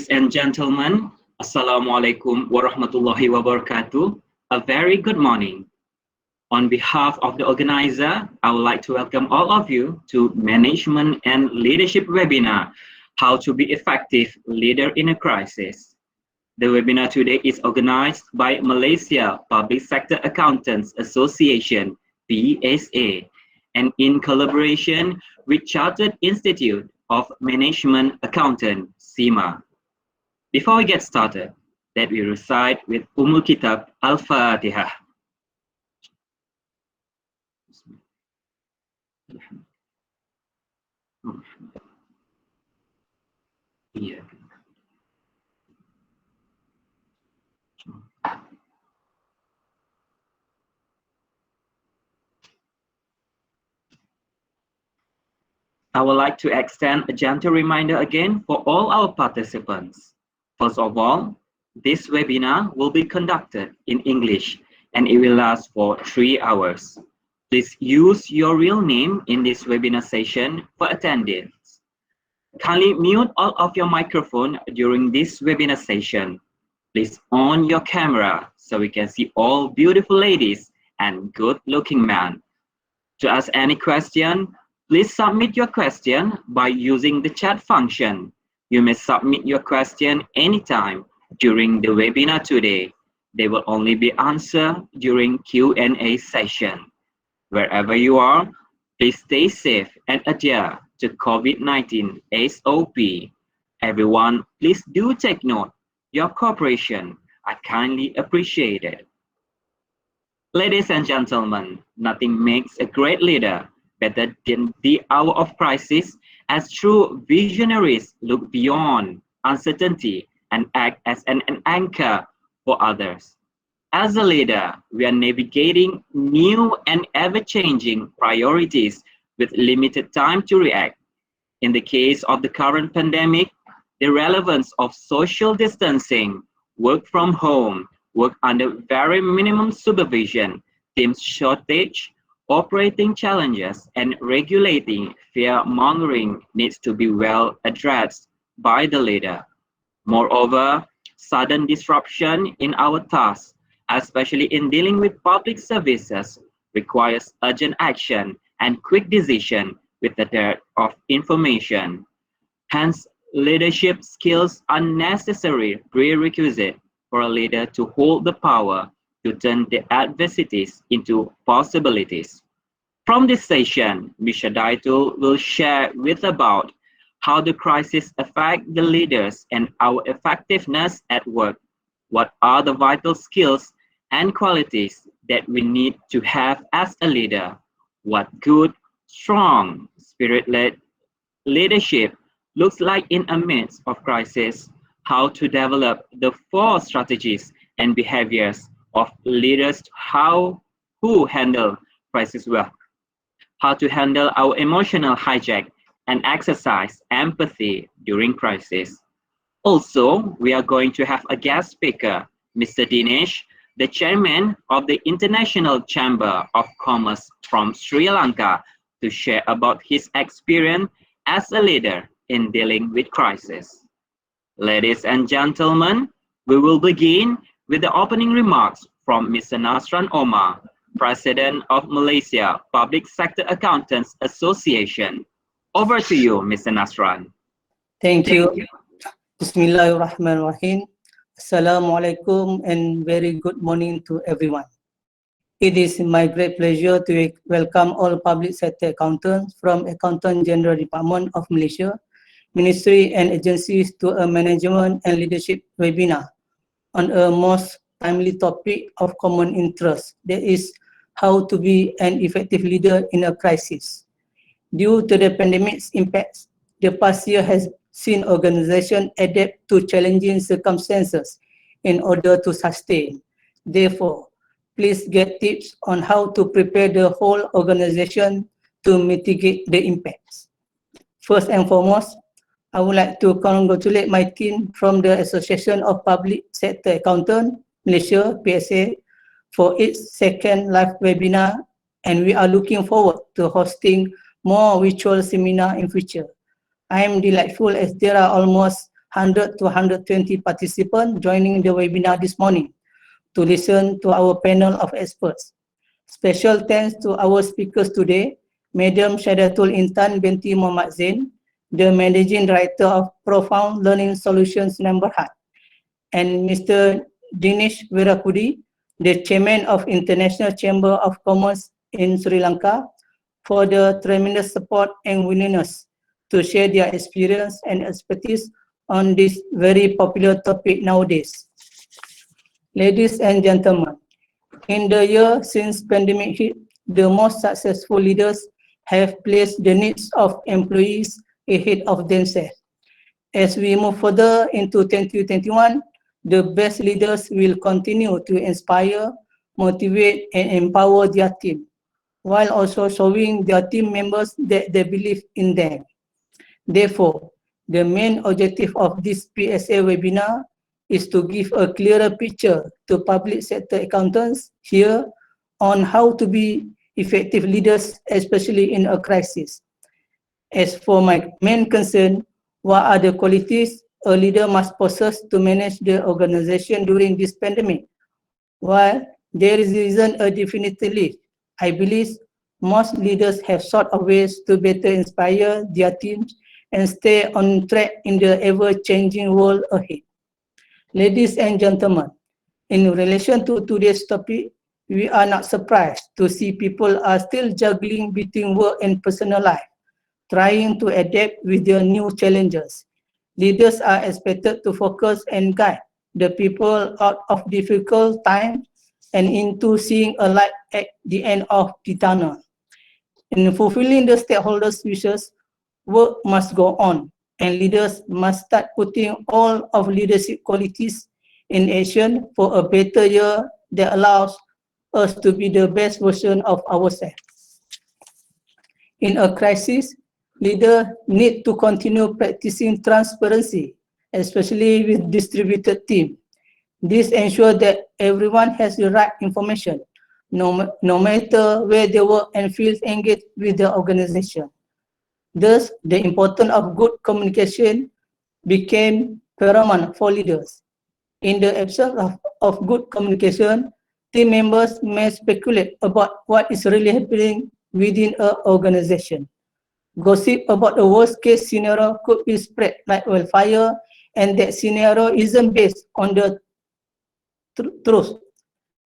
Ladies and gentlemen, Assalamualaikum warahmatullahi wabarakatuh. A very good morning. On behalf of the organizer, I would like to welcome all of you to Management and Leadership webinar, How to be Effective Leader in a Crisis. The webinar today is organized by Malaysia Public Sector Accountants Association, PSA, and in collaboration with Chartered Institute of Management Accountant, CIMA. Before we get started, let me recite with Kitab Al-Fatihah. I would like to extend a gentle reminder again for all our participants. First of all, this webinar will be conducted in English and it will last for 3 hours. Please use your real name in this webinar session for attendance. Kindly mute all of your microphone during this webinar session. Please on your camera so we can see all beautiful ladies and good-looking men. To ask any question, please submit your question by using the chat function. You may submit your question anytime during the webinar today. They will only be answered during Q&A session. Wherever you are, please stay safe and adhere to COVID-19 SOP. Everyone, please do take note. Your cooperation are kindly appreciated. Ladies and gentlemen, nothing makes a great leader better than the hour of crisis, as true visionaries look beyond uncertainty and act as an anchor for others. As a leader, we are navigating new and ever-changing priorities with limited time to react. In the case of the current pandemic, the relevance of social distancing, work from home, work under very minimum supervision, team shortage, operating challenges, and regulating fear-mongering needs to be well addressed by the leader. Moreover, sudden disruption in our tasks, especially in dealing with public services, requires urgent action and quick decision with the dearth of information. Hence, leadership skills are necessary prerequisite for a leader to hold the power to turn the adversities into possibilities. From this session, Ms. Shadaitul will share with about how the crisis affect the leaders and our effectiveness at work. What are the vital skills and qualities that we need to have as a leader? What good, strong, spirit-led leadership looks like in a midst of crisis? How to develop the 4 strategies and behaviors of leaders who handle crisis well, how to handle our emotional hijack and exercise empathy during crisis. Also, we are going to have a guest speaker, Mr. Dinesh, the chairman of the International Chamber of Commerce from Sri Lanka, to share about his experience as a leader in dealing with crisis. Ladies and gentlemen, we will begin with the opening remarks from Mr. Nasran Omar, President of Malaysia Public Sector Accountants Association. Over to you, Mr. Nasran. Thank you. Bismillahirrahmanirrahim. Assalamualaikum and very good morning to everyone. It is my great pleasure to welcome all public sector accountants from Accountant General Department of Malaysia, Ministry and agencies to a management and leadership webinar on a most timely topic of common interest, that is how to be an effective leader in a crisis. Due to the pandemic's impacts, the past year has seen organizations adapt to challenging circumstances in order to sustain. Therefore, please get tips on how to prepare the whole organization to mitigate the impacts. First and foremost, I would like to congratulate my team from the Association of Public Sector Accountants Malaysia, PSA, for its second live webinar, and we are looking forward to hosting more virtual seminar in future. I am delightful as there are almost 100 to 120 participants joining the webinar this morning to listen to our panel of experts. Special thanks to our speakers today, Madam Shadaitul Intan binti Muhammad Zain, the Managing Director of Profound Learning Solutions Berhad, and Mr Dinesh Weerakkody, the Chairman of International Chamber of Commerce in Sri Lanka, for the tremendous support and willingness to share their experience and expertise on this very popular topic nowadays. Ladies and gentlemen, in the year since pandemic hit, the most successful leaders have placed the needs of employees ahead of themselves. As we move further into 2021, the best leaders will continue to inspire, motivate, and empower their team, while also showing their team members that they believe in them. Therefore, the main objective of this PSA webinar is to give a clearer picture to public sector accountants here on how to be effective leaders, especially in a crisis. As for my main concern, what are the qualities a leader must possess to manage the organization during this pandemic? While there isn't a definitive list, I believe most leaders have sought of ways to better inspire their teams and stay on track in the ever-changing world ahead. Ladies and gentlemen, in relation to today's topic, we are not surprised to see people are still juggling between work and personal life, trying to adapt with their new challenges. Leaders are expected to focus and guide the people out of difficult times and into seeing a light at the end of the tunnel. In fulfilling the stakeholders' wishes, work must go on, and leaders must start putting all of leadership qualities in action for a better year that allows us to be the best version of ourselves. In a crisis, leaders need to continue practicing transparency, especially with distributed teams. This ensures that everyone has the right information, no matter where they work and feels engaged with the organization. Thus, the importance of good communication became paramount for leaders. In the absence of good communication, team members may speculate about what is really happening within an organization. Gossip about the worst case scenario could be spread like wildfire, and that scenario isn't based on the truth.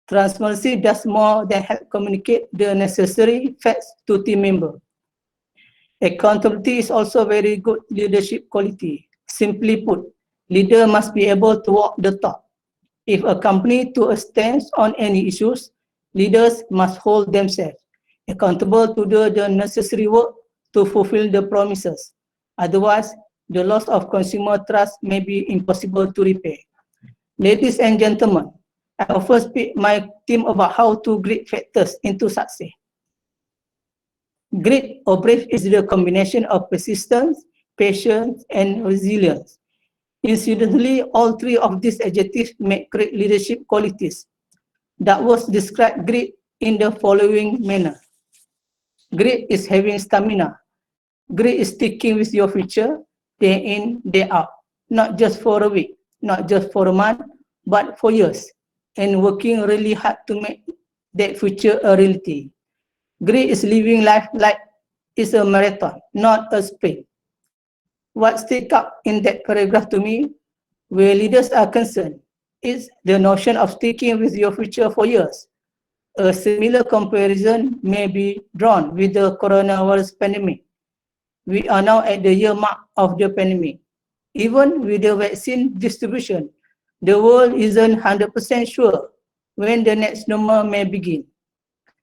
Transparency does more than help communicate the necessary facts to team members. Accountability is also a very good leadership quality. Simply put, leader must be able to walk the talk. If a company to a stance on any issues, leaders must hold themselves accountable to do the necessary work to fulfill the promises. Otherwise, the loss of consumer trust may be impossible to repair. Ladies and gentlemen, I often speak my team about how to grit factors into success. Grit or brave is the combination of persistence, patience, and resilience. Incidentally, all three of these adjectives make great leadership qualities. That was described grit in the following manner. Grit is having stamina. Grit is sticking with your future, day in, day out. Not just for a week, not just for a month, but for years. And working really hard to make that future a reality. Grit is living life like it's a marathon, not a sprint. What stick up in that paragraph to me, where leaders are concerned, is the notion of sticking with your future for years. A similar comparison may be drawn with the coronavirus pandemic. We are now at the year mark of the pandemic. Even with the vaccine distribution, the world isn't 100% sure when the next normal may begin.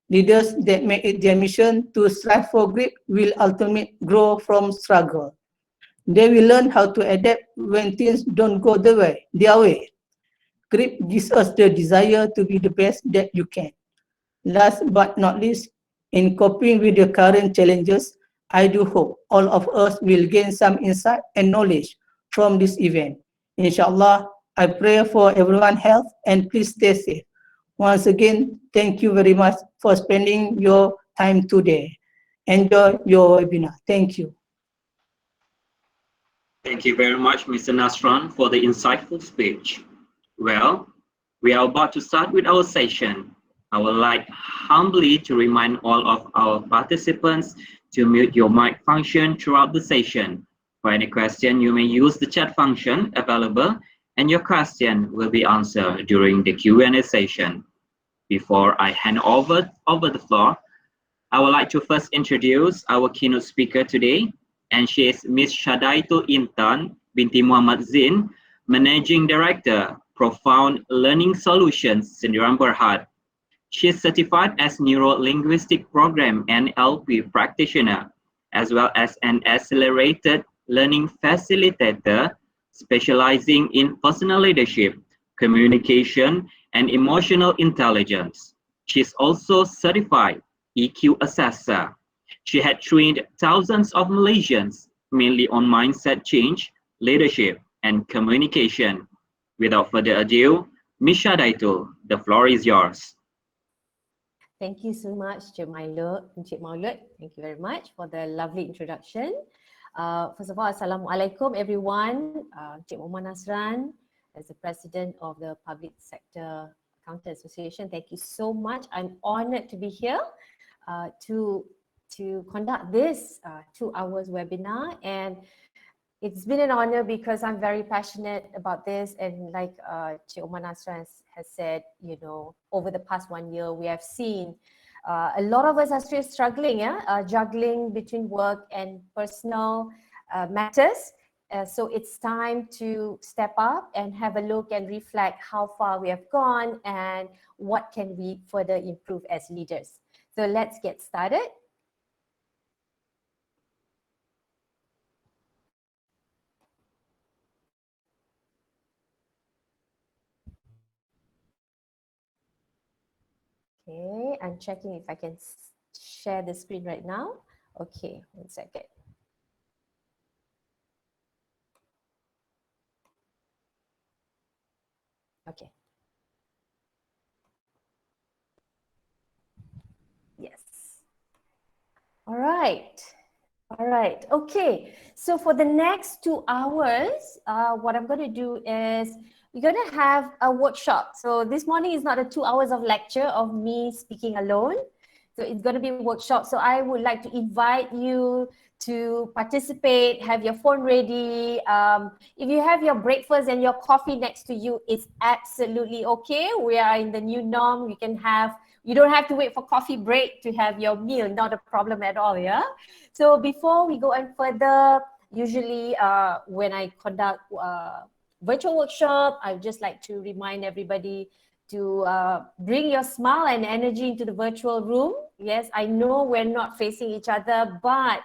Leaders that make it their mission to strive for grit will ultimately grow from struggle. They will learn how to adapt when things don't go their way. Grit gives us the desire to be the best that you can. Last but not least, in coping with the current challenges, I do hope all of us will gain some insight and knowledge from this event. Inshallah, I pray for everyone's health and please stay safe. Once again, thank you very much for spending your time today. Enjoy your webinar. Thank you. Thank you very much, Mr. Nasran, for the insightful speech. Well, we are about to start with our session. I would like humbly to remind all of our participants to mute your mic function throughout the session. For any question, you may use the chat function available, and your question will be answered during the Q&A session. Before I hand over the floor, I would like to first introduce our keynote speaker today, and she is Ms. Shadaitul Intan binti Muhammad Zin, Managing Director, Profound Learning Solutions, Sendirian Berhad. She is certified as Neuro-Linguistic Program NLP practitioner, as well as an accelerated learning facilitator, specializing in personal leadership, communication, and emotional intelligence. She is also certified EQ assessor. She had trained thousands of Malaysians, mainly on mindset change, leadership, and communication. Without further ado, Ms. Shadaitul, the floor is yours. Thank you so much, Cik Maulud. Thank you very much for the lovely introduction. First of all, Assalamualaikum everyone. Cik Muhammad Nasran, as the President of the Public Sector Accountant Association, thank you so much. I'm honored to be here to conduct this 2 hours webinar, and it's been an honor because I'm very passionate about this, and like Cik Umar Nasran has said, you know, over the past 1 year, we have seen a lot of us are still struggling, juggling between work and personal matters. So it's time to step up and have a look and reflect how far we have gone and what can we further improve as leaders. So let's get started. Okay, I'm checking if I can share the screen right now. Okay, 1 second. Okay. Yes. All right. All right. Okay. So for the next 2 hours, what I'm going to do is we're going to have a workshop. So this morning is not a 2 hours of lecture of me speaking alone. So it's going to be a workshop. So I would like to invite you to participate, have your phone ready. If you have your breakfast and your coffee next to you, it's absolutely okay. We are in the new norm. You don't have to wait for coffee break to have your meal. Not a problem at all, yeah? So before we go on further, usually when I conduct virtual workshop, I just like to remind everybody to bring your smile and energy into the virtual room. Yes, I know we're not facing each other, but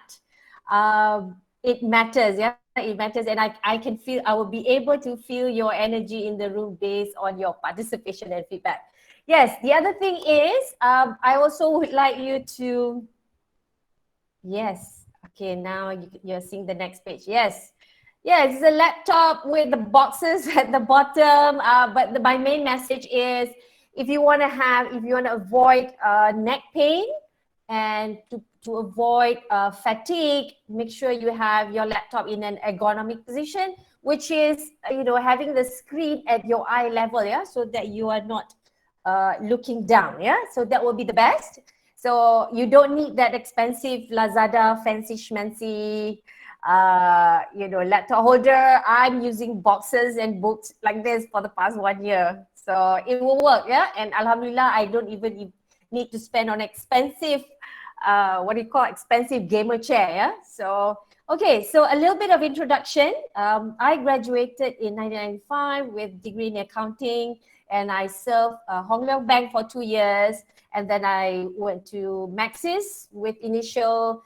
it matters, yeah? It matters, and I will be able to feel your energy in the room based on your participation and feedback. Yes, the other thing is, I also would like you to, yes, okay, now you're seeing the next page. Yes, yes, it's a laptop with the boxes at the bottom, but my main message is, if you want to avoid neck pain and to avoid fatigue, make sure you have your laptop in an ergonomic position, which is, you know, having the screen at your eye level, yeah, so that you are not looking down, yeah, so that will be the best. So you don't need that expensive Lazada fancy schmancy you know, laptop holder. I'm using boxes and books like this for the past 1 year, so it will work, yeah. And alhamdulillah, I don't even need to spend on expensive expensive gamer chair, yeah. So okay, so a little bit of introduction. I graduated in 1995 with degree in accounting, and I served Hong Leong Bank for 2 years, and then I went to Maxis with initial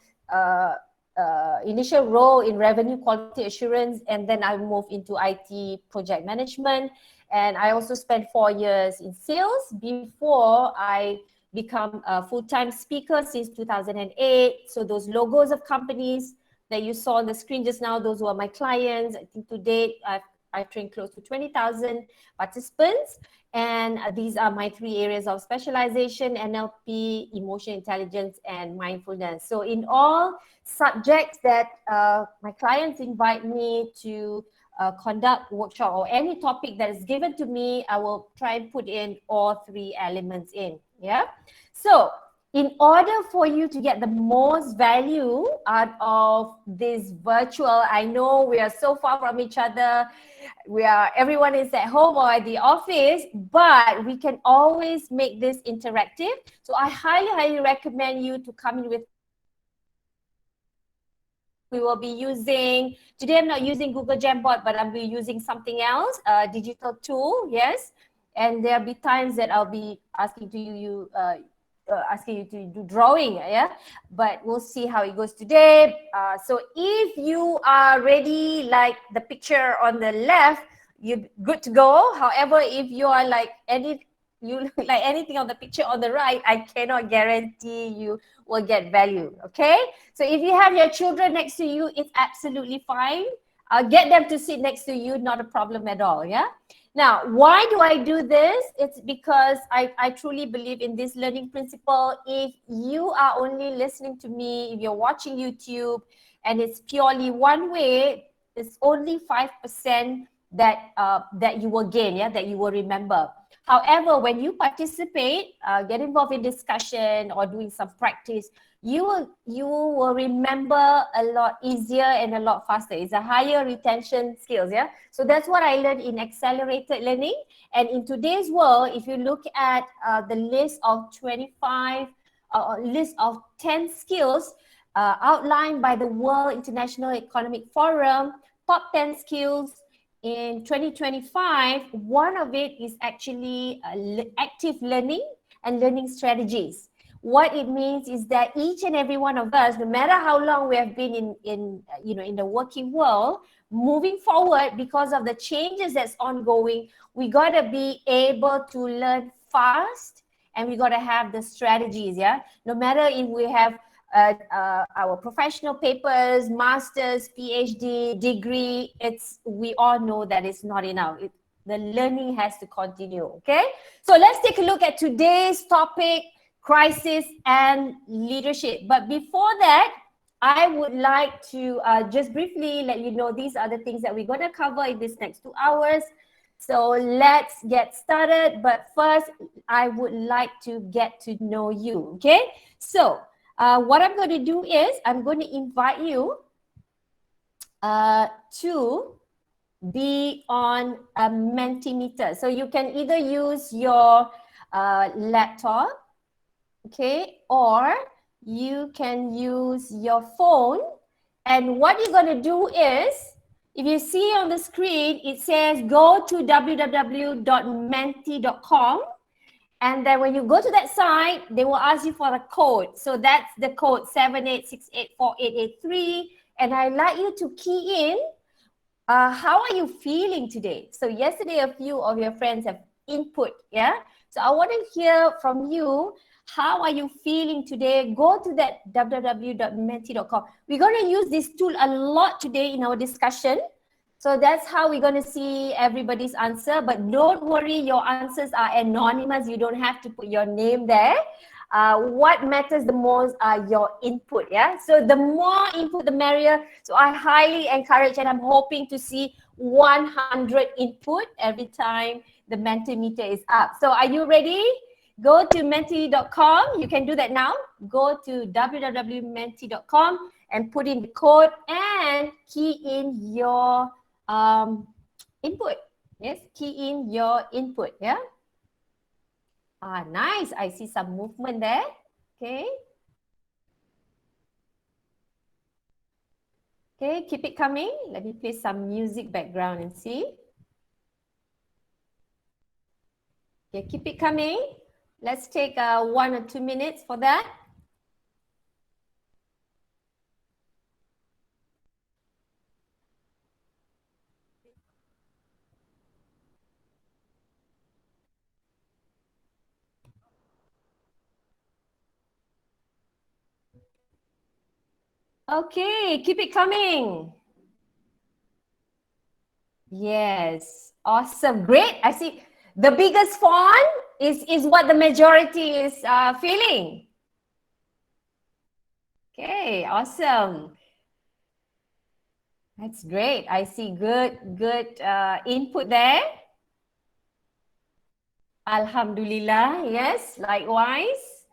role in revenue quality assurance, and then I moved into IT project management, and I also spent 4 years in sales before I become a full-time speaker since 2008. So those logos of companies that you saw on the screen just now, those were my clients. I think to date, I train close to 20,000 participants. And these are my 3 areas of specialization: NLP, emotional intelligence, and mindfulness. So in all subjects that my clients invite me to conduct workshop, or any topic that is given to me, I will try and put in all 3 elements in. Yeah. So in order for you to get the most value out of this virtual, I know we are so far from each other. Everyone is at home or at the office, but we can always make this interactive. So I highly recommend you to come in with. We will be using, today I'm not using Google Jamboard, but I'll be using something else, a digital tool, yes. And there'll be times that I'll be asking you to do drawing, yeah. But we'll see how it goes today. So if you are ready, like the picture on the left, you're good to go. However, if you are like anything on the picture on the right, I cannot guarantee you will get value. Okay, so if you have your children next to you, it's absolutely fine. Get them to sit next to you, not a problem at all. Yeah. Now, why do I do this? It's because I truly believe in this learning principle. If you are only listening to me, if you're watching YouTube and it's purely one way, it's only 5% that you will gain, yeah, that you will remember. However, when you participate, get involved in discussion or doing some practice, you will remember a lot easier and a lot faster. It's a higher retention skills, yeah. So that's what I learned in accelerated learning. And in today's world, if you look at the list of 10 skills outlined by the World International Economic Forum, top 10 skills in 2025, one of it is actually active learning and learning strategies. What it means is that each and every one of us, no matter how long we have been in the working world, moving forward, because of the changes that's ongoing, we got to be able to learn fast, and we got to have the strategies. Yeah, no matter if we have our professional papers, masters, PhD, degree, we all know that it's not enough. The learning has to continue. Okay, so let's take a look at today's topic: crisis and leadership. But before that, I would like to just briefly let you know these are the things that we're going to cover in this next 2 hours. So let's get started. But first, I would like to get to know you. Okay, so what I'm going to do is I'm going to invite you to be on a Mentimeter. So you can either use your laptop, okay, or you can use your phone. And what you're going to do is, if you see on the screen, it says go to www.menti.com. And then when you go to that site, they will ask you for the code. So that's the code 78684883. And I'd like you to key in, how are you feeling today? So yesterday, a few of your friends have input, yeah? So I want to hear from you, how are you feeling today? Go to that www.menti.com. We're going to use this tool a lot today in our discussion. So that's how we're going to see everybody's answer. But don't worry, your answers are anonymous. You don't have to put your name there. What matters the most are your input, yeah? So the more input, the merrier. So I highly encourage, and I'm hoping to see 100 input every time the Mentimeter is up. So are you ready? Go to menti.com. You can do that now. Go to www.menti.com and put in the code and key in your input. Yes, key in your input, yeah? Nice. I see some movement there. Okay. Okay, keep it coming. Let me play some music background and see. Okay, keep it coming. Let's take 1 or 2 minutes for that. Okay, keep it coming. Yes, awesome, great. I see the biggest font is what the majority is feeling. Okay, awesome. That's great. I see good input there. Alhamdulillah, yes, likewise.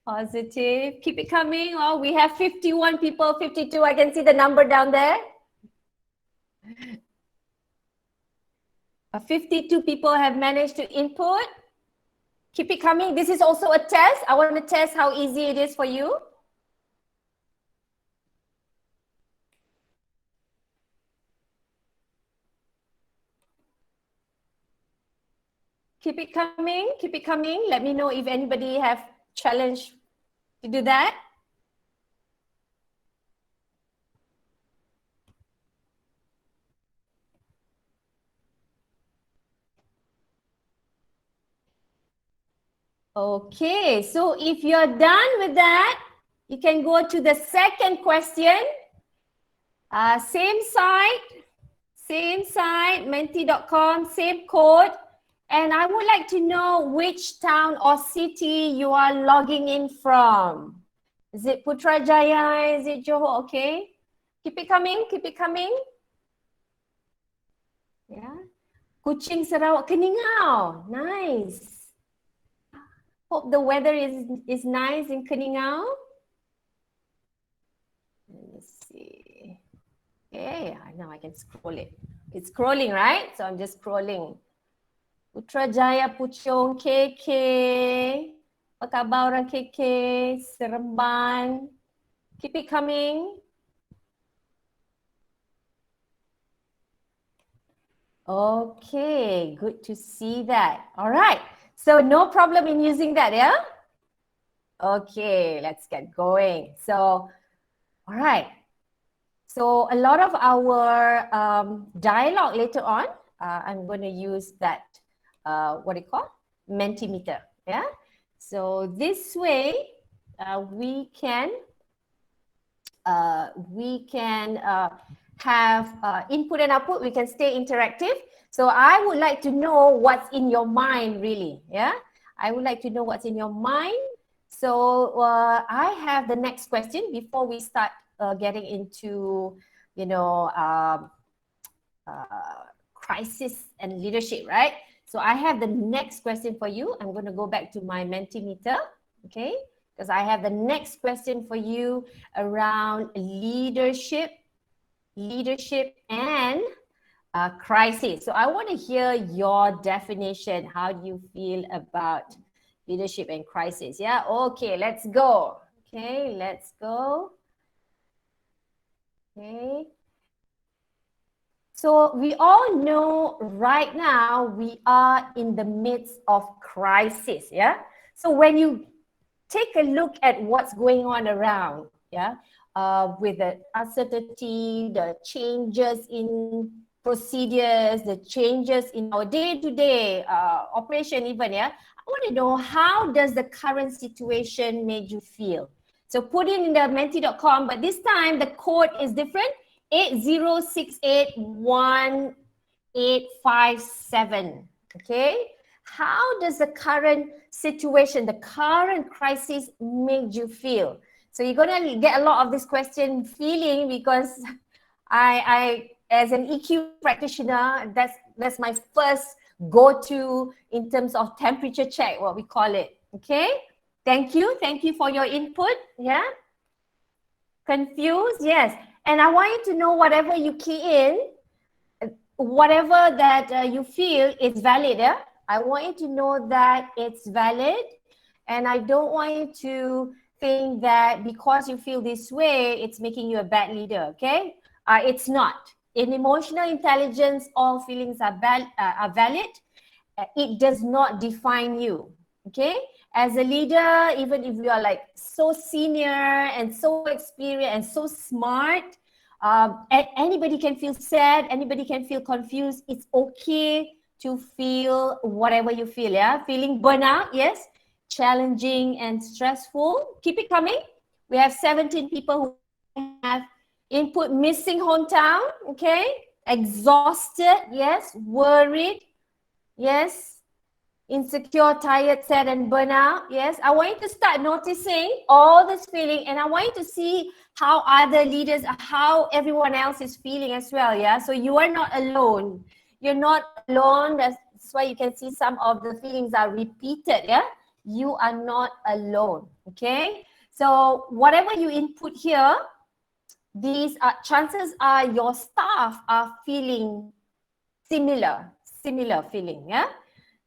Positive. Keep it coming. Oh, we have 51 people, 52. I can see the number down there. 52 people have managed to input. Keep it coming. This is also a test. I want to test how easy it is for you. Keep it coming. Keep it coming. Let me know if anybody have challenged to do that. Okay, so if you're done with that, you can go to the second question. Same site, menti.com, same code. And I would like to know which town or city you are logging in from. Is it Putrajaya? Is it Johor? Okay. Keep it coming, keep it coming. Yeah. Kuching, Sarawak, Keningau. Nice. Hope the weather is nice in Keningau. Let's see. Okay, now I can scroll it. It's scrolling, right? So I'm just scrolling. Putrajaya, Puchong, KK. Apa khabar orang KK? Seremban. Keep it coming. Okay, good to see that. All right. So no problem in using that, yeah? Okay, let's get going. So, all right. So a lot of our dialogue later on, I'm going to use that, what do you call? Mentimeter, yeah? So this way, we can have input and output. We can stay interactive. So I would like to know what's in your mind, really, yeah? I would like to know what's in your mind. So I have the next question before we start getting into, you know, crisis and leadership, right? So I have the next question for you. I'm going to go back to my Mentimeter, okay? Because I have the next question for you around leadership and crisis. So I want to hear your definition. How do you feel about leadership and crisis? Yeah, okay, let's go. Okay, let's go. Okay. So we all know right now we are in the midst of crisis, yeah? So when you take a look at what's going on around, yeah, with the uncertainty, the changes in procedures, the changes in our day-to-day operation even, yeah, I want to know, how does the current situation make you feel? So put it in the menti.com, but this time the code is different, 80681857, okay? How does the current situation, the current crisis make you feel? So you're gonna get a lot of this question feeling, because I as an EQ practitioner, that's my first go-to in terms of temperature check, what we call it, okay? Thank you for your input, yeah? Confused, yes. And I want you to know whatever you key in, whatever that you feel is valid, yeah? I want you to know that it's valid, and I don't want you to think that because you feel this way, it's making you a bad leader, okay? It's not. In emotional intelligence, all feelings are valid. It does not define you, okay? As a leader, even if you are like so senior and so experienced and so smart, anybody can feel sad, anybody can feel confused. It's okay to feel whatever you feel, yeah? Feeling burnout, yes. Challenging and stressful. Keep it coming. We have 17 people who have input. Missing hometown, okay? exhausted, yes, worried, yes, insecure, tired, sad, and burnout. Yes, I want you to start noticing all this feeling, and I want you to see how other leaders, how everyone else is feeling as well. Yeah, so you are not alone. You're not alone. That's why you can see some of the feelings are repeated. Yeah, you are not alone. Okay, so whatever you input here, these are chances are your staff are feeling similar feeling. Yeah.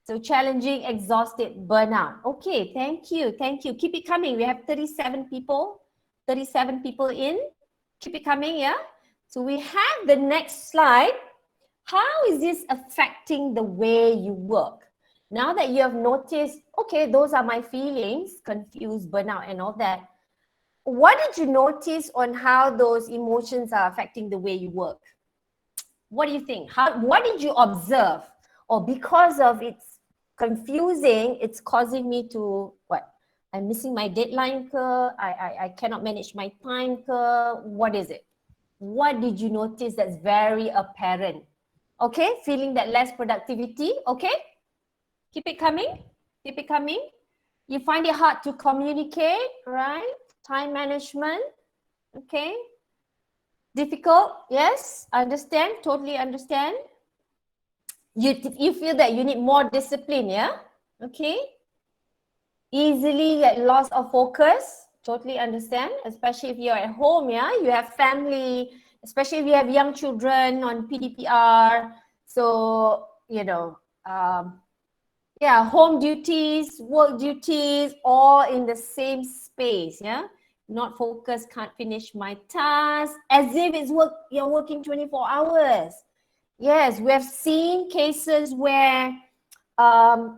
So challenging, exhausted, burnout. Okay, thank you, thank you. Keep it coming. We have 37 people in. Keep it coming, yeah? So we have the next slide. How is this affecting the way you work? Now that you have noticed, okay, those are my feelings, confused, burnout, and all that. What did you notice on how those emotions are affecting the way you work? What do you think? What did you observe? Or because of it's confusing, it's causing me to what? I'm missing my deadline ke? I cannot manage my time ke? What is it? What did you notice that's very apparent? Okay, feeling that less productivity, okay? Keep it coming, keep it coming. You find it hard to communicate, right? Time management, okay? Difficult, yes, understand, totally understand. You feel that you need more discipline, yeah? Okay. Easily get loss of focus, totally understand, especially if you're at home, yeah? You have family, especially if you have young children on PDPR. So, you know, yeah, home duties, work duties, all in the same space, yeah? Not focused, can't finish my task, as if you're working 24 hours. Yes, we have seen cases where,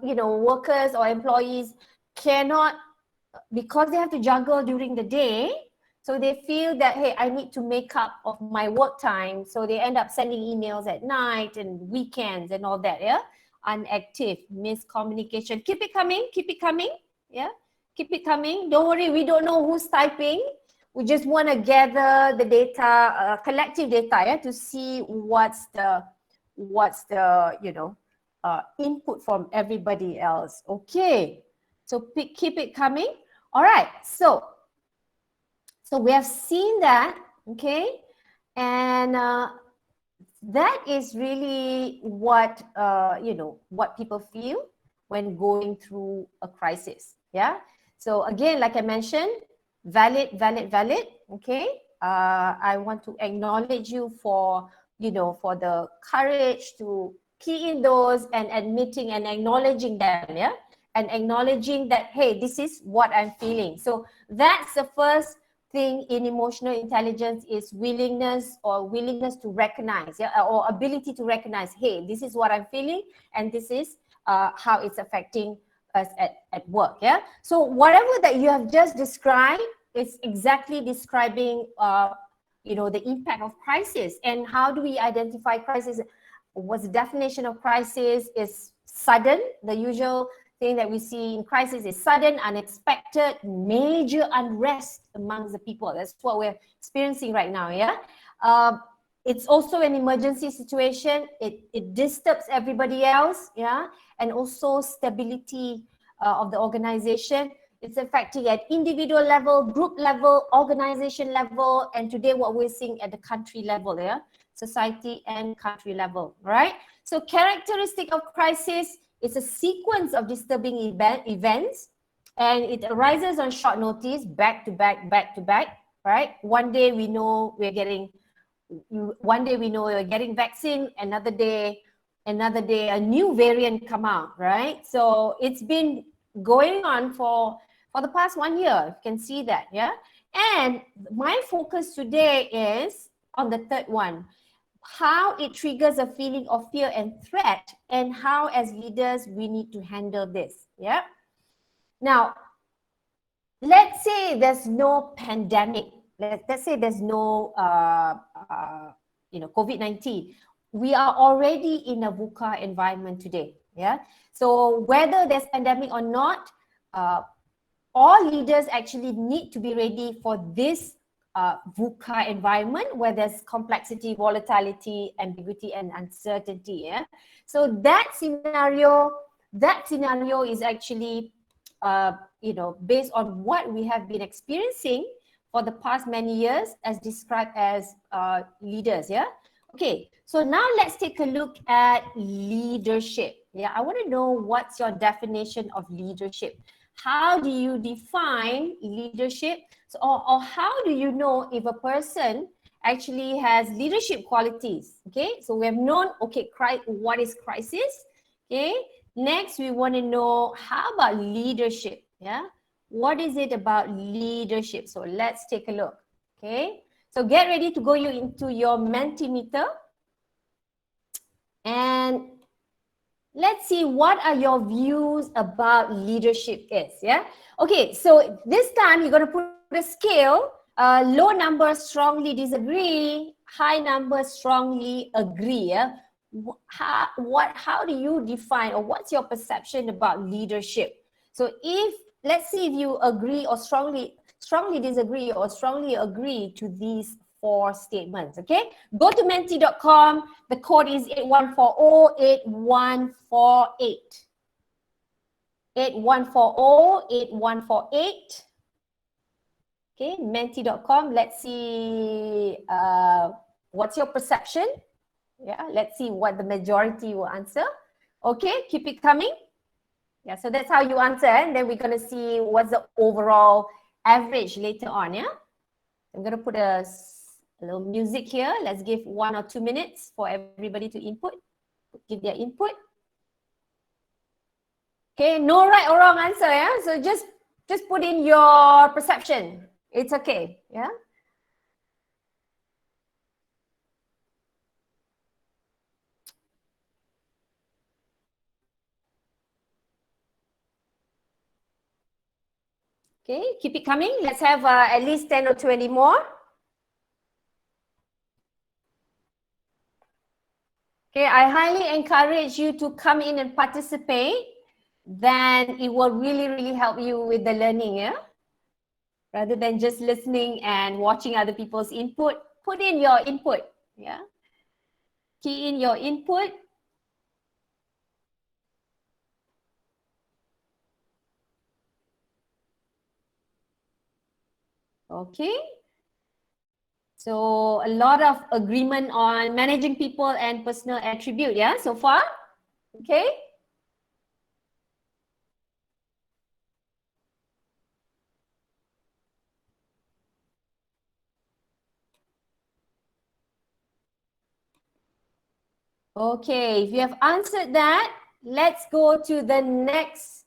you know, workers or employees cannot, because they have to juggle during the day, so they feel that, hey, I need to make up of my work time. So they end up sending emails at night and weekends and all that, yeah? Unactive, miscommunication. Keep it coming, yeah? Keep it coming. Don't worry, we don't know who's typing. We just want to gather the data, collective data, yeah, to see what's the you know, input from everybody else. Okay, so keep it coming. All right, so we have seen that, okay, and that is really what you know, what people feel when going through a crisis. Yeah, so again, like I mentioned, valid. Okay, I want to acknowledge you for, you know, for the courage to key in those and admitting and acknowledging them, yeah, and acknowledging that, hey, this is what I'm feeling. So that's the first thing in emotional intelligence, is willingness to recognize, yeah, or ability to recognize, hey, this is what I'm feeling, and this is how it's affecting us at work. Yeah, so whatever that you have just described is exactly describing you know, the impact of crisis. And how do we identify crisis? What's the definition of crisis? Is sudden. The usual thing that we see in crisis is sudden, unexpected, major unrest amongst the people. That's what we're experiencing right now, yeah? It's also an emergency situation. It disturbs everybody else, yeah? And also stability of the organization. It's affecting at individual level, group level, organization level, and today what we're seeing at the country level, yeah? Society and country level, right? So characteristic of crisis, it's a sequence of disturbing events, and it arises on short notice, back to back, right? One day we know we're getting vaccine, another day a new variant come out, right? So it's been going on for the past 1 year. You can see that, yeah? And my focus today is on the third one, how it triggers a feeling of fear and threat, and how as leaders we need to handle this, yeah? Now, let's say there's no pandemic. Let's say there's no you know, COVID-19. We are already in a VUCA environment today, yeah? So whether there's pandemic or not, all leaders actually need to be ready for this VUCA environment where there's complexity, volatility, ambiguity, and uncertainty. Yeah. So that scenario is actually, based on what we have been experiencing for the past many years as described as leaders. Yeah. Okay. So now let's take a look at leadership. Yeah. I want to know what's your definition of leadership. How do you define leadership? So, or how do you know if a person actually has leadership qualities? Okay, so we have known, okay, what is crisis? Okay, next we want to know how about leadership? Yeah, what is it about leadership? So let's take a look. Okay, so get ready to go into your Mentimeter and let's see what are your views about leadership is. Yeah. Okay, so this time you're going to put a scale. Low number strongly disagree, high number strongly agree. Yeah? How do you define, or what's your perception about leadership? So if, let's see if you agree or strongly disagree or strongly agree to these 4 statements. Okay, go to menti.com. The code is 81408148. 81408148. Okay, menti.com. Let's see what's your perception. Yeah, let's see what the majority will answer. Okay, keep it coming. Yeah, so that's how you answer, and then we're going to see what's the overall average later on. Yeah, I'm going to put a little music here. Let's give 1 or 2 minutes for everybody to give their input. Okay, no right or wrong answer. Yeah, so just put in your perception. It's okay. Yeah. Okay, keep it coming. Let's have at least 10 or 20 more. Okay, I highly encourage you to come in and participate. Then it will really, really help you with the learning, yeah? Rather than just listening and watching other people's input, put in your input, yeah? Key in your input. Okay. So a lot of agreement on managing people and personal attribute, yeah, so far? Okay. Okay, if you have answered that, let's go to the next.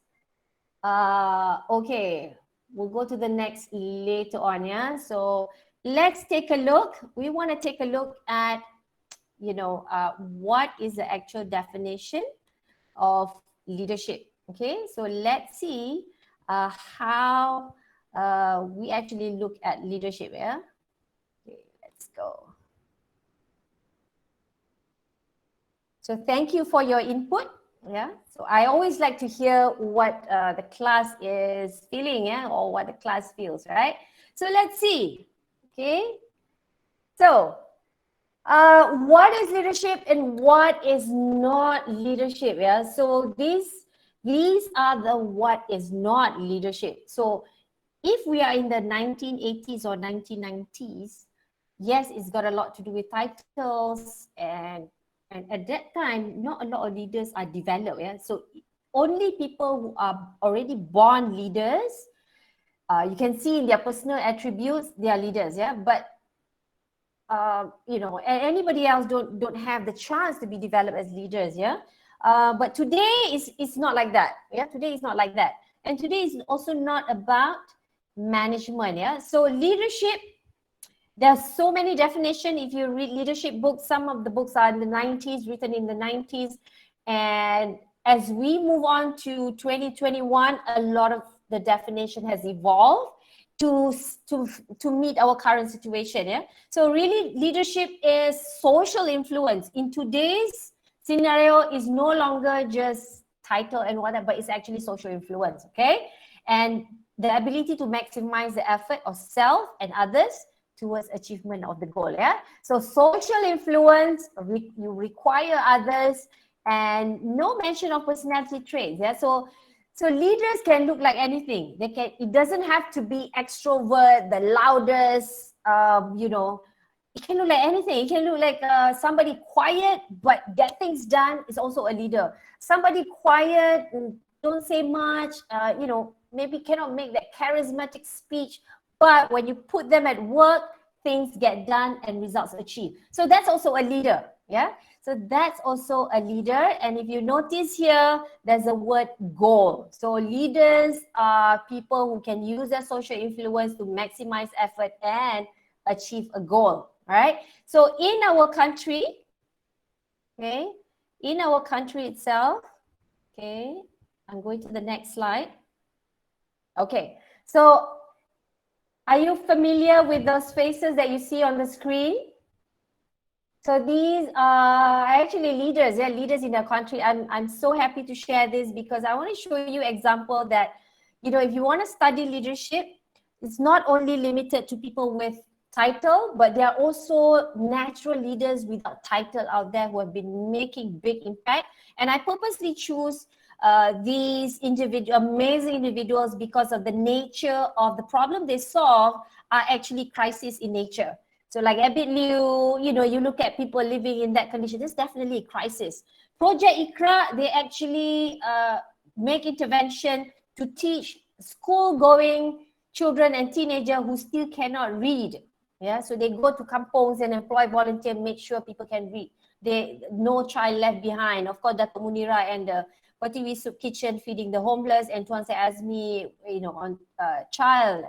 Okay, we'll go to the next later on, yeah? So let's take a look. We want to take a look at, what is the actual definition of leadership, okay? So let's see how we actually look at leadership, yeah? Okay, let's go. So thank you for your input. Yeah, so I always like to hear what the class is feeling, yeah, or what the class feels, right? So let's see. Okay. So what is leadership and what is not leadership? Yeah. So these are the what is not leadership. So if we are in the 1980s or 1990s, yes, it's got a lot to do with titles, and at that time, not a lot of leaders are developed. Yeah, so only people who are already born leaders, you can see in their personal attributes, they are leaders. Yeah, but anybody else don't have the chance to be developed as leaders. Yeah, but today it's not like that. Yeah, today is not like that, and today is also not about management. Yeah, so leadership. There's so many definitions. If you read leadership books, some of the books are in the 90s, written in the 90s. And as we move on to 2021, a lot of the definition has evolved to meet our current situation. Yeah. So really, leadership is social influence. In today's scenario, is no longer just title and whatever, but it's actually social influence. Okay. And the ability to maximize the effort of self and others towards achievement of the goal. Yeah. So social influence, you require others, and no mention of personality traits. Yeah. So leaders can look like anything. They can. It doesn't have to be extrovert, the loudest. You know, it can look like anything. It can look like somebody quiet but get things done is also a leader. Somebody quiet, don't say much. You know, maybe cannot make that charismatic speech, but when you put them at work, things get done and results achieved. So that's also a leader. Yeah. So that's also a leader. And if you notice here, there's a word goal. So leaders are people who can use their social influence to maximize effort and achieve a goal. Right? So in our country, okay, in our country itself, okay, I'm going to the next slide. Okay, so are you familiar with those faces that you see on the screen? So these are actually leaders, yeah, leaders in our country. I'm so happy to share this because I want to show you example that, you know, if you want to study leadership, it's not only limited to people with title, but there are also natural leaders without title out there who have been making big impact. And I purposely choose these amazing individuals because of the nature of the problem they solve are actually crisis in nature. So like Abid Liu, you know, you look at people living in that condition, there's definitely a crisis. Project Ikra, they actually make intervention to teach school-going children and teenagers who still cannot read. Yeah, so they go to kampongs and employ volunteers, make sure people can read. No child left behind. Of course, Dato' Munira and the Patiwi Soup Kitchen feeding the homeless, and Tuan Syed Azmi, you know, on child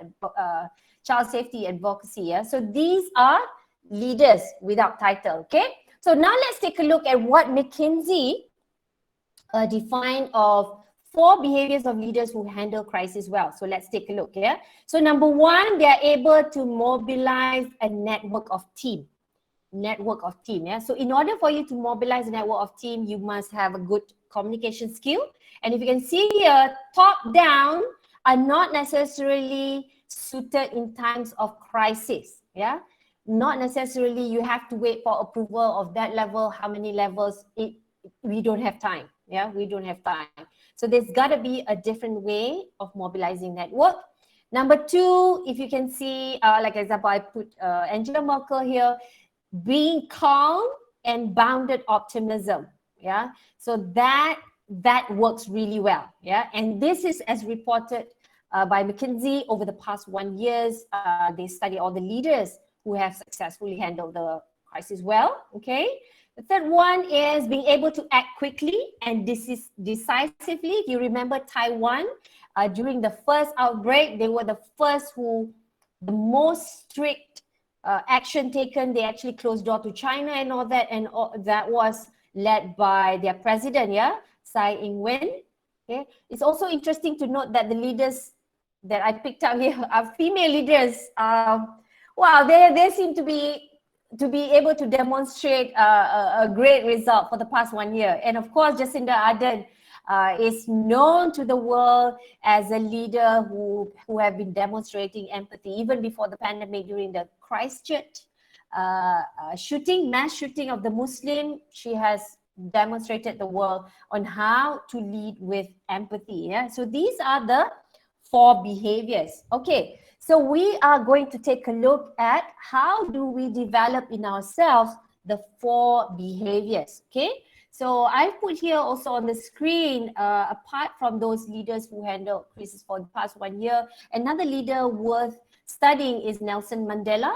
safety advocacy. Yeah, so these are leaders without title. Okay, so now let's take a look at what McKinsey defined of 4 behaviors of leaders who handle crisis well. So let's take a look. Yeah. So number 1, they are able to mobilize a network of team. Yeah. So in order for you to mobilize a network of team, you must have a good communication skill. And if you can see here, top down are not necessarily suited in times of crisis. Yeah. Not necessarily you have to wait for approval of that level, how many levels, we don't have time. Yeah, we don't have time. So there's got to be a different way of mobilizing network. Number 2, if you can see, like example, I put Angela Merkel here, being calm and bounded optimism. Yeah, so that works really well. Yeah, and this is as reported by McKinsey over the past 1 year. They study all the leaders who have successfully handled the crisis well. Okay. The third one is being able to act quickly and decisively. If you remember Taiwan, during the first outbreak, they were the first the most strict action taken. They actually closed door to China and all that, and that was led by their president, yeah, Tsai Ing-wen. Okay, it's also interesting to note that the leaders that I picked out here are female leaders. Wow, they seem to be able to demonstrate a great result for the past 1 year. And of course, Jacinda Ardern is known to the world as a leader who have been demonstrating empathy even before the pandemic. During the Christchurch mass shooting of the Muslim, she has demonstrated the world on how to lead with empathy. Yeah, so these are the 4 behaviors. Okay, so we are going to take a look at how do we develop in ourselves the 4 behaviors. Okay, so I've put here also on the screen, apart from those leaders who handled crisis for the past 1 year, another leader worth studying is Nelson Mandela,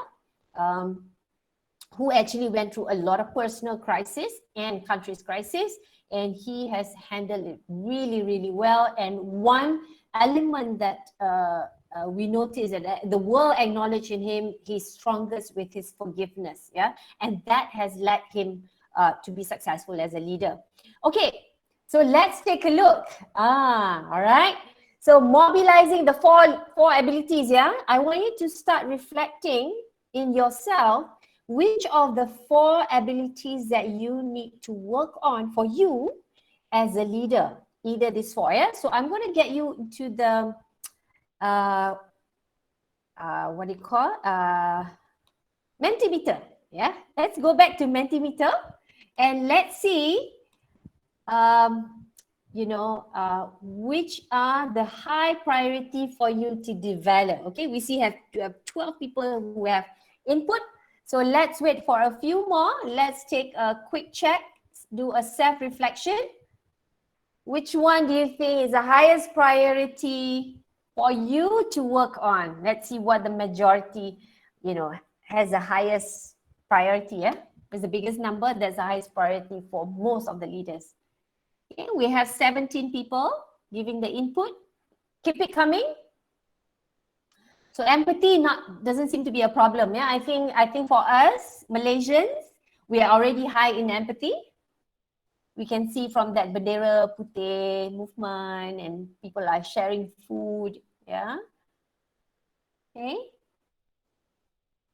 who actually went through a lot of personal crisis and country's crisis, and he has handled it really, really well. And one element that we notice that the world acknowledged in him, he's strongest with his forgiveness. Yeah, and that has led him to be successful as a leader. Okay, so let's take a look. All right. So mobilizing the four abilities. Yeah, I want you to start reflecting in yourself which of the 4 abilities that you need to work on for you as a leader. Either these 4. Yeah. So I'm going to get you into the what do you call Mentimeter. Yeah, let's go back to Mentimeter and let's see, which are the high priority for you to develop. Okay, we see you have 12 people who have input. So let's wait for a few more. Let's take a quick check, do a self-reflection. Which one do you think is the highest priority for you to work on? Let's see what the majority, has the highest priority. Yeah, is the biggest number. That's the highest priority for most of the leaders. Okay, we have 17 people giving the input. Keep it coming. So empathy doesn't seem to be a problem. Yeah, I think for us Malaysians, we are already high in empathy. We can see from that bendera putih movement, and people are sharing food. Yeah. Okay.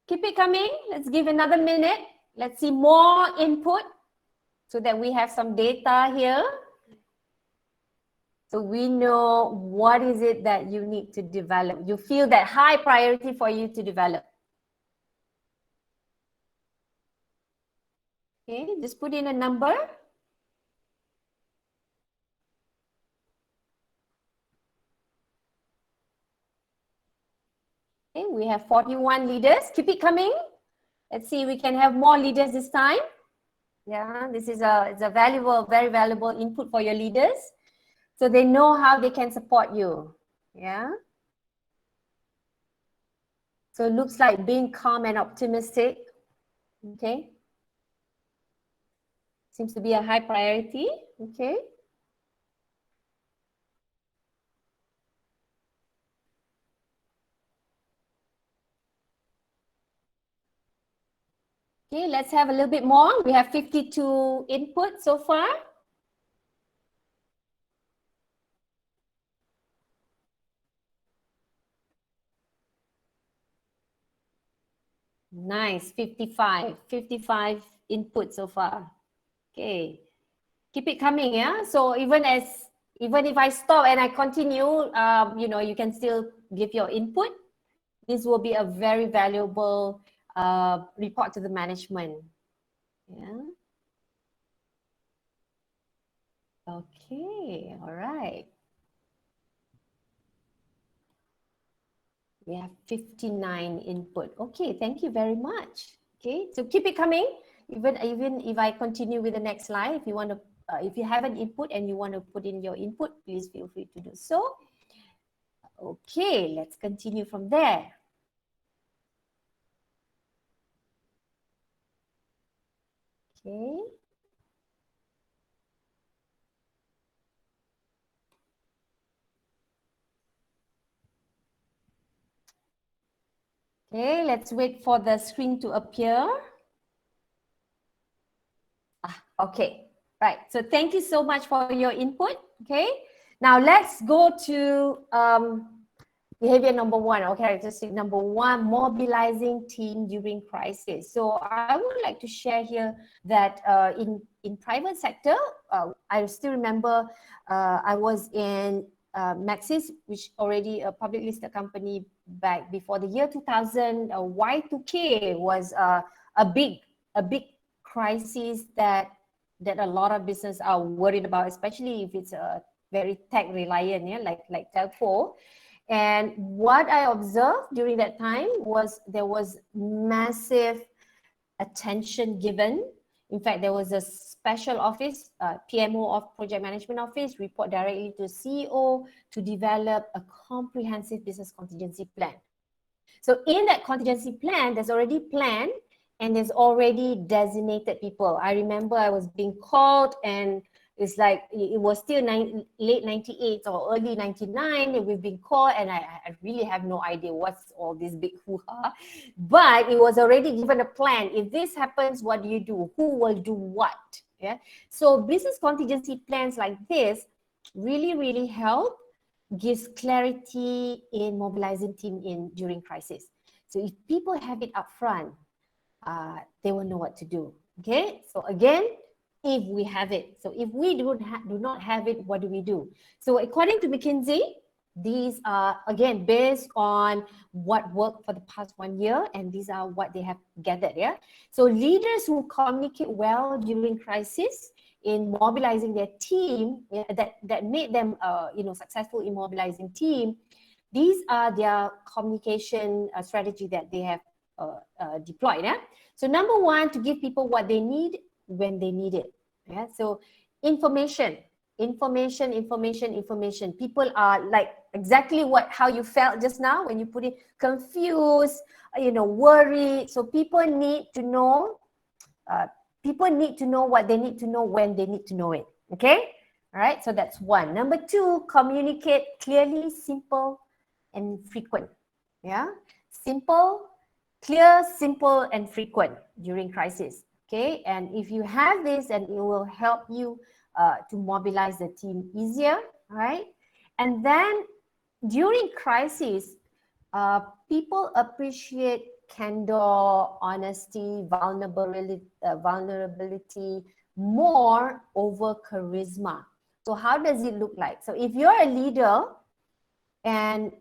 Keep it coming. Let's give another minute. Let's see more input so that we have some data here. So we know what is it that you need to develop. You feel that high priority for you to develop. Okay, just put in a number. Okay, we have 41 leaders. Keep it coming. Let's see if we can have more leaders this time. Yeah, this is it's a valuable, very valuable input for your leaders. So they know how they can support you. Yeah. So it looks like being calm and optimistic. Okay. Seems to be a high priority. Okay. Okay, let's have a little bit more. We have 52 inputs so far. Nice, 55 inputs so far. Okay, keep it coming, yeah? So even if I stop and I continue, you can still give your input. This will be a very valuable report to the management. Yeah. Okay, all right. We have 59 input. Okay, thank you very much. Okay, so keep it coming. Even if I continue with the next slide, if you want to, if you have an input and you want to put in your input, please feel free to do so. Okay, let's continue from there. Okay. Okay, let's wait for the screen to appear. Okay, right. So thank you so much for your input. Okay, now let's go to behavior number one, or characteristic number one, mobilizing team during crisis. So I would like to share here that in private sector, I still remember I was in Maxis, which already a public listed company back before the year 2000. Y2K was a big crisis that a lot of business are worried about, especially if it's a very tech reliant, yeah, like telco. And what I observed during that time was there was massive attention given. In fact, there was a special office, PMO of Project Management Office, report directly to CEO to develop a comprehensive business contingency plan. So in that contingency plan, there's already plan and there's already designated people. I remember I was being called, and it's like it was still late 98 or early 99, and we've been called, and I really have no idea what's all this big hoo-ha. But it was already given a plan. If this happens, what do you do? Who will do what? Yeah. So business contingency plans like this really help, gives clarity in mobilizing team during crisis. So if people have it up front, they will know what to do. Okay, so again, if we have it. So if we do not have it, what do we do? So according to McKinsey, These are again based on what worked for the past 1 year, and these are what they have gathered. Yeah. So leaders who communicate well during crisis in mobilizing their team, yeah, that made them successful in mobilizing team. These are their communication strategy that they have deployed. Yeah. So number one, to give people what they need when they need it. Yeah. So information. People are like exactly how you felt just now when you put it, confused, worried. So people need to know what they need to know when they need to know it. Okay. All right. So that's one. Number two, communicate clearly, simple, and frequent. Yeah. Simple, clear, simple, and frequent during crisis. Okay. And if you have this, and it will help you to mobilize the team easier, right? And then during crisis, people appreciate candor, honesty, vulnerability more over charisma. So how does it look like? So if you're a leader and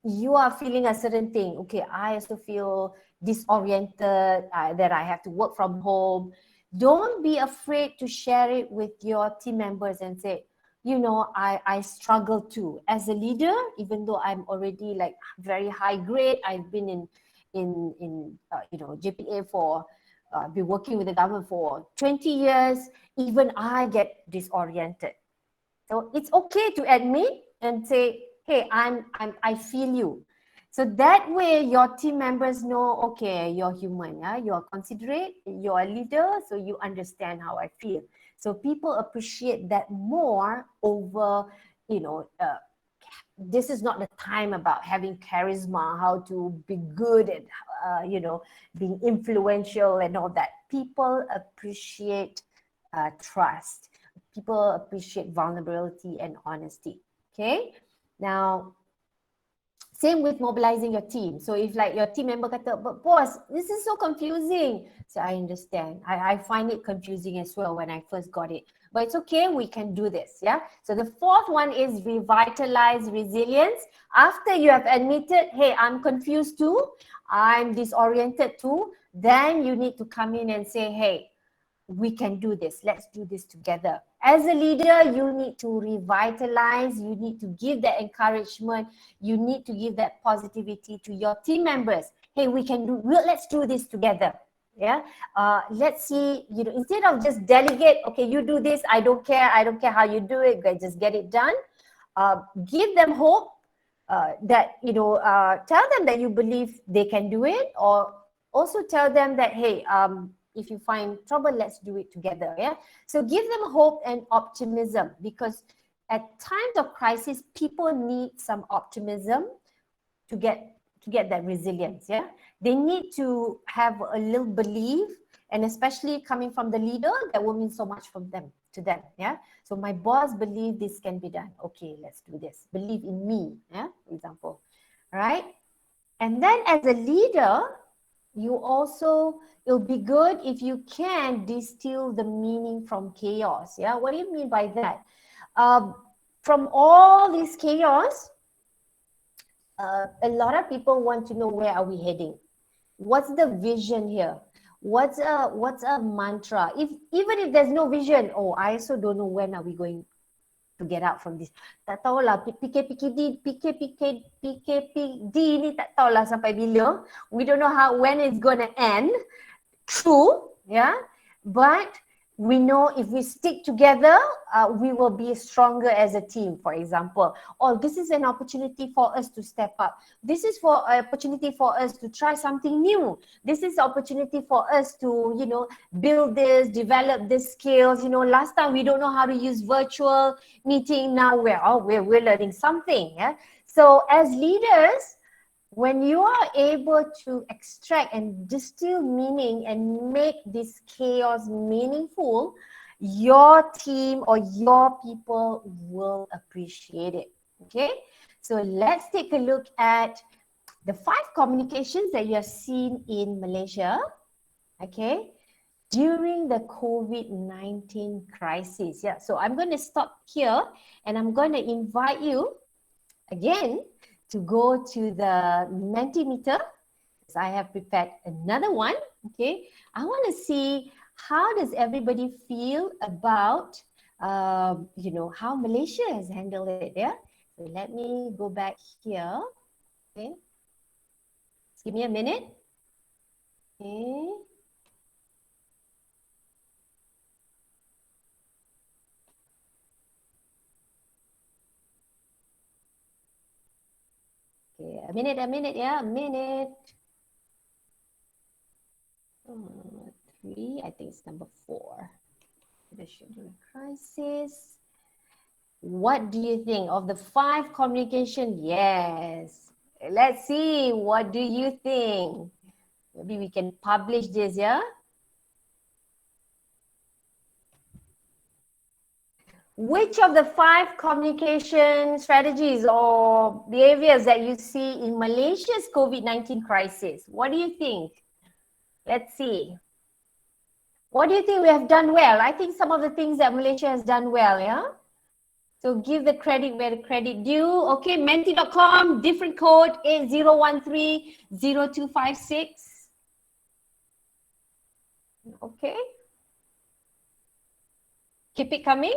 you are feeling a certain thing, okay, I also feel disoriented, that I have to work from home. Don't be afraid to share it with your team members and say, I struggle too as a leader, even though I'm already like very high grade. I've been in JPA for been working with the government for 20 years. Even I get disoriented. So it's okay to admit and say, hey, I feel you. So that way your team members know, okay, you're human, yeah, you're considerate, you're a leader, so you understand how I feel. So people appreciate that more over, this is not the time about having charisma, how to be good at, being influential and all that. People appreciate trust. People appreciate vulnerability and honesty. Okay. Now, same with mobilizing your team. So if like your team member kata, but boss, this is so confusing. So I understand. I find it confusing as well when I first got it. But it's okay, we can do this. Yeah. So the fourth one is revitalize resilience. After you have admitted, hey, I'm confused too, I'm disoriented too, then you need to come in and say, hey, we can do this. Let's do this together. As a leader, you need to revitalize, you need to give that encouragement, you need to give that positivity to your team members. Hey, let's do this together. Yeah. Let's see, instead of just delegate, okay, you do this, I don't care how you do it, just get it done. Give them hope, that, tell them that you believe they can do it, or also tell them that, hey, if you find trouble, let's do it together. Yeah. So give them hope and optimism, because at times of crisis, people need some optimism to get that resilience. Yeah. They need to have a little belief, and especially coming from the leader, that will mean so much to them. Yeah. So my boss believe this can be done. Okay, let's do this. Believe in me. Yeah. For example. Right. And then as a leader, it'll be good if you can distill the meaning from chaos. Yeah, what do you mean by that? From all this chaos, a lot of people want to know, where are we heading? What's the vision here? What's a mantra? Even if there's no vision, I also don't know when are we going to get out from this. Tak tahulah, PKPD ni tak tahulah sampai bila. We don't know when it's going to end. True, yeah. But we know if we stick together, we will be stronger as a team, for example. Or this is an opportunity for us to step up. This is for an opportunity for us to try something new. This is opportunity for us to, build this, develop these skills. Last time we don't know how to use virtual meeting. Now we're learning something. Yeah. So as leaders, when you are able to extract and distill meaning and make this chaos meaningful, your team or your people will appreciate it. Okay, so let's take a look at the 5 communications that you have seen in Malaysia, okay, during the COVID-19 crisis. Yeah, so I'm going to stop here and I'm going to invite you again to go to the Mentimeter. So I have prepared another one. Okay, I want to see how does everybody feel about how Malaysia has handled it. Yeah, so let me go back here. Okay, just give me a minute. Okay. Okay, a minute, yeah, a minute. 3, I think it's number 4. The scheduling crisis. What do you think of the 5 communication? Yes. Let's see. What do you think? Maybe we can publish this, yeah? Which of the 5 communication strategies or behaviors that you see in Malaysia's COVID-19 crisis? What do you think? Let's see. What do you think we have done well? I think some of the things that Malaysia has done well, yeah? So give the credit where the credit due. Okay, menti.com, different code 80130256. Okay. Keep it coming.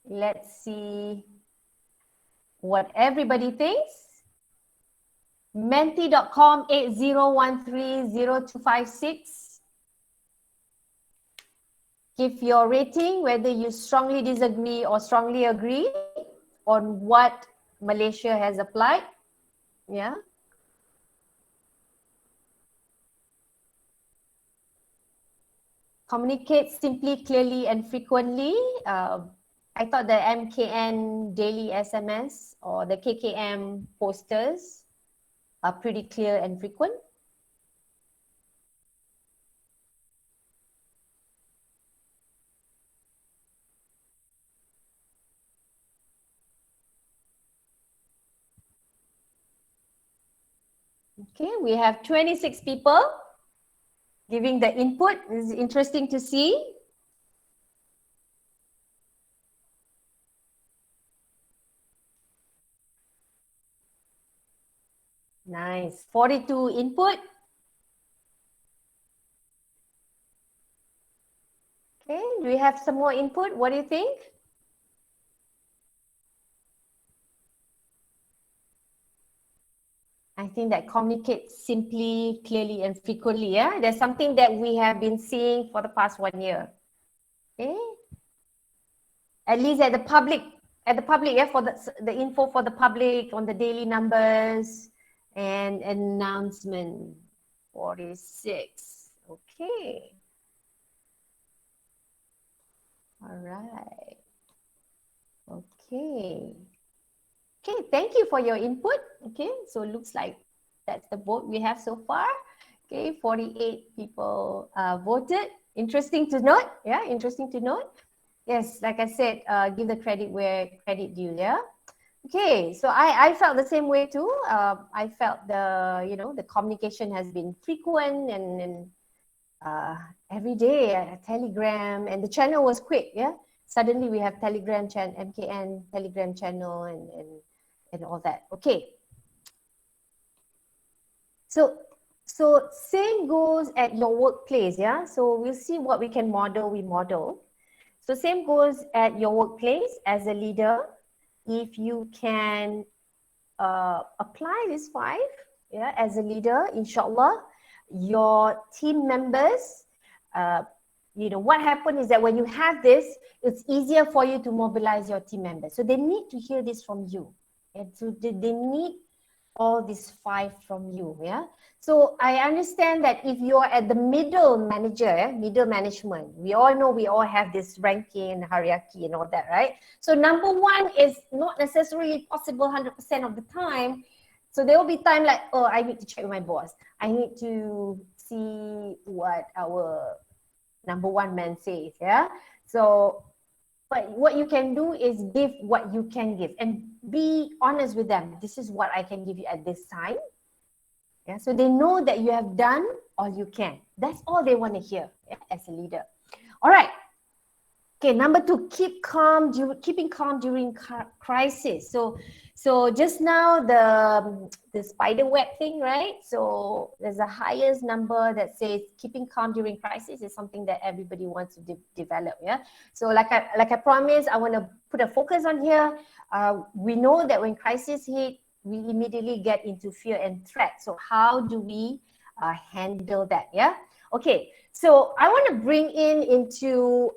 Let's see what everybody thinks. Menti.com 80130256. Give your rating whether you strongly disagree or strongly agree on what Malaysia has applied. Yeah. Communicate simply, clearly, and frequently. I thought the MKN daily SMS or the KKM posters are pretty clear and frequent. Okay, we have 26 people giving the input. This is interesting to see. Nice. 42 input. Okay, do we have some more input? What do you think? I think that communicate simply, clearly, and frequently. Yeah, there's something that we have been seeing for the past 1 year. Okay, at least at the public, yeah, for the info for the public on the daily numbers and announcement. 46. Okay. All right. Okay. Okay, thank you for your input. Okay, so it looks like that's the vote we have so far. Okay, 48 people voted. Interesting to note. Yeah, interesting to note. Yes, like I said, give the credit where credit due. Yeah. Okay, so I felt the same way too. I felt the communication has been frequent and every day a Telegram, and the channel was quick. Yeah, suddenly we have Telegram channel, MKN Telegram channel, and all that. Okay. So same goes at your workplace, yeah? So we'll see what we can model, we model. So same goes at your workplace as a leader. If you can apply this 5, yeah, as a leader, inshallah, your team members, what happened is that when you have this, it's easier for you to mobilize your team members. So they need to hear this from you. And so they need all these 5 from you. Yeah. So I understand that if you're at the middle manager, middle management, we all know we all have this ranking, hierarchy and all that, right? So number 1 is not necessarily possible 100% of the time. So there will be time like, oh, I need to check with my boss. I need to see what our number 1 man says. Yeah. So but what you can do is give what you can give and be honest with them. This is what I can give you at this time. Yeah, so they know that you have done all you can. That's all they want to hear, yeah, as a leader. All right. Okay, number 2, keeping calm during crisis. So just now the spider web thing, right? So there's the highest number that says keeping calm during crisis is something that everybody wants to develop. Yeah. So like I promised, I want to put a focus on here. We know that when crisis hit, we immediately get into fear and threat. So how do we handle that? Yeah. Okay. So I want to bring into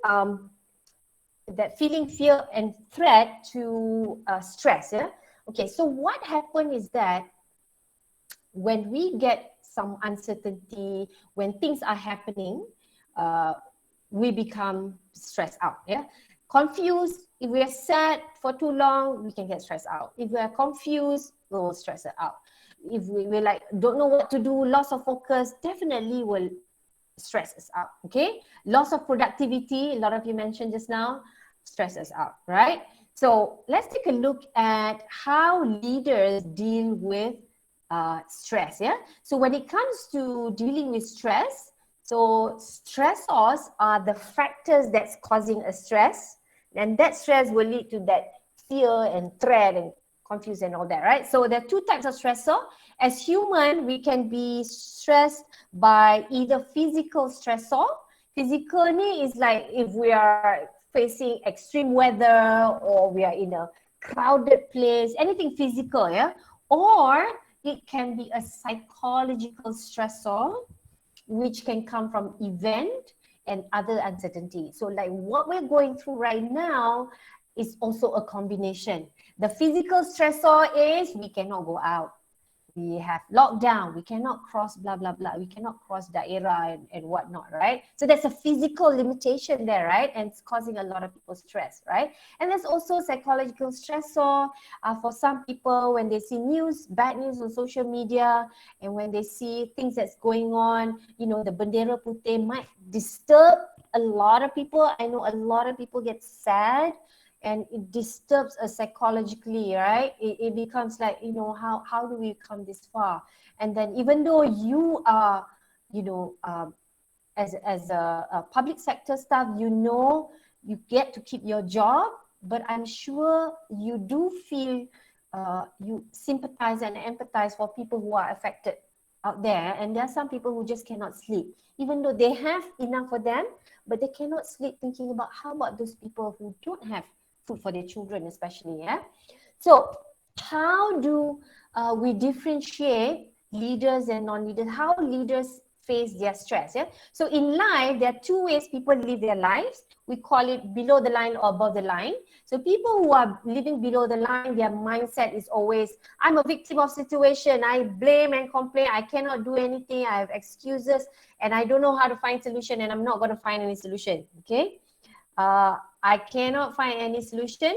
that feeling fear and threat to stress. Yeah. Okay. So what happened is that when we get some uncertainty, when things are happening, uh, we become stressed out. Yeah. Confused. If we are sad for too long, we can get stressed out. If we are confused, we will stress it out. If we like don't know what to do, loss of focus, definitely will stress us out. Okay. Loss of productivity, a lot of you mentioned just now, stress us out, right? So let's take a look at how leaders deal with stress. Yeah. So when it comes to dealing with stress, so stressors are the factors that's causing a stress, and that stress will lead to that fear and threat and confuse and all that, right? So there are two types of stressor. As human, we can be stressed by either physical stressor. Physical ni is like if we are facing extreme weather or we are in a crowded place, anything physical, yeah? Or it can be a psychological stressor, which can come from event and other uncertainty. So like what we're going through right now is also a combination. The physical stressor is we cannot go out. We have lockdown, we cannot cross blah, blah, blah. We cannot cross daerah and whatnot, right? So there's a physical limitation there, right? And it's causing a lot of people stress, right? And there's also psychological stressor for some people when they see news, bad news on social media, and when they see things that's going on, you know, the bendera putih might disturb a lot of people. I know a lot of people get sad and it disturbs us psychologically, right? It becomes like, you know, how do we come this far? And then even though you are, you know, as a public sector staff, you know, you get to keep your job, but I'm sure you do feel, you sympathize and empathize for people who are affected out there. And there are some people who just cannot sleep, even though they have enough for them, but they cannot sleep thinking about how about those people who don't have food for their children, especially. Yeah. So how do we differentiate leaders and non-leaders? How leaders face their stress? Yeah. So in life, there are two ways people live their lives. We call it below the line or above the line. So people who are living below the line, their mindset is always, I'm a victim of situation. I blame and complain. I cannot do anything. I have excuses and I don't know how to find solution and I'm not going to find any solution. Okay. I cannot find any solution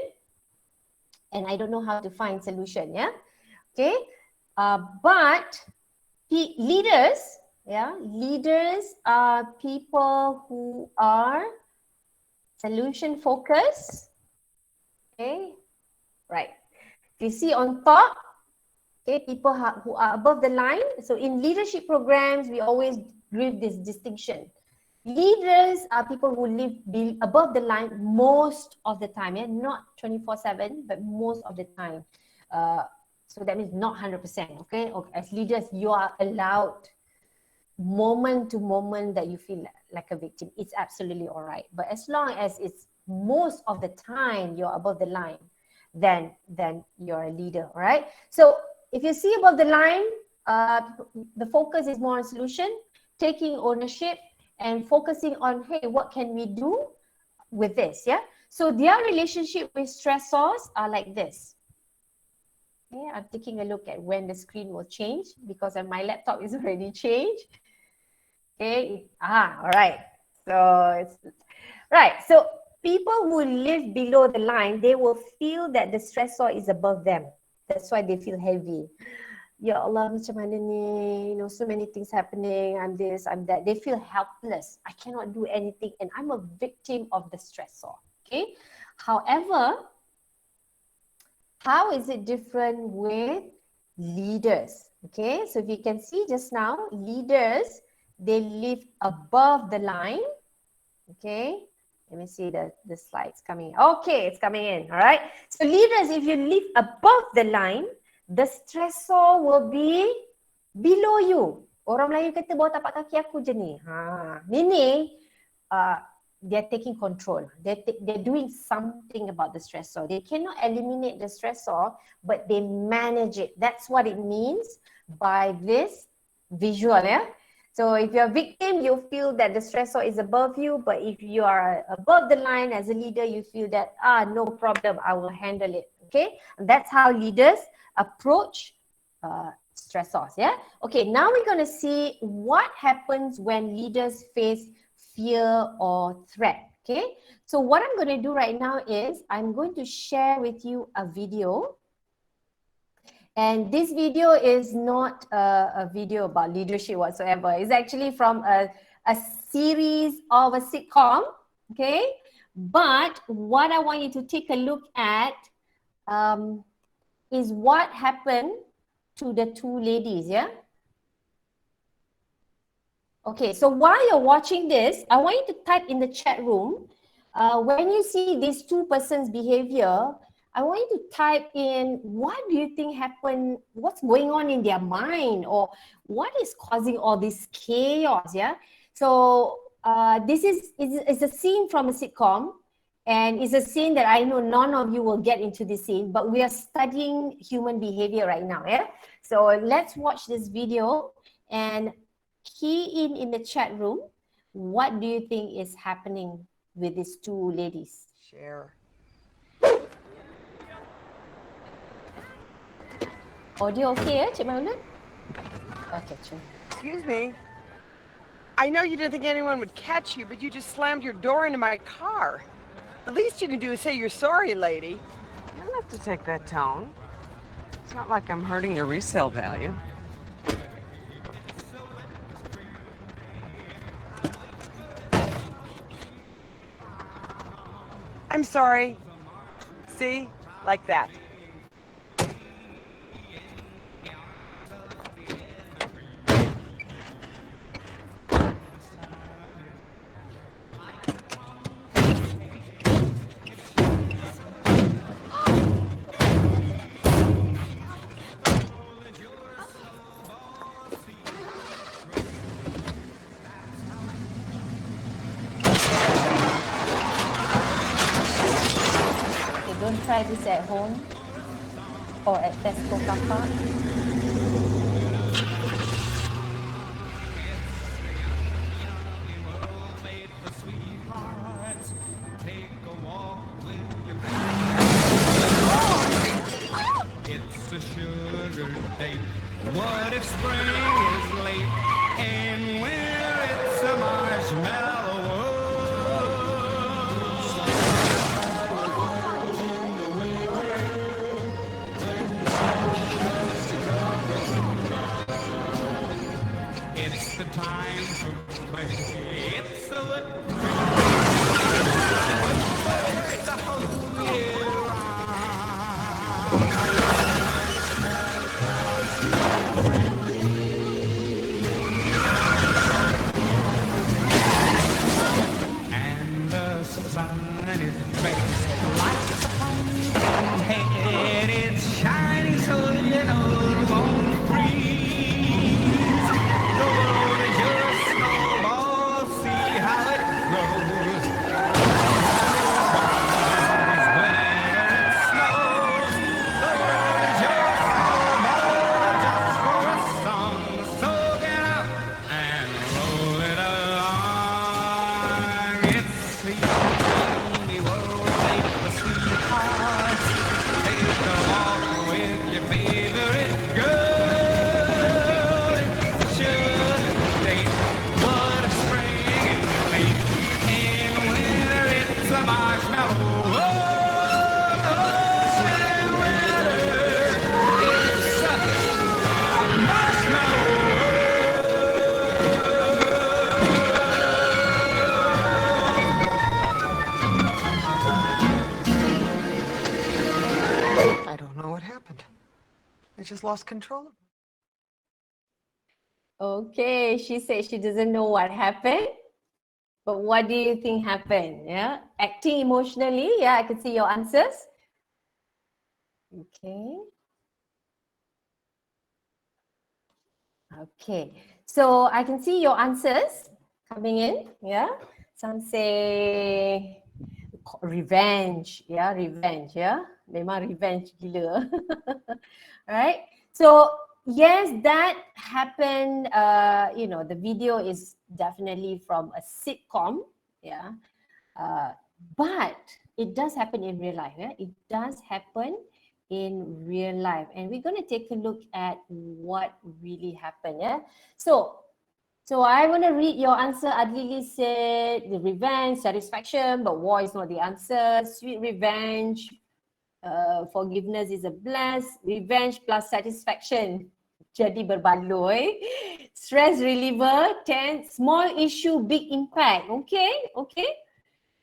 and I don't know how to find solution. Yeah. Okay. But leaders, yeah, leaders are people who are solution focused. Okay. Right. You see on top, okay, people who are above the line. So in leadership programs, we always give this distinction. Leaders are people who live above the line most of the time, yeah? Not 24/7, but most of the time. So that means not 100%, okay? As leaders, you are allowed moment to moment that you feel like a victim. It's absolutely all right. But as long as it's most of the time you're above the line, then you're a leader, all right? So if you see above the line, the focus is more on solution, taking ownership, and focusing on, hey, what can we do with this? Yeah. So their relationship with stressors are like this. Okay, I'm taking a look at when the screen will change because my laptop is already changed. Okay. All right. So it's right. So people who live below the line, they will feel that the stressor is above them. That's why they feel heavy. Ya Allah, macam mana ni? You know, so many things happening. I'm this, I'm that. They feel helpless. I cannot do anything, and I'm a victim of the stressor. Okay. However, how is it different with leaders? Okay. So if you can see just now, leaders, they live above the line. Okay. Let me see the slides coming in. Okay, it's coming in. All right. So leaders, if you live above the line, the stressor will be below you. Orang Melayu kata bawah tapak kaki aku je ni. Meaning, they're taking control. They're doing something about the stressor. They cannot eliminate the stressor, but they manage it. That's what it means by this visual, yeah? So if you're a victim, you feel that the stressor is above you, but if you are above the line as a leader, you feel that, no problem, I will handle it, okay? And that's how leaders approach stressors, yeah? Okay, now we're gonna see what happens when leaders face fear or threat, okay? So what I'm gonna do right now is, I'm going to share with you a video. And this video is not a video about leadership whatsoever. It's actually from a series of a sitcom, okay? But what I want you to take a look at is what happened to the two ladies, yeah? Okay, so while you're watching this, I want you to type in the chat room, when you see these two persons' behavior, I want you to type in, what do you think happened, what's going on in their mind, or what is causing all this chaos, yeah? So this is a scene from a sitcom, and it's a scene that I know none of you will get into this scene, but we are studying human behavior right now, yeah? So let's watch this video and key in the chat room, what do you think is happening with these two ladies? Share. Audio okay, Cik Maulud? Okay, true. Excuse me. I know you didn't think anyone would catch you, but you just slammed your door into my car. The least you can do is say you're sorry, lady. You don't have to take that tone. It's not like I'm hurting your resale value. I'm sorry. See? Like that. Okay, don't try this at home or at Tesco car park. It's a sugar date. What if spring is late and winter it's a marshmallow It's the time to play. It's the it's a whole year and the sun is baked like a pumpkin head. It's shining so you know it won't freeze. The world is your snowball, see how it grows. Whenever it snows, the world is your snowball, just for a song. So get up and roll it along. It's the only world made for sweethearts. Take a walk with your favorite girl. It's a sugar date. What if spring is late and winter it's a marshmallow? And winter it's a marshmallow. I don't know what happened. I just lost control. Okay, she said she doesn't know what happened. But what do you think happened? Yeah, acting emotionally. Yeah, I can see your answers. Okay. Okay. So I can see your answers coming in. Yeah. Some say revenge. Yeah, revenge. Yeah. Memang revenge gila. Right. So yes, that happened. You know, the video is definitely from a sitcom. Yeah. But it does happen in real life. Yeah? It does happen in real life. And we're going to take a look at what really happened. Yeah. So I want to read your answer. Adlili said the revenge, satisfaction, but war is not the answer. Sweet revenge, forgiveness is a bless. Revenge plus satisfaction. Jadi berbaloi. Stress reliever, 10. Small issue, big impact. Okay, okay.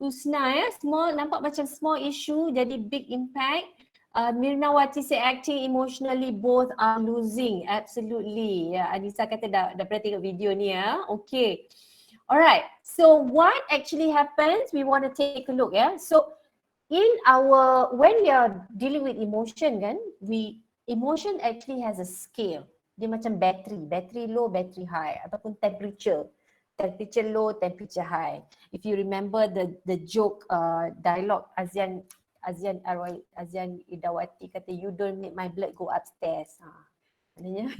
Usna ya, small, nampak macam small issue jadi big impact. Mirnawati say acting emotionally both are losing. Absolutely. Ya, Anissa kata dah pernah tengok video ni ya. Okay. Alright. So what actually happens? We want to take a look ya. So when we are dealing with emotion kan, emotion actually has a scale. Dia macam battery low, battery high ataupun temperature low, temperature high. If you remember the joke dialogue Azian Idawati kata you don't make my blood go upstairs. Maknanya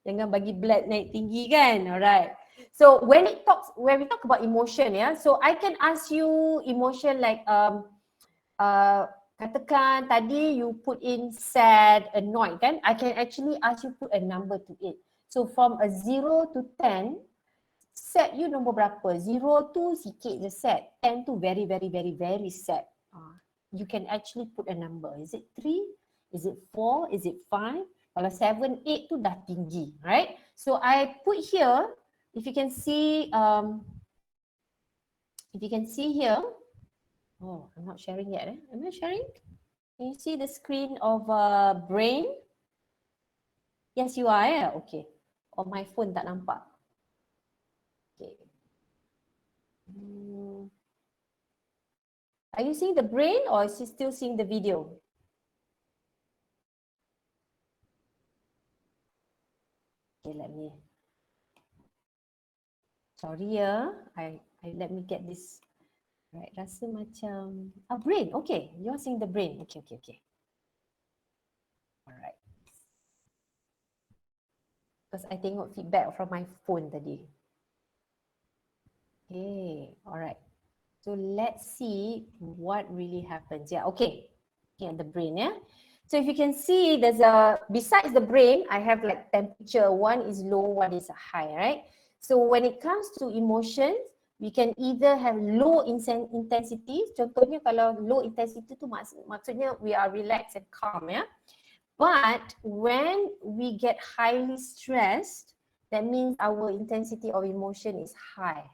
jangan bagi blood naik tinggi kan. Alright. So when we talk about emotion, yeah, so I can ask you emotion like katakan tadi you put in sad, annoyed kan, I can actually ask you put a number to it. So from a 0 to 10, sad you nombor berapa? 0 tu sikit je sad, 10 tu very sad. You can actually put a number. Is it 3? Is it 4? Is it 5? Kalau 7, 8 tu dah tinggi, right? So I put here, if you can see here, oh, I'm not sharing yet. Am I sharing? Can you see the screen of brain? Yes, you are. Yeah? Okay. Or my phone tak nampak. Okay. Are you seeing the brain or is you still seeing the video? Okay, sorry ya. Let me get this. Right, rasa macam brain. Okay, you're seeing the brain. Okay. Alright. Because I tengok feedback from my phone tadi. Okay, alright. So let's see what really happens. Yeah, okay. Looking at the brain, yeah. So if you can see, besides the brain, I have like temperature. One is low, one is high, right? So when it comes to emotions, we can either have low intensity. Contohnya kalau low intensity tu maksudnya we are relaxed and calm, yeah. But when we get highly stressed, that means our intensity of emotion is high.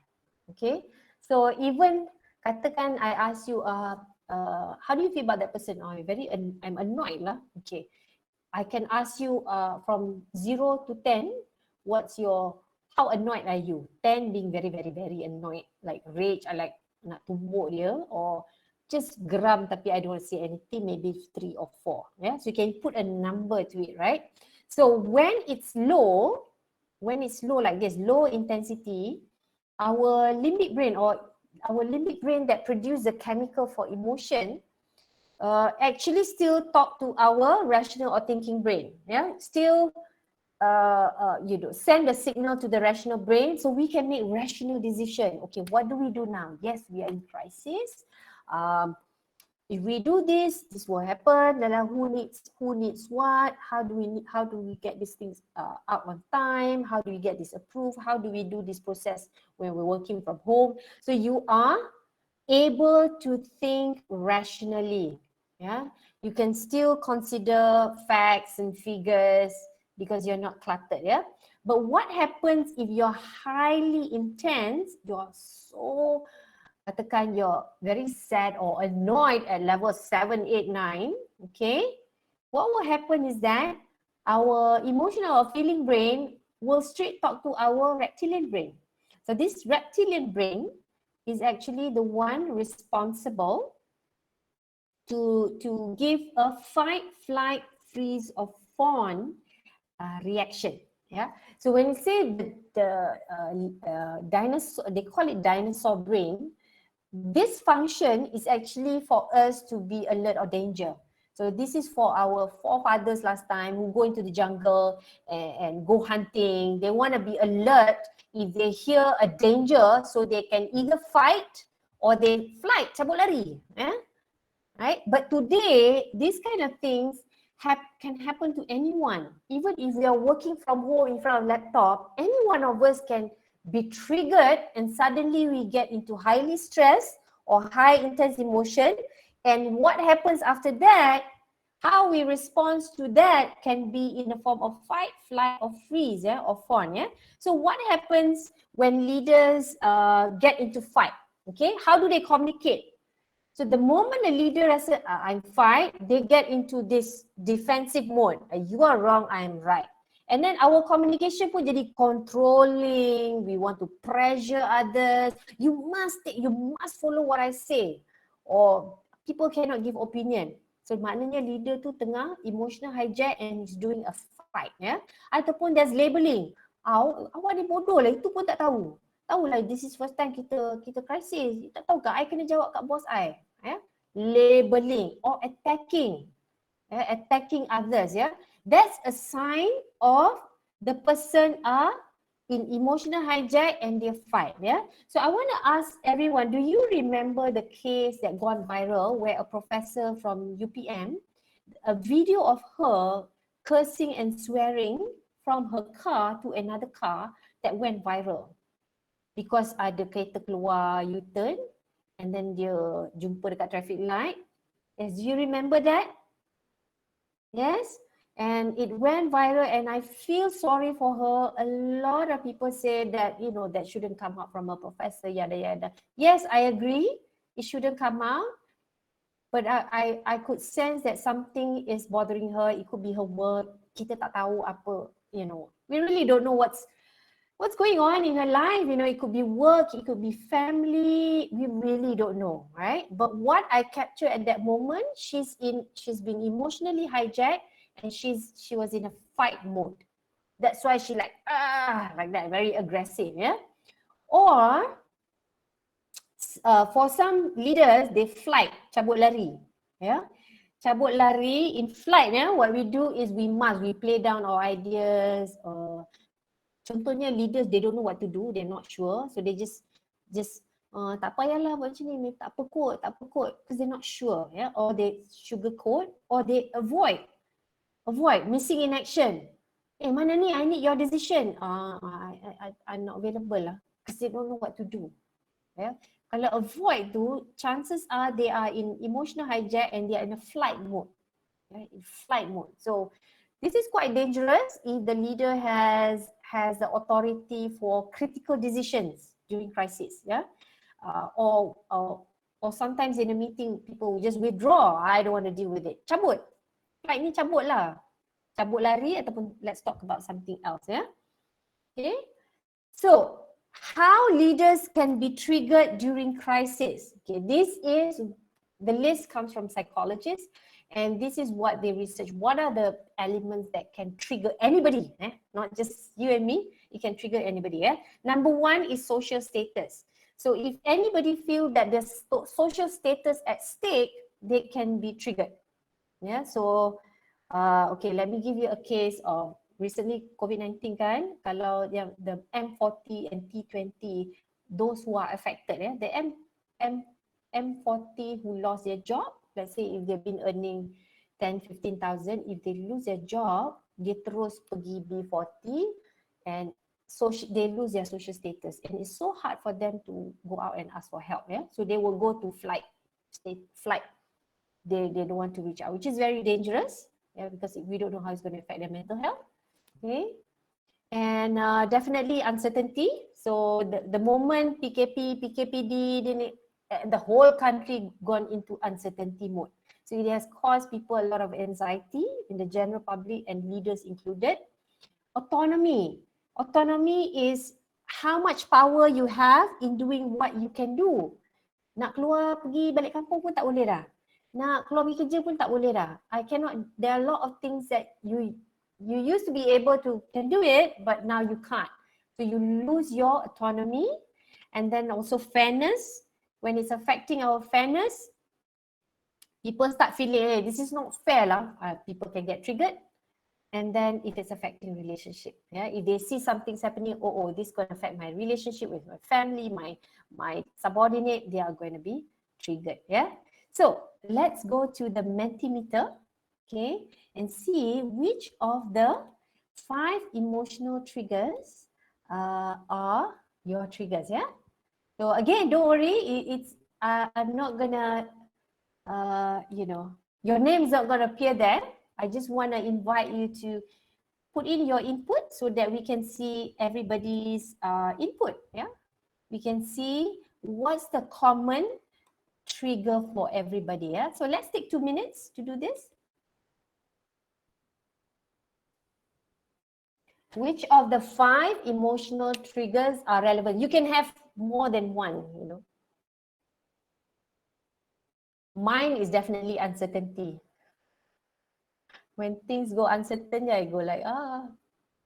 Okay, so even katakan I ask you, how do you feel about that person? Oh, I'm annoyed lah. Okay, I can ask you from 0 to 10, how annoyed are you? 10 being very annoyed, like rage, I like nak tumbuk dia, or just geram tapi I don't want to say anything, maybe 3 or 4. Yeah, so you can put a number to it, right? So when it's low like this, low intensity, our limbic brain that produce the chemical for emotion actually still talk to our rational or thinking brain. Yeah, still send the signal to the rational brain so we can make rational decision. Okay, what do we do now? Yes, we are in crisis. If we do this will happen. Who needs what? How do we get these things out on time? How do we get this approved? How do we do this process when we're working from home? So you are able to think rationally. Yeah, you can still consider facts and figures because you're not cluttered. Yeah, but what happens if you're highly intense? You're so, katakan you're very sad or annoyed at level 7, 8, 9, okay? What will happen is that our emotional or feeling brain will straight talk to our reptilian brain. So this reptilian brain is actually the one responsible to give a fight, flight, freeze, or fawn reaction. Yeah. So when we say the dinosaur, they call it dinosaur brain. This function is actually for us to be alert or danger. So this is for our forefathers last time who go into the jungle and go hunting. They want to be alert if they hear a danger, so they can either fight or they flight, cabut lari. Right? But today, these kind of things can happen to anyone. Even if we are working from home in front of laptop, any one of us can be triggered and suddenly we get into highly stressed or high intense emotion. And what happens after that, how we respond to that can be in the form of fight, flight, or freeze, or fawn. So what happens when leaders get into fight? Okay, how do they communicate? So the moment a leader has I'm fight, they get into this defensive mode. You are wrong, I am right. And then our communication pun jadi controlling. We want to pressure others. You must follow what I say. Or people cannot give opinion. So maknanya leader tu tengah emotional hijack and is doing a fight. Ataupun there's labeling. Awak ni bodoh lah, itu pun tak tahu. Tahulah this is first time kita crisis. Tak tahu ke I kena jawab kat bos I. Labeling or attacking. Attacking others. That's a sign of the person are in emotional hijack and they fight. So I want to ask everyone, do you remember the case that gone viral where a professor from UPM, a video of her cursing and swearing from her car to another car that went viral? Because ada kereta keluar U-turn and then dia jumpa dekat traffic light. Yes, do you remember that? Yes? And it went viral and I feel sorry for her. A lot of people say that, that shouldn't come out from a professor, yada yada. Yes, I agree. It shouldn't come out. But I could sense that something is bothering her. It could be her work. Kita tak tahu apa, We really don't know what's going on in her life. It could be work, it could be family. We really don't know, right? But what I captured at that moment, she's been emotionally hijacked and she was in a fight mode. That's why she like that, very aggressive, Or for some leaders, they flight, cabut lari, cabut lari in flight. What we do is we play down our ideas. Contohnya leaders, they don't know what to do, they're not sure, so they just tak payahlah buat macam ni, tak apa kot, because they're not sure, or they sugarcoat, or they avoid missing in action. Mana ni, I need your decision. I'm not available lah, because they don't know what to do. Kalau avoid tu, chances are they are in emotional hijack and they are in a flight mode. So this is quite dangerous if the leader has the authority for critical decisions during crisis, or sometimes in a meeting people just withdraw. I don't want to deal with it. Cabut. Flight ni cabut lah. Cabut lari ataupun let's talk about something else, Okay. So how leaders can be triggered during crisis? Okay, the list comes from psychologists. And this is what they research. What are the elements that can trigger anybody? Not just you and me, it can trigger anybody. Number one is social status. So if anybody feel that there's social status at stake, they can be triggered. So okay, let me give you a case of recently COVID-19 kan, kalau the M40 and T20, those who are affected, the M40 who lost their job, let's say if they've been earning 10-15,000, if they lose their job, dia terus pergi B40 and they lose their social status. And it's so hard for them to go out and ask for help. So they will go to flight. They don't want to reach out, which is very dangerous, because we don't know how it's going to affect their mental health. Okay. And definitely uncertainty. So the moment PKPD, the whole country gone into uncertainty mode. So it has caused people a lot of anxiety in the general public and leaders included. Autonomy is how much power you have in doing what you can do. Nak keluar pergi balik kampung pun tak boleh dah. Nak keluar pergi kerja pun tak boleh dah. I cannot, there are a lot of things that you used to be able to can do it, but now you can't. So you lose your autonomy, and then also fairness. When it's affecting our fairness, people start feeling, hey, this is not fair lah. People can get triggered. And then if it's affecting relationship, yeah, if they see something's happening, oh, this is going to affect my relationship with my family, my subordinate, they are going to be triggered, yeah. So let's go to the Mentimeter, okay, and see which of the 5 emotional triggers are your triggers, yeah. So again, don't worry, I'm not gonna, your name's not gonna appear there. I just want to invite you to put in your input so that we can see everybody's input. Yeah, we can see what's the common trigger for everybody. Yeah, so let's take 2 minutes to do this. Which of the 5 emotional triggers are relevant? You can have more than one, you know. Mine is definitely uncertainty. When things go uncertain, I go like,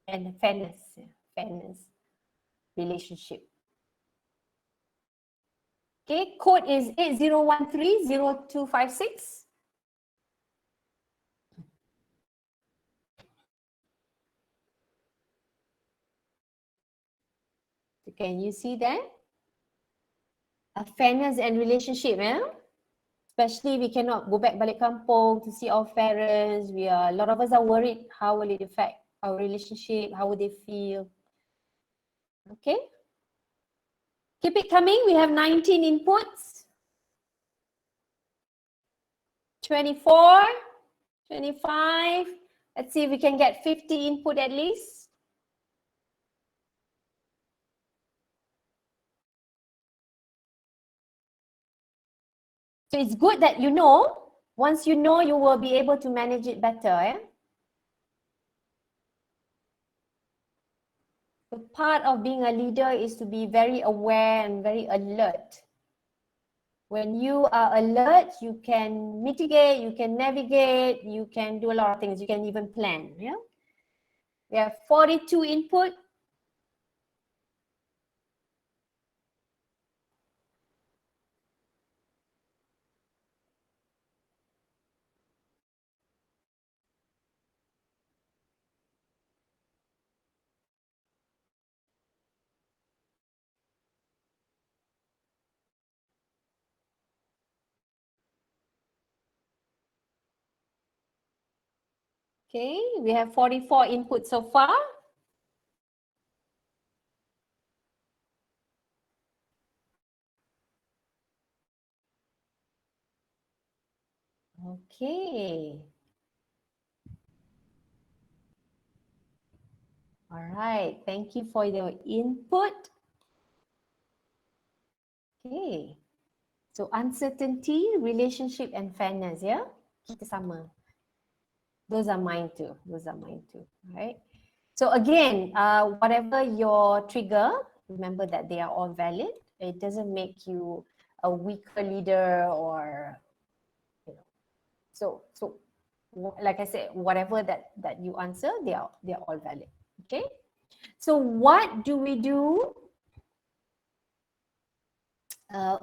and fairness, relationship. Okay, code is 80130256. Can you see that? Fairness and relationship, yeah? Especially we cannot go back balik kampung to see our parents. A lot of us are worried, how will it affect our relationship? How will they feel? Okay. Keep it coming. We have 19 inputs. 24, 25. Let's see if we can get 50 input at least. So it's good that you know. Once you know, you will be able to manage it better. Eh? So part of being a leader is to be very aware and very alert. When you are alert, you can mitigate, you can navigate, you can do a lot of things. You can even plan. Yeah. We have 42 input. Okay, we have 44 input so far. Okay. All right, thank you for your input. Okay. So uncertainty, relationship and fairness, yeah? Kita sama. Those are mine too. Right? So again, whatever your trigger, remember that they are all valid. It doesn't make you a weaker leader or, you know. So like I said, whatever that you answer, they are all valid. Okay. So what do we do?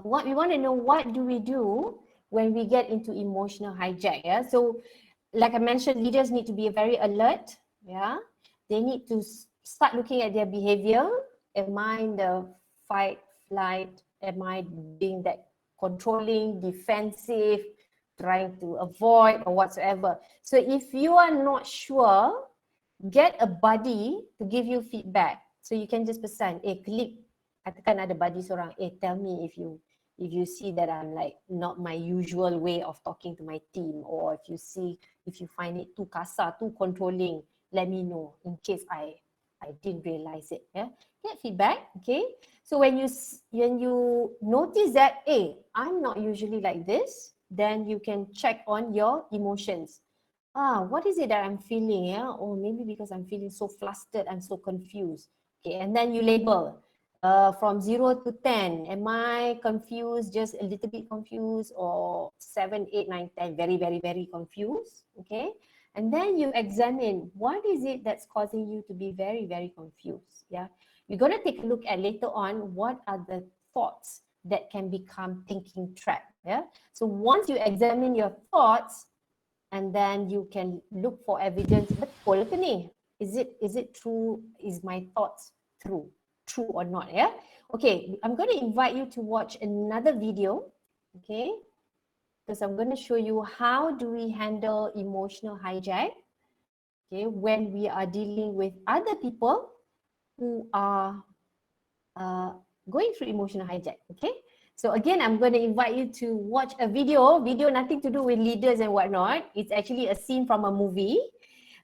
What we want to know, what do we do when we get into emotional hijack? Yeah. So like I mentioned, leaders need to be very alert. Yeah, they need to start looking at their behavior. Am I in the fight, flight? Am I being that controlling, defensive, trying to avoid or whatsoever? So if you are not sure, get a buddy to give you feedback. So you can just pesan, colleague, katakan ada buddy seorang, tell me if you see that I'm like not my usual way of talking to my team, or if you find it too kasar, too controlling, let me know in case I didn't realize it. Yeah, get feedback. Okay, so when you notice that, I'm not usually like this, then you can check on your emotions. What is it that I'm feeling? Yeah, or maybe because I'm feeling so flustered, I'm so confused. Okay, and then you label. from 0 to 10. Am I confused, just a little bit confused, or 7, 8, 9, 10, very, very, very confused? Okay. And then you examine what is it that's causing you to be very, very confused. Yeah. You're going to take a look at later on what are the thoughts that can become thinking trap. Yeah. So once you examine your thoughts, and then you can look for evidence, betul ke ni? Is it true? Is my thoughts true or not? Yeah. Okay, I'm going to invite you to watch another video. Okay, because I'm going to show you how do we handle emotional hijack. Okay, when we are dealing with other people who are going through emotional hijack. Okay. So again, I'm going to invite you to watch a video. Video nothing to do with leaders and whatnot. It's actually a scene from a movie.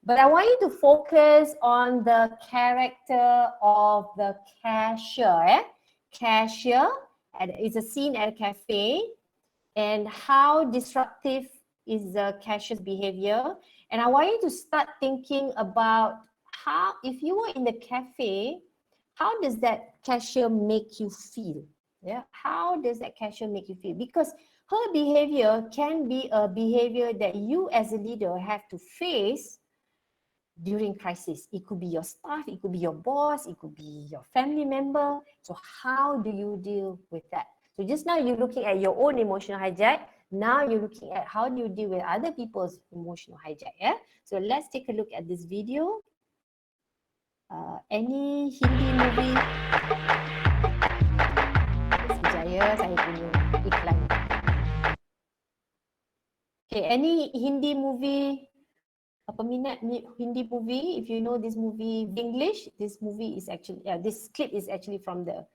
But I want you to focus on the character of the cashier. Cashier, it's a scene at a cafe, and how disruptive is the cashier's behavior. And I want you to start thinking about how, if you were in the cafe, how does that cashier make you feel? Yeah, how does that cashier make you feel? Because her behavior can be a behavior that you as a leader have to face during crisis. It could be your staff, it could be your boss, it could be your family member. So how do you deal with that? So just now you're looking at your own emotional hijack. Now you're looking at how do you deal with other people's emotional hijack. Yeah. So let's take a look at this video. Any Hindi movie? Sekejap ya, saya punya iklan. Okay, any Hindi movie? Peminat Hindi movie? If you know this movie English, this movie is actually this clip is actually from the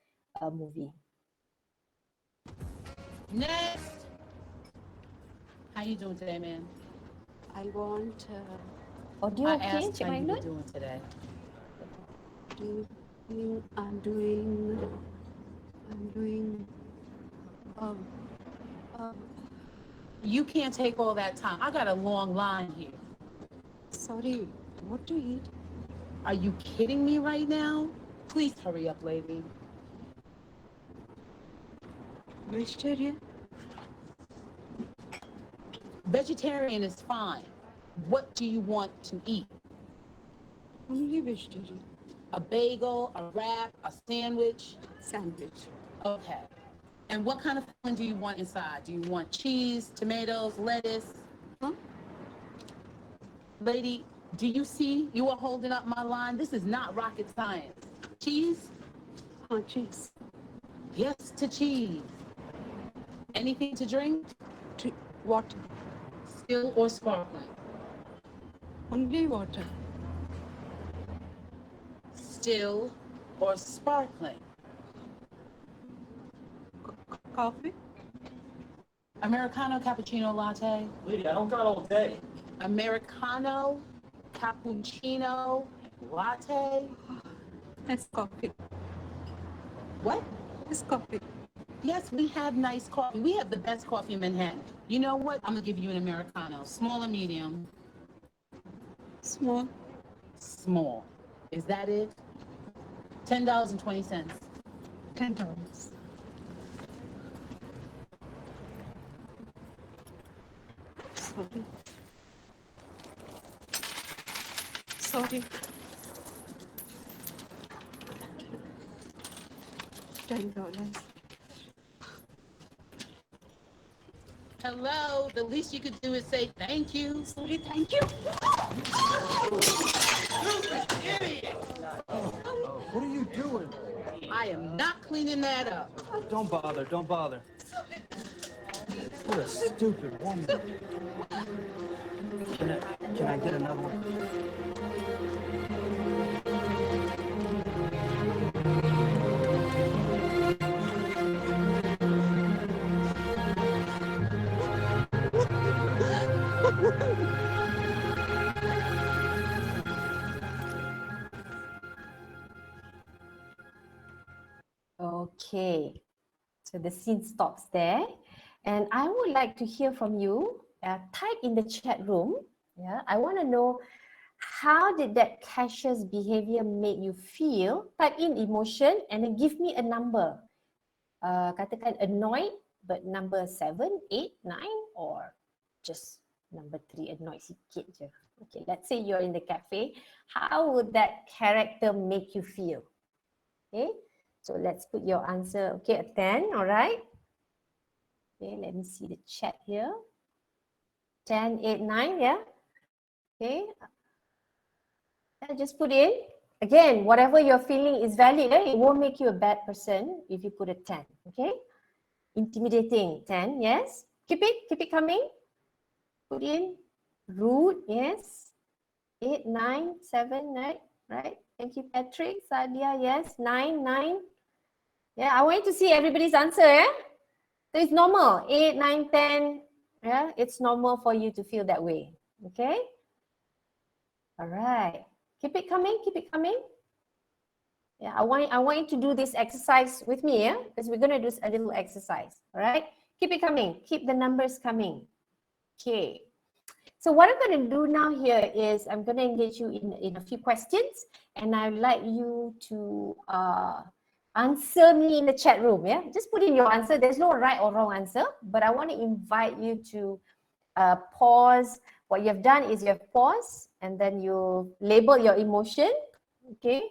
movie. Next. How you doing today, man? I want Audio I okay, asked Cik how you were Maimon? doing today. I'm doing You can't take all that time. I got a long line here. sorry, what to eat? Are you kidding me right now? Please hurry up, lady. Vegetarian? Vegetarian is fine. What do you want to eat? Only vegetarian. A bagel, a wrap, a sandwich? Sandwich. Okay. And what kind of filling do you want inside? Do you want cheese, tomatoes, lettuce? Huh? Lady, do you see you are holding up my line? This is not rocket science. Cheese? Cheese. Yes to cheese. Anything to drink? Water. Still or sparkling? Only water. Still or sparkling? Coffee? Americano, cappuccino, latte? Lady, I don't got all day. Americano, cappuccino, latte? It's coffee. What? It's coffee. Yes, we have nice coffee. We have the best coffee in Manhattan. You know what? I'm gonna give you an Americano. Small or medium? Small. Small. Is that it? $10.20. $10. Sorry. Sorry. $10. Hello, the least you could do is say thank you. Sorry, thank you. What are you doing? I am not cleaning that up. Don't bother, don't bother. What a stupid woman. Can I get another one? Okay, so the scene stops there, and I would like to hear from you. Type in the chat room. Yeah, I want to know How did that cashier's behavior make you feel? Type in emotion and then give me a number. Katakan annoyed, but number 7, 8, 9, or just number 3, annoyed sikit je. Okay, let's say you're in the cafe. How would that character make you feel? Okay, so let's put your answer. Okay, a 10, all right. Okay, let me see the chat here. 10, 8, 9, yeah. Okay, just put in. Again, whatever you're feeling is valid. It won't make you a bad person if you put a 10. Okay, intimidating, 10, yes. Keep it coming. Put in rude, yes. 8, 9, 7, right. Thank you, Patrick. Sadia, yes. 9, 9. Yeah, I want you to see everybody's answer. So it's normal. 8, 9, 10. Yeah, it's normal for you to feel that way. Okay. All right. Keep it coming. Keep it coming. Yeah, I want you to do this exercise with me, yeah, because we're gonna do a little exercise. All right. Keep it coming. Keep the numbers coming. Okay. So what I'm going to do now here is I'm going to engage you in a few questions, and I'd like you to answer me in the chat room. Yeah, just put in your answer. There's no right or wrong answer, but I want to invite you to pause. What you've done is you've paused and then you label your emotion. Okay.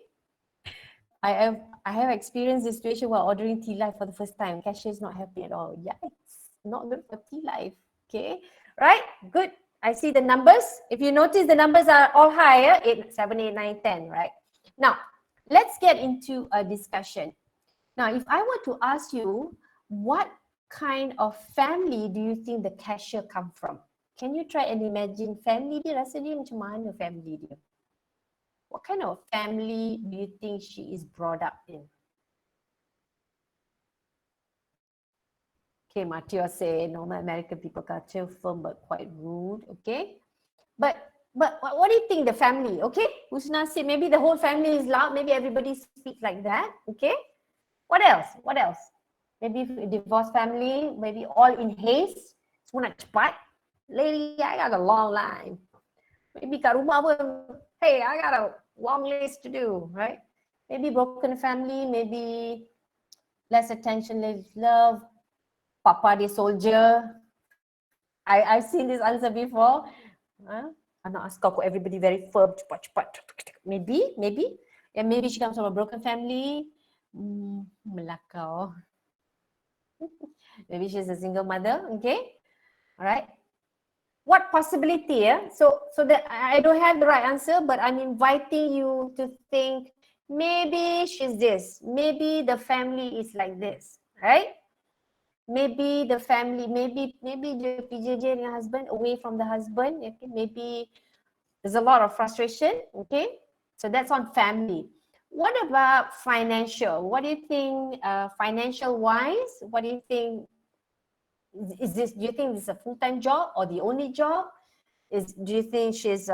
I have experienced this situation while ordering tea life for the first time. Cashier is not happy at all. Yikes, not good for tea life. Okay, right, good. I see the numbers. If you notice, the numbers are all higher, 8, 7, 8, 9, 10, right? Now, let's get into a discussion. Now, if I were to ask you, what kind of family do you think the cashier come from? Can you try and imagine family dia, rasa dia macam mana family dia? What kind of family do you think she is brought up in? Okay, Matteo say normal American people culture, firm but quite rude. Okay, but what do you think the family? Okay, Husna said maybe the whole family is loud. Maybe everybody speaks like that. Okay, what else? What else? Maybe a divorced family. Maybe all in haste. Semua nak cepat. Lady, I got a long line. Maybe kat rumah pun, hey, I got a long list to do, right? Maybe broken family. Maybe less attention, less love. Papa dia soldier. I've seen this answer before. Anak askar kok everybody very firm, cepat-cepat. Maybe. And maybe she comes from a broken family. Melakau. Maybe she's a single mother. Okay. All right. What possibility? So that I don't have the right answer, but I'm inviting you to think maybe she's this. Maybe the family is like this. Right? Maybe the family, maybe the PJJ dengan husband, away from the husband. Okay, maybe there's a lot of frustration. Okay, so that's on family. What about financial? What do you think? Financial wise, what do you think? Is this? Do you think this is a full-time job or the only job? Do you think she's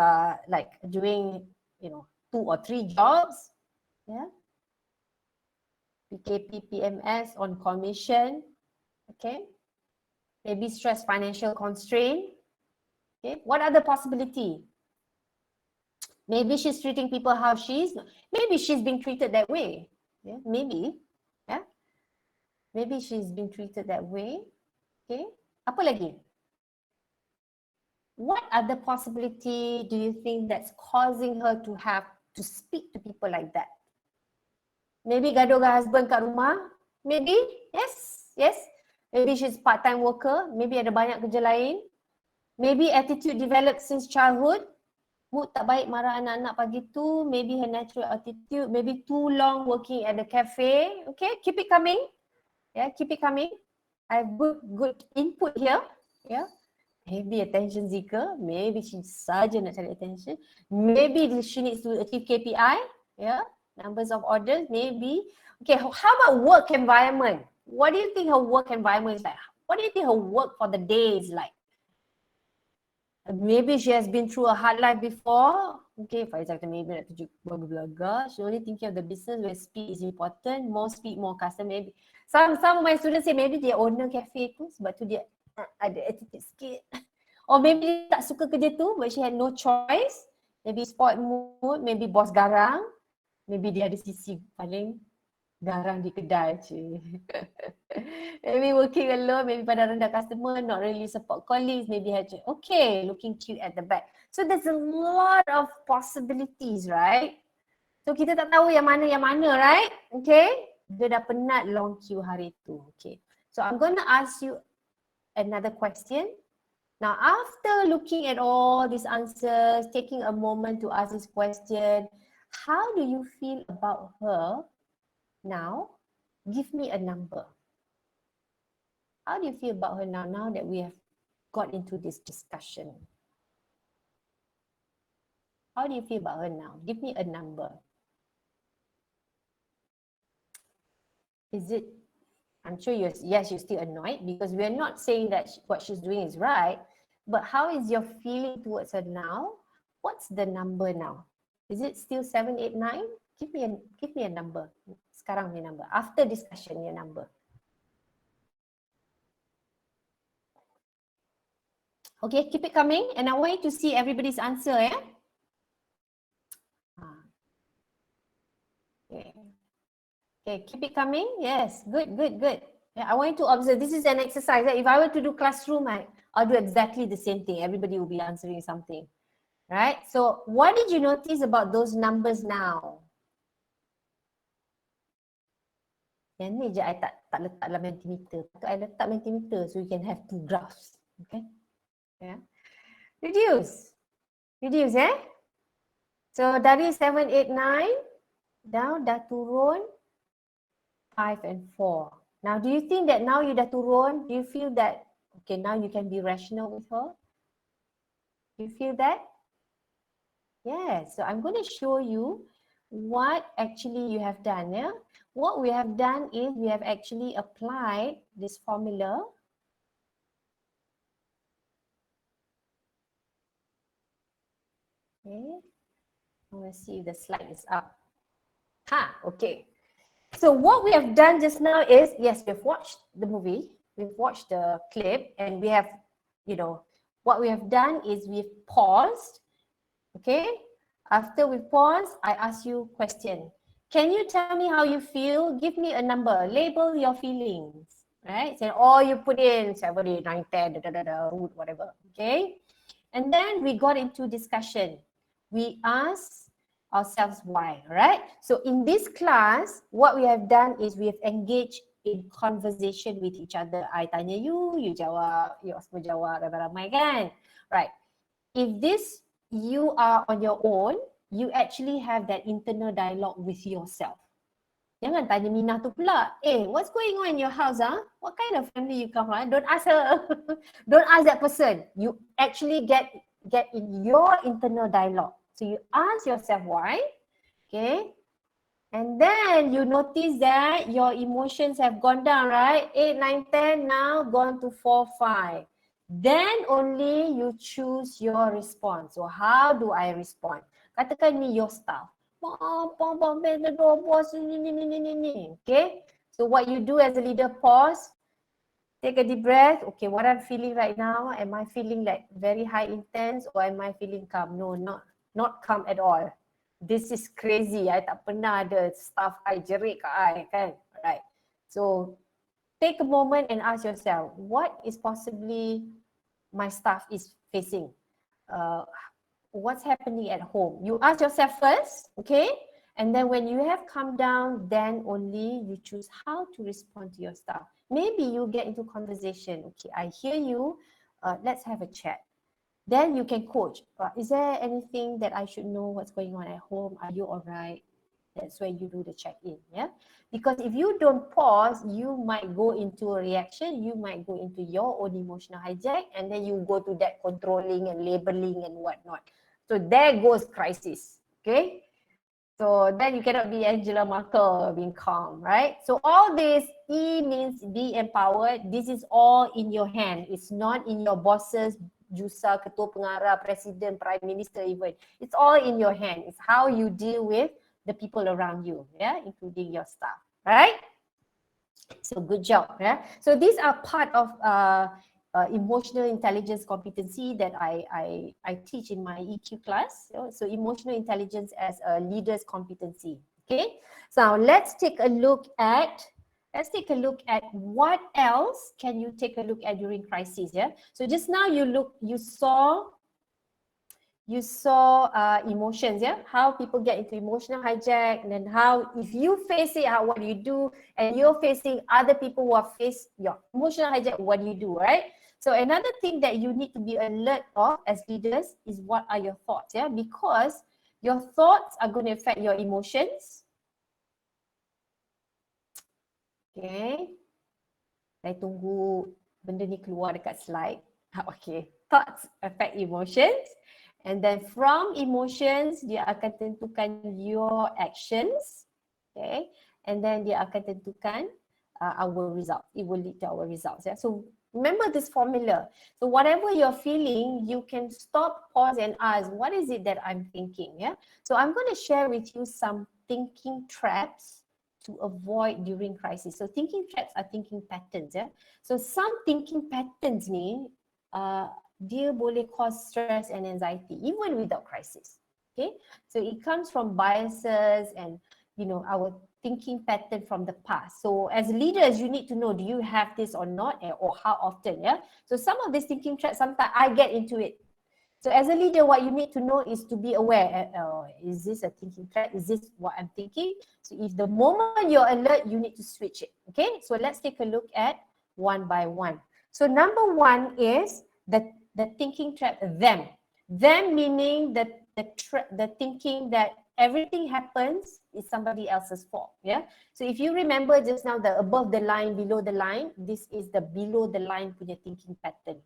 like doing 2 or 3 jobs? Yeah. PKP, PMS on commission. Okay. Maybe stress, financial constraint. Okay. What other possibility? Maybe she's treating people how she's. Maybe she's being treated that way. Yeah. Maybe. Yeah. Maybe she's been treated that way. Okay. Apa lagi? What other possibility do you think that's causing her to have to speak to people like that? Maybe gaduh dengan husband kat rumah. Maybe. Yes. Maybe she's part-time worker. Maybe ada banyak kerja lain. Maybe attitude developed since childhood. Mood tak baik, marah anak-anak pagi tu. Maybe her natural attitude. Maybe too long working at the cafe. Okay, keep it coming. Yeah, keep it coming. I have good input here. Yeah. Maybe attention seeker. Maybe she saja nak cari attention. Maybe she needs to achieve KPI. Yeah. Numbers of orders. Maybe. Okay, how about work environment? What do you think her work environment is like? What do you think her work for the day is like? Maybe she has been through a hard life before. Okay, for example, maybe nak tunjuk belaga. She only thinking of the business where speed is important. More speed, more customer. Maybe some of my students say maybe dia owner cafe tu sebab tu dia ada attitude sikit. Or maybe dia tak suka kerja tu but she had no choice. Maybe sport mood, maybe bos garang, maybe dia ada sisi paling garang di kedai je. Maybe working alone, maybe pada rendah customer, not really support colleagues, maybe okay, looking cute at the back. So there's a lot of possibilities, right? So kita tak tahu yang mana, right? Okay? Dia dah penat long queue hari tu. Okay. So I'm going to ask you another question. Now, after looking at all these answers, taking a moment to ask this question, how do you feel about her now? Give me a number. How do you feel about her now that we have got into this discussion? How do you feel about her now? Give me a number. Is it, I'm sure you're still annoyed because we're not saying that what she's doing is right, but how is your feeling towards her now? What's the number now? Is it still 7, 8, 9? Give me a number. Sekarang punya number. After discussion, your number. Okay, keep it coming and I want you to see everybody's answer, yeah? Okay. Okay, keep it coming. Yes, good. Yeah, I want you to observe. This is an exercise. If I were to do classroom, I'll do exactly the same thing. Everybody will be answering something. Right? So, what did you notice about those numbers now? Yang ni je I tak letak dalam mentimeter. I letak mentimeter so you can have 2 graphs. Okay? Yeah. Reduce, eh? So, dari 7, 8, 9, down, dah turun 5 and 4. Now, do you think that now you dah turun? Do you feel that, okay, now you can be rational with her? Do you feel that? Yes. So, I'm going to show you what actually you have done. Yeah? What we have done is we have actually applied this formula. Okay. I want to see if the slide is up. Okay. So what we have done just now is, yes, we've watched the movie, we've watched the clip, and we have, what we have done is we've paused, okay? After we pause, I ask you a question. Can you tell me how you feel? Give me a number, label your feelings, right? So, or you put in 7, 8, 9, 10, root, whatever, okay? And then we got into discussion. We asked ourselves why, right? So in this class, what we have done is we have engaged in conversation with each other. I tanya you jawab, you semua jawab, ramai-ramai kan? Right. If you are on your own, you actually have that internal dialogue with yourself. Jangan tanya Mina tu pula, what's going on in your house? What kind of family you come from? Don't ask her. Don't ask that person. You actually get in your internal dialogue. So you ask yourself why, okay? And then you notice that your emotions have gone down, right? 8, 9, 10, now gone to 4, 5. Then only you choose your response. So how do I respond? Katakan ni your staff. Okay? So what you do as a leader, pause, take a deep breath. Okay, what I'm feeling right now, am I feeling like very high intense or am I feeling calm? No, not calm at all. This is crazy. I tak pernah ada staff I jerit kat I kan. Right. So take a moment and ask yourself, what is possibly my staff is facing? What's happening at home? You ask yourself first, okay? And then when you have calmed down, then only you choose how to respond to your staff. Maybe you get into conversation. Okay, I hear you. Let's have a chat. Then you can coach. Is there anything that I should know what's going on at home? Are you all right? That's where you do the check-in, yeah? Because if you don't pause, you might go into a reaction, you might go into your own emotional hijack, and then you go to that controlling and labeling and whatnot. So there goes crisis, okay? So then you cannot be Angela Merkel being calm, right? So all this, E means be empowered. This is all in your hand. It's not in your boss's Jusa, Ketua Pengarah, President, Prime Minister even. It's all in your hand. It's how you deal with the people around you, yeah, including your staff, right? So good job, yeah. So these are part of emotional intelligence competency that I teach in my EQ class. So emotional intelligence as a leader's competency. Okay, so let's take a look at what else can you take a look at during crisis. Yeah, so just now you saw emotions, yeah, how people get into emotional hijack, and then how if you face it, what do you do, and you're facing other people who are face your emotional hijack, what do you do, right? So another thing that you need to be alert of as leaders is what are your thoughts, yeah, because your thoughts are going to affect your emotions. Okay, saya tunggu benda ni keluar dekat slide. Okay, thoughts affect emotions. And then from emotions, dia akan tentukan your actions. Okay. And then dia akan tentukan our results. It will lead to our results. Yeah. So remember this formula. So whatever you're feeling, you can stop, pause and ask, what is it that I'm thinking? Yeah. So I'm going to share with you some thinking traps to avoid during crisis. So thinking traps are thinking patterns. Yeah. So some thinking patterns ni, dia boleh cause stress and anxiety even without crisis. Okay, so it comes from biases and our thinking pattern from the past. So as leaders, you need to know, do you have this or not, or how often? Yeah, so some of these thinking traps, sometimes I get into it. So as a leader, what you need to know is to be aware, is this a thinking trap? Is this what I'm thinking? So if the moment you're alert, you need to switch it. Okay, so let's take a look at one by one. So number one is the thinking trap, them. Them meaning the thinking that everything happens is somebody else's fault. Yeah. So if you remember just now, the above the line, below the line, this is the below the line punya thinking pattern.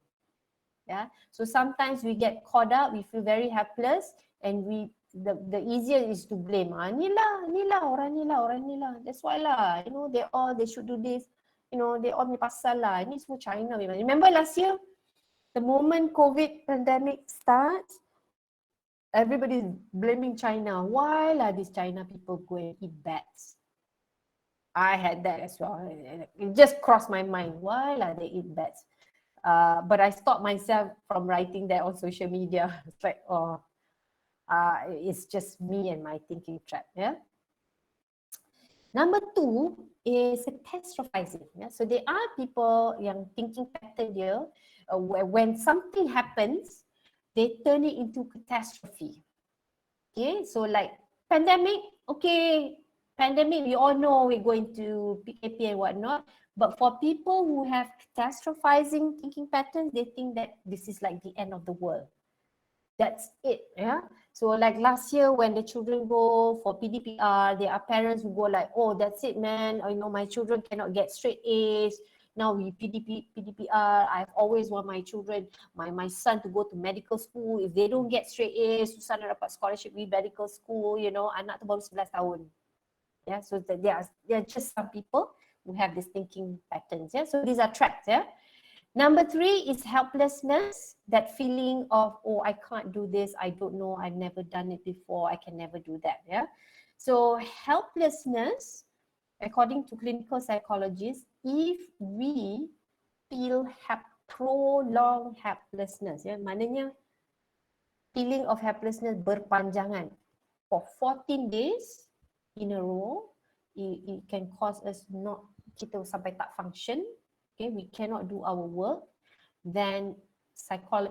Yeah. So sometimes we get caught up, we feel very helpless, and the easier is to blame. Ni lah, orang ni lah. That's why lah, they should do this. They all ni pasal lah. Ni semua China memang. Remember last year, the moment COVID pandemic starts, everybody is blaming China. Why lah these China people go and eat bats? I had that as well. It just crossed my mind. Why lah they eat bats? But I stopped myself from writing that on social media. It's like, it's just me and my thinking trap. Yeah. Number two is catastrophizing. Yeah? So there are people yang thinking pattern dia, when something happens, they turn it into catastrophe. Okay, so like pandemic, okay, pandemic, we all know we're going to PKP and whatnot. But for people who have catastrophizing thinking patterns, they think that this is like the end of the world. That's it, yeah. So like last year when the children go for PDPR, there are parents who go like, oh, that's it, man. My children cannot get straight A's. Now we PDPR. I've always want my children, my son to go to medical school. If they don't get straight A's, susah nak dapat scholarship with medical school. Anak tu baru 11 tahun. Yeah, so there are just some people who have this thinking patterns. Yeah, so these are traps. Yeah. Number three is helplessness, that feeling of, oh, I can't do this, I don't know, I've never done it before, I can never do that. Yeah. So helplessness, according to clinical psychologists, if we feel prolonged helplessness, yeah, maknanya feeling of helplessness berpanjangan for 14 days in a row, it can cause us not, kita sampai tak function. Okay, we cannot do our work. Then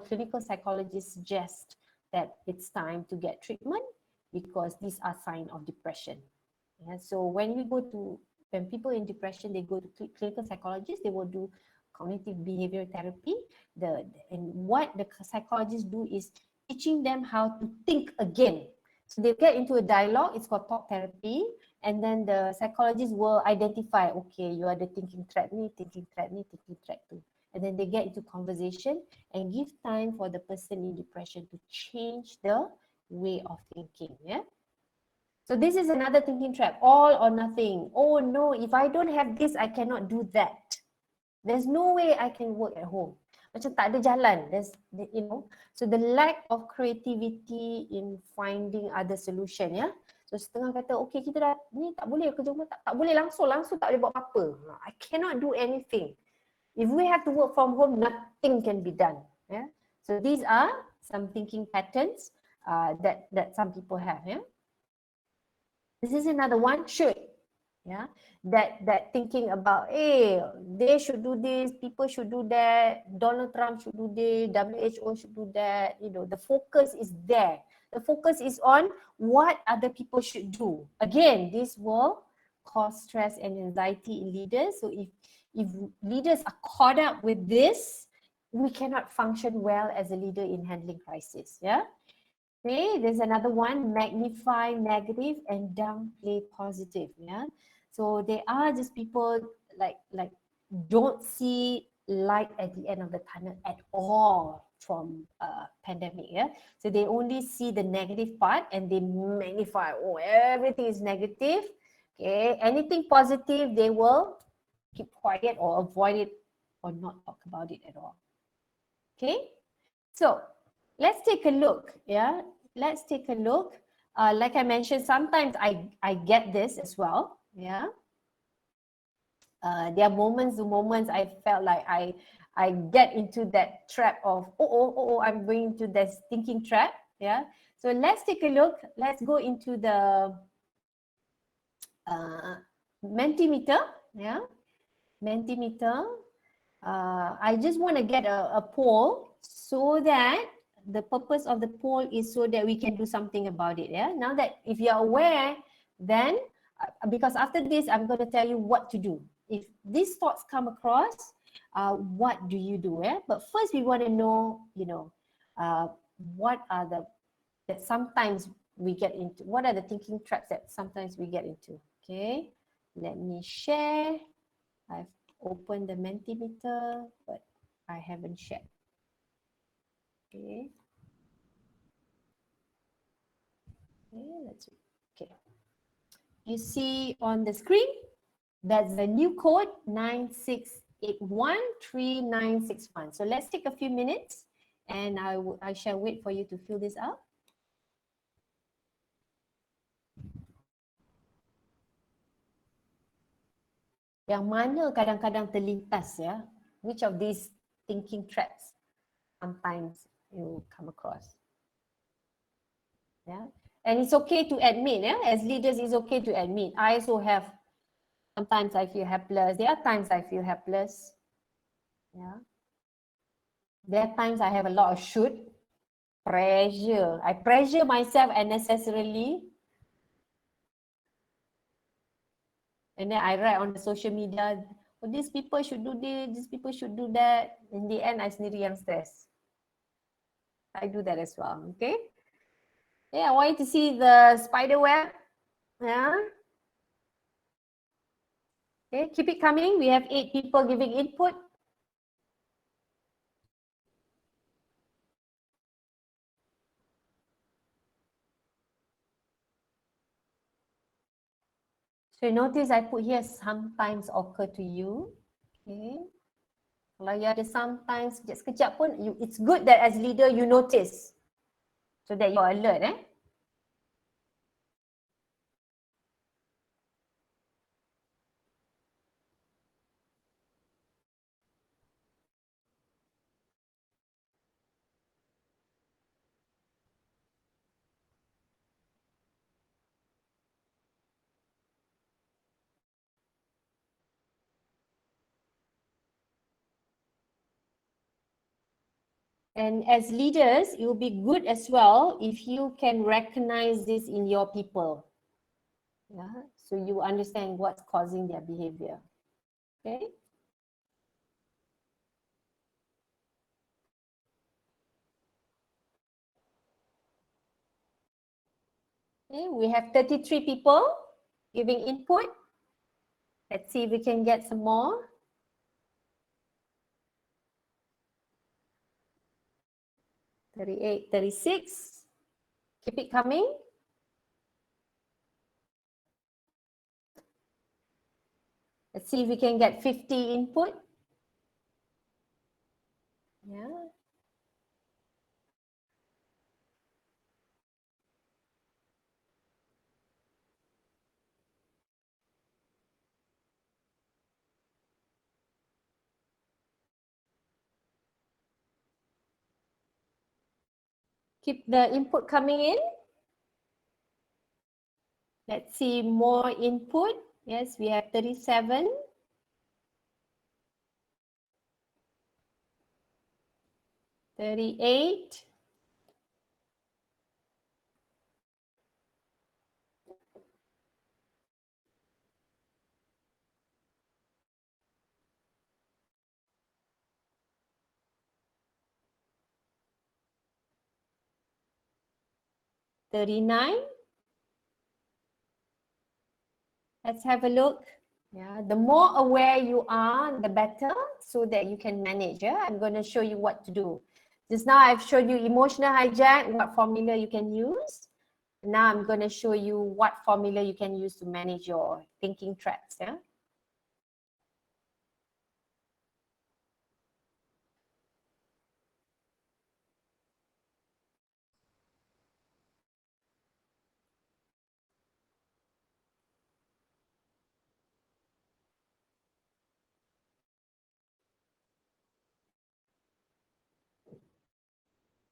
clinical psychologists suggest that it's time to get treatment because these are signs of depression. Yeah, so when people in depression, they go to clinical psychologists, they will do cognitive behavioral therapy. And what the psychologists do is teaching them how to think again. So they get into a dialogue, it's called talk therapy, and then the psychologists will identify, okay, you are the thinking trap ni, thinking trap too. And then they get into conversation and give time for the person in depression to change the way of thinking. Yeah. So this is another thinking trap, all or nothing. Oh no, if I don't have this, I cannot do that. There's no way I can work at home. Macam tak ada jalan. So the lack of creativity in finding other solution, ya. So setengah kata, okay, kita dah ni tak boleh kerja rumah, tak boleh langsung tak boleh buat apa-apa. I cannot do anything. If we have to work from home, nothing can be done. Yeah. So these are some thinking patterns that some people have. Yeah. This is another one. Should. Yeah. That thinking about, hey, they should do this, people should do that, Donald Trump should do this, WHO should do that. You know, the focus is there. The focus is on what other people should do. Again, this will cause stress and anxiety in leaders. So if leaders are caught up with this, we cannot function well as a leader in handling crisis. Yeah. Okay, there's another one, magnify negative and downplay positive. Yeah. So there are just people like don't see light at the end of the tunnel at all from pandemic. Yeah. So they only see the negative part and they magnify. Oh, everything is negative. Okay. Anything positive, they will keep quiet or avoid it or not talk about it at all. Okay. So let's take a look. Yeah. Let's take a look. Like I mentioned, sometimes I get this as well. Yeah. There are moments I felt like I get into that trap of I'm going into this thinking trap. Yeah. So let's take a look. Let's go into the Mentimeter. Yeah. Mentimeter. I just want to get a poll so that the purpose of the poll is so that we can do something about it. Yeah. Now that if you're aware, then because after this, I'm going to tell you what to do. If these thoughts come across, what do you do? Yeah. But first, we want to know, what are that sometimes we get into. What are the thinking traps that sometimes we get into? Okay. Let me share. I've opened the Mentimeter, but I haven't shared. Okay. Okay, let's see. Okay. You see on the screen, that's the new code 96813961. So let's take a few minutes and I shall wait for you to fill this out. Yang mana kadang-kadang terlintas ya? Which of these thinking traps sometimes you come across? Yeah. And it's okay to admit, yeah? As leaders, it's okay to admit. I also have, sometimes I feel helpless. There are times I feel helpless. Yeah. There are times I have a lot of pressure. I pressure myself unnecessarily. And then I write on the social media, oh, these people should do this, these people should do that. In the end, I sendiri yang stress. I do that as well, okay? Yeah, I want you to see the spider web. Yeah. Okay, keep it coming. We have 8 people giving input. So you notice I put here sometimes occur to you. Okay. Kalau you ada sometimes, sekejap pun, it's good that as leader you notice. So that you're alert. And as leaders, it will be good as well if you can recognize this in your people. Yeah, so you understand what's causing their behavior. Okay. Okay, we have 33 people giving input. Let's see if we can get some more. 38, 36. Keep it coming. Let's see if we can get 50 input. Yeah. Keep the input coming in. Let's see more input. Yes, we have 37. $38. $39. Let's have a look. Yeah, the more aware you are, the better, so that you can manage. Yeah, I'm going to show you what to do. Just now I've showed you emotional hijack, what formula you can use. Now I'm going to show you what formula you can use to manage your thinking traps. Yeah.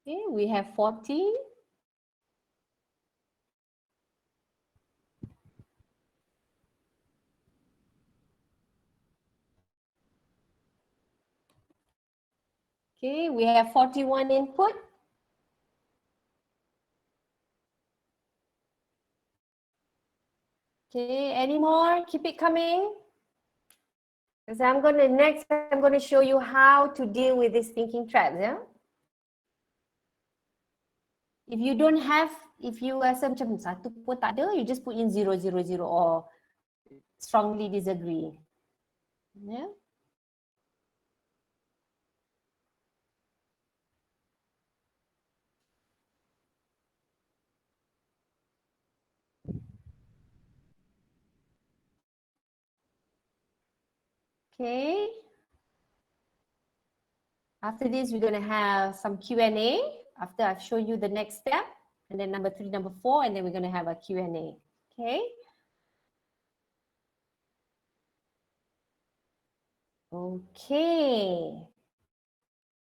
Okay, we have 40. Okay, we have 41 input. Okay, any more? Keep it coming. Because I'm going to show you how to deal with this thinking traps. Yeah. If you don't have, if you rasa macam satu pun tak ada, you just put in 0, 0, 0 or strongly disagree. Yeah. Okay. After this, we're going to have some Q&A after I've shown you the next step, and then number 3, number 4, and then we're going to have a Q&A. Okay. Okay.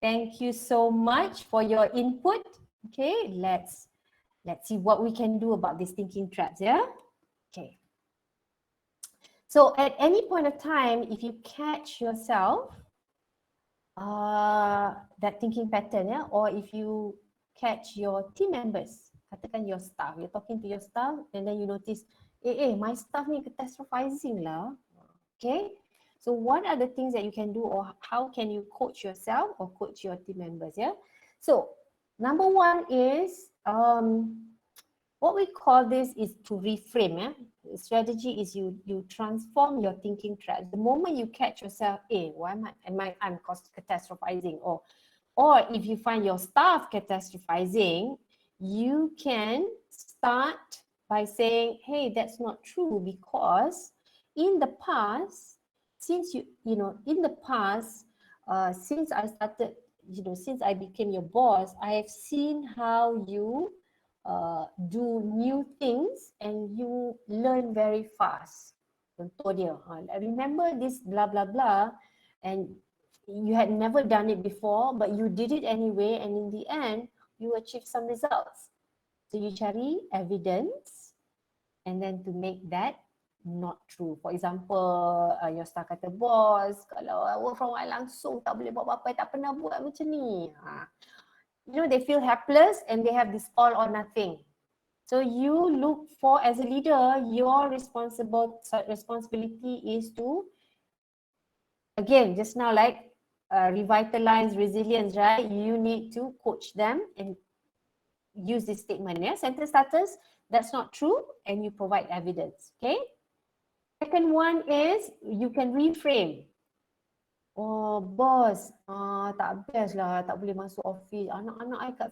Thank you so much for your input. Okay, let's see what we can do about these thinking traps, yeah? Okay. So at any point of time, if you catch yourself that thinking pattern, yeah, or if you catch your team members, katakan your staff, you're talking to your staff and then you notice, my staff ni catastrophizing lah. Okay, so what are the things that you can do, or how can you coach yourself or coach your team members? Yeah. So number 1 is what we call this is to reframe. Yeah, the strategy is you transform your thinking traps. The moment you catch yourself, why I'm catastrophizing, or if you find your staff catastrophizing, you can start by saying, hey, that's not true, because in the past, since in the past, since I started, since I became your boss, I have seen how you do new things and you learn very fast. Contoh dia, remember this blah blah blah, and you had never done it before, but you did it anyway, and in the end, you achieve some results. So you cari evidence, and then to make that not true. For example, your staff kata, boss, kalau work from home langsung tak boleh buat apa-apa, tak pernah buat macam ni. They feel helpless and they have this all or nothing. So you look for, as a leader, your responsibility is to, again, just now like revitalize resilience, right? You need to coach them and use this statement, yeah? Sentence starters, that's not true, and you provide evidence, okay? Second one is you can reframe. Oh, boss, tak best lah, tak boleh masuk office. Anak-anak I kat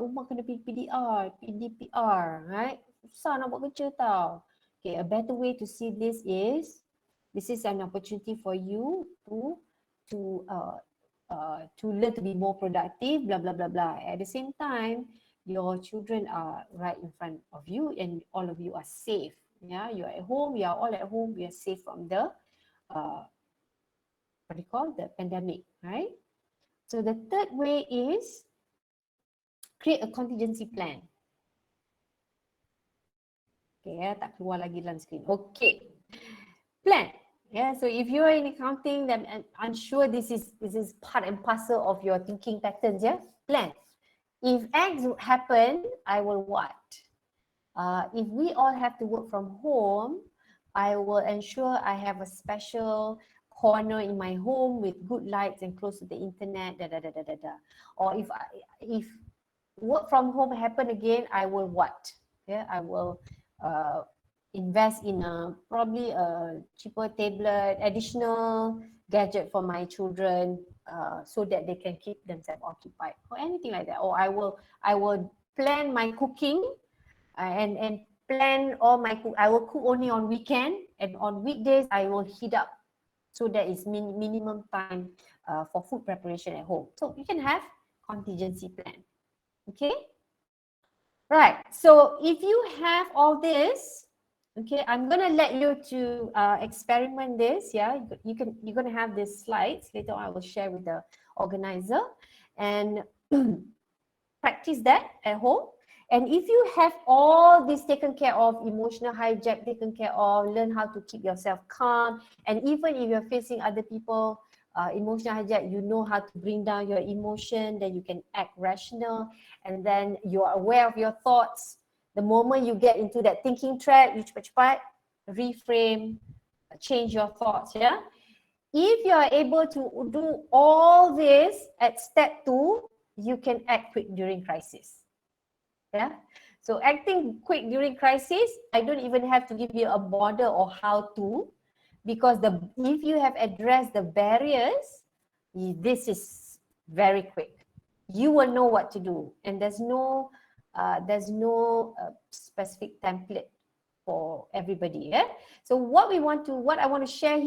rumah kena PDR, PDPR, right? Susah nak buat kerja tau. Okay, a better way to see this is an opportunity for you to learn to be more productive, blah blah blah blah. At the same time, your children are right in front of you and all of you are safe. Yeah, you are at home, we are all at home, we are safe from the the pandemic, right? So the third way is Create a contingency plan. Okay, tak keluar lagi dalam screen. Okay, plan. Yeah, so if you are in accounting, then I'm sure this is part and parcel of your thinking patterns. Yeah, plan. If X would happen, I will what? If we all have to work from home, I will ensure I have a special corner in my home with good lights and close to the internet. Or if work from home happen again, I will what? Yeah, I will invest in probably a cheaper tablet, additional gadget for my children, so that they can keep themselves occupied or anything like that. Or I will plan my cooking and plan all my cook. I will cook only on weekend, and on weekdays I will heat up, so that is minimum time for food preparation at home. So you can have contingency plan. Okay, right. So if you have all this, okay, I'm gonna let you to experiment this. Yeah, you're gonna have these slides later on. I will share with the organizer and practice that at home. And if you have all this taken care of, emotional hijack taken care of, learn how to keep yourself calm, and even if you're facing other people, emotional hijack, you know how to bring down your emotion, then you can act rational, and then you are aware of your thoughts. The moment you get into that thinking trap, you cepat-cepat reframe, change your thoughts, yeah? If you are able to do all this at step 2, you can act quick during crisis. Yeah. So acting quick during crisis, I don't even have to give you a border or how to, because if you have addressed the barriers, this is very quick. You will know what to do, and there's no specific template for everybody. Yeah. So what I want to share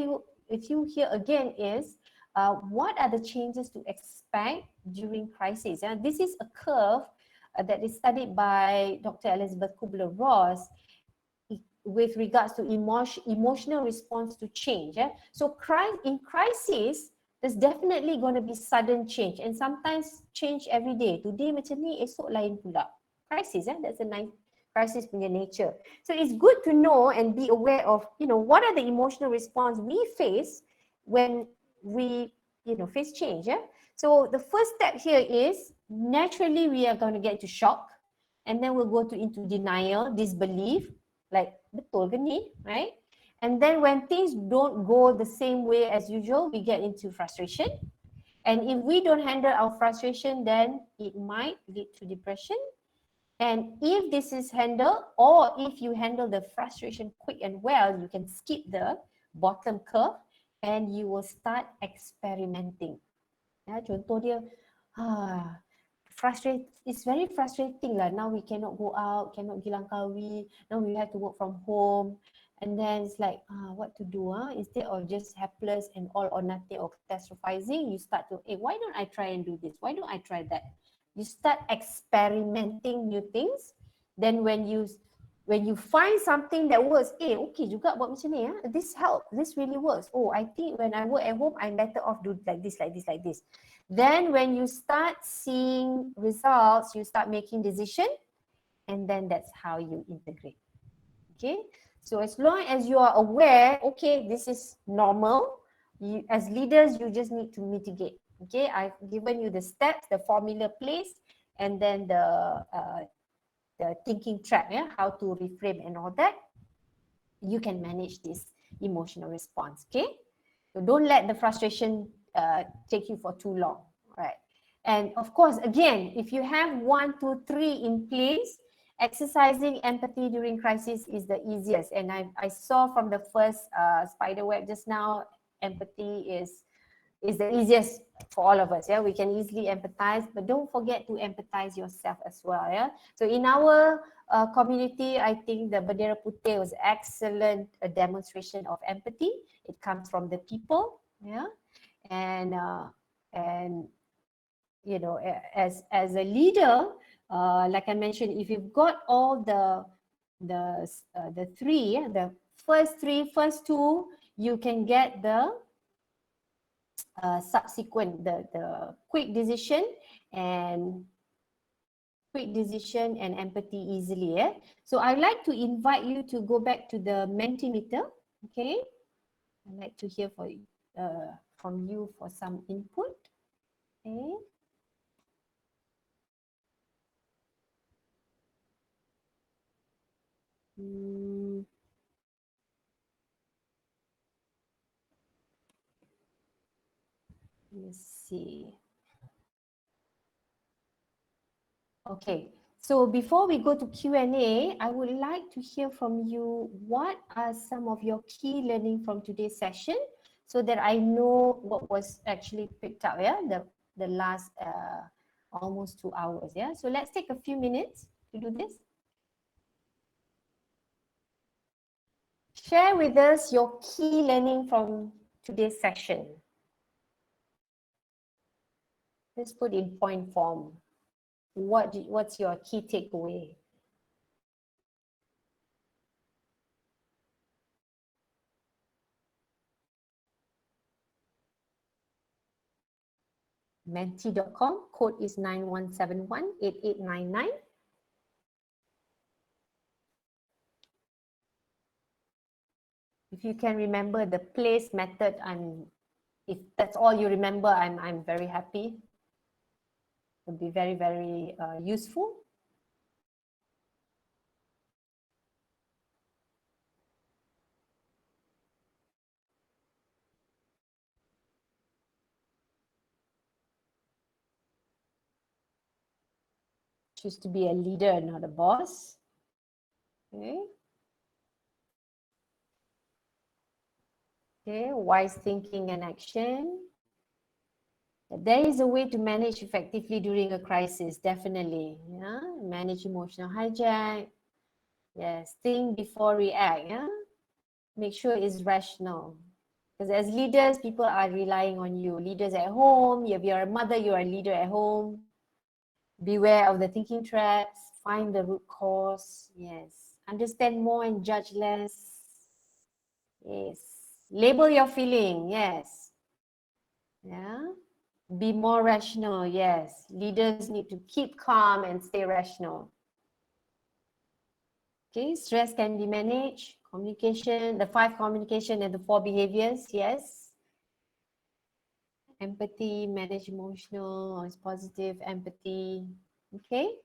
with you here again is what are the changes to expect during crisis. Yeah? This is a curve that is studied by Dr. Elizabeth Kubler-Ross with regards to emotional response to change. Yeah? So in crisis, there's definitely going to be sudden change, and sometimes change every day. Today macam ni, esok lain pula. Crisis, that's a nice crisis punya nature. So it's good to know and be aware of, what are the emotional response we face when we, face change. Yeah? So the first step here is, naturally we are going to get to shock, and then we'll go into denial, disbelief, like betul ke ni, right? And then when things don't go the same way as usual, we get into frustration. And if we don't handle our frustration, then it might lead to depression. And if this is handled, or if you handle the frustration quick and well, you can skip the bottom curve and you will start experimenting. Ya, contoh dia, it's very frustrating lah. Now we cannot go out, cannot pergi Langkawi. Now we have to work from home. And then it's like, what to do? Instead of just helpless and all or nothing or catastrophizing, you start to, why don't I try and do this? Why don't I try that? You start experimenting new things. Then when you find something that works, okay juga buat macam ni, this helps, this really works. Oh, I think when I work at home, I'm better off do like this, like this, like this. Then when you start seeing results, you start making decision, and then that's how you integrate. Okay, so as long as you are aware, okay, this is normal, as leaders, you just need to mitigate. Okay, I've given you the steps, the formula place, and then the thinking track, how to reframe and all that. You can manage this emotional response. Okay, so don't let the frustration take you for too long, right? And of course, again, if you have 1, 2, 3 in place, exercising empathy during crisis is the easiest. And I saw from the first spider web just now, empathy is the easiest for all of us. Yeah, we can easily empathize, but don't forget to empathize yourself as well. Yeah, so in our community, I think the Bendera Putih was excellent demonstration of empathy. It comes from the people. Yeah, and as a leader, like I mentioned, if you've got all the three, the first two, you can get the subsequent, the quick decision and quick decision and empathy easily. So I'd like to invite you to go back to the Mentimeter. Okay, I'd like to hear from you for some input. Okay. Let's see. Okay, so before we go to Q&A, I would like to hear from you what are some of your key learning from today's session so that I know what was actually picked up, the last almost 2 hours, So let's take a few minutes to do this. Share with us your key learning from today's session. Let's put in point form. What's your key takeaway? Menti.com, code is 91718899. If you can remember the place method, if that's all you remember, I'm very happy. It would be very, very useful. Choose to be a leader, not a boss. Okay. Okay, wise thinking and action. There is a way to manage effectively during a crisis, definitely. Manage emotional hijack. Yes, think before react. Make sure it's rational. Because as leaders, people are relying on you. Leaders at home, if you're a mother, you're a leader at home. Beware of the thinking traps. Find the root cause. Yes. Understand more and judge less. Yes. Label your feeling. Yes. Be more rational. Yes. Leaders need to keep calm and stay rational. Okay. Stress can be managed. Communication, the 5 communication and the 4 behaviors. Yes. Empathy, manage emotional, always positive, empathy. Okay.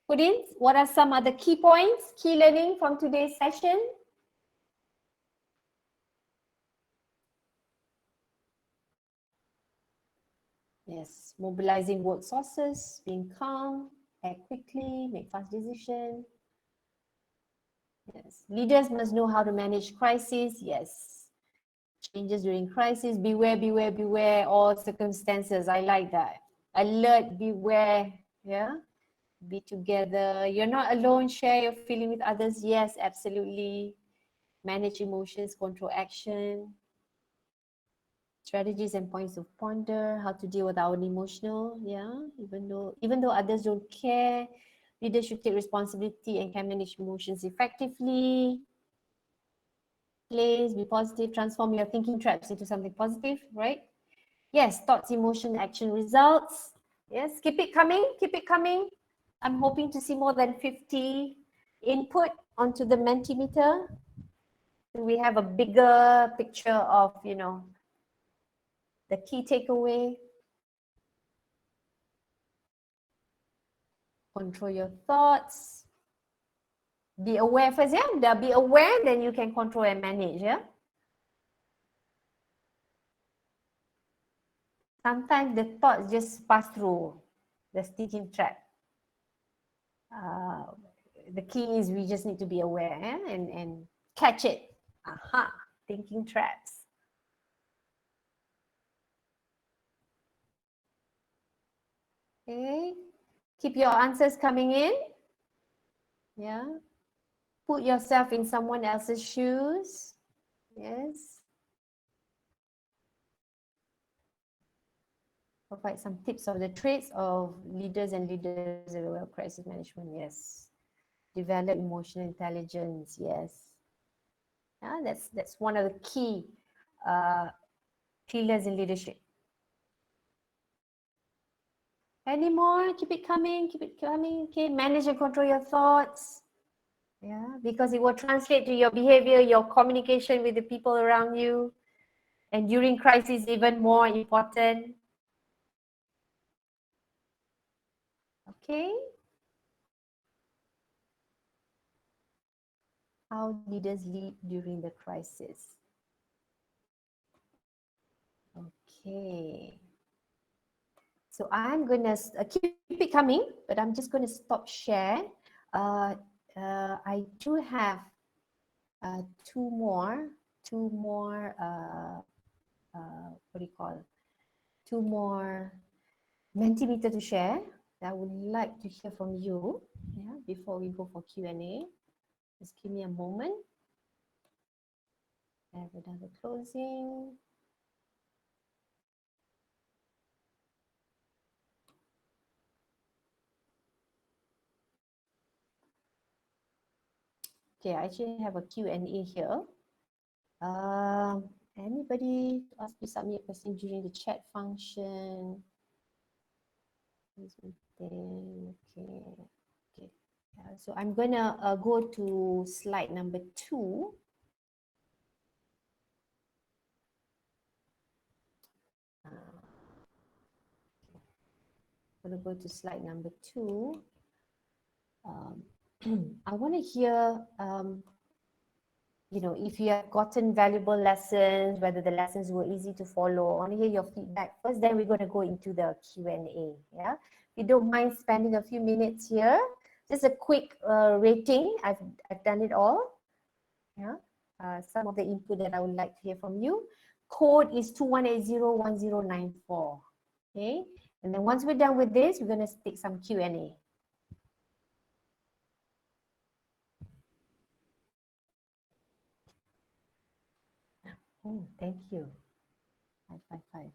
Put in, what are some other key points, key learning from today's session? Yes, mobilizing work sources, being calm, act quickly, make fast decisions. Yes, leaders must know how to manage crises. Yes, changes during crisis, beware, beware, beware, all circumstances. I like that. Alert, beware, be together. You're not alone, share your feeling with others. Yes, absolutely. Manage emotions, control action. Strategies and points of ponder, how to deal with our emotional, even though others don't care, leaders should take responsibility and can manage emotions effectively. Be positive, transform your thinking traps into something positive, right? Yes, thoughts, emotion, action, results. Yes, keep it coming, keep it coming. I'm hoping to see more than 50 input onto the Mentimeter. We have a bigger picture of, the key takeaway. Control your thoughts. Be aware first, Be aware, then you can control and manage, Sometimes the thoughts just pass through the thinking trap. The key is we just need to be aware and catch it. Aha, thinking traps. Okay, keep your answers coming in. Put yourself in someone else's shoes. Yes. Provide some tips of the traits of leaders and leaders in the crisis management. Yes. Develop emotional intelligence. Yes. That's one of the key pillars in leadership. Any more? Keep it coming, keep it coming. Okay, manage and control your thoughts. Yeah, because it will translate to your behavior, your communication with the people around you. And during crisis, even more important. Okay. How leaders lead during the crisis. Okay. So I'm going to keep it coming, but I'm just going to stop share. I do have two more, what do you call, two more Mentimeter to share. I would like to hear from you, yeah, before we go for Q&A. Just give me a moment. I have another closing. Okay, I actually have a Q&A here. Anybody ask to submit a question during the chat function? Okay, okay. So I'm gonna go to slide number 2. I'm gonna go to slide number 2. I want to hear, you know, if you have gotten valuable lessons, whether the lessons were easy to follow. I want to hear your feedback first, then we're going to go into the Q&A. Yeah, if you don't mind spending a few minutes here, just a quick rating. I've done it all. Yeah, some of the input that I would like to hear from you. Code is 21801094. Okay, and then once we're done with this, we're going to take some Q&A. Oh, thank you. 555.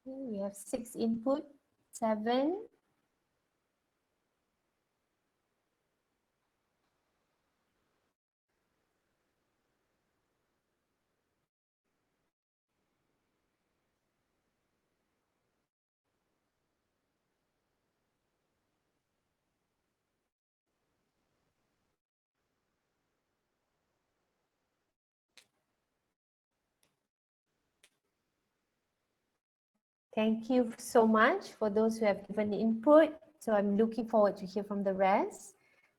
Okay, we have 6 input, 7. Thank you so much for those who have given input. So I'm looking forward to hear from the rest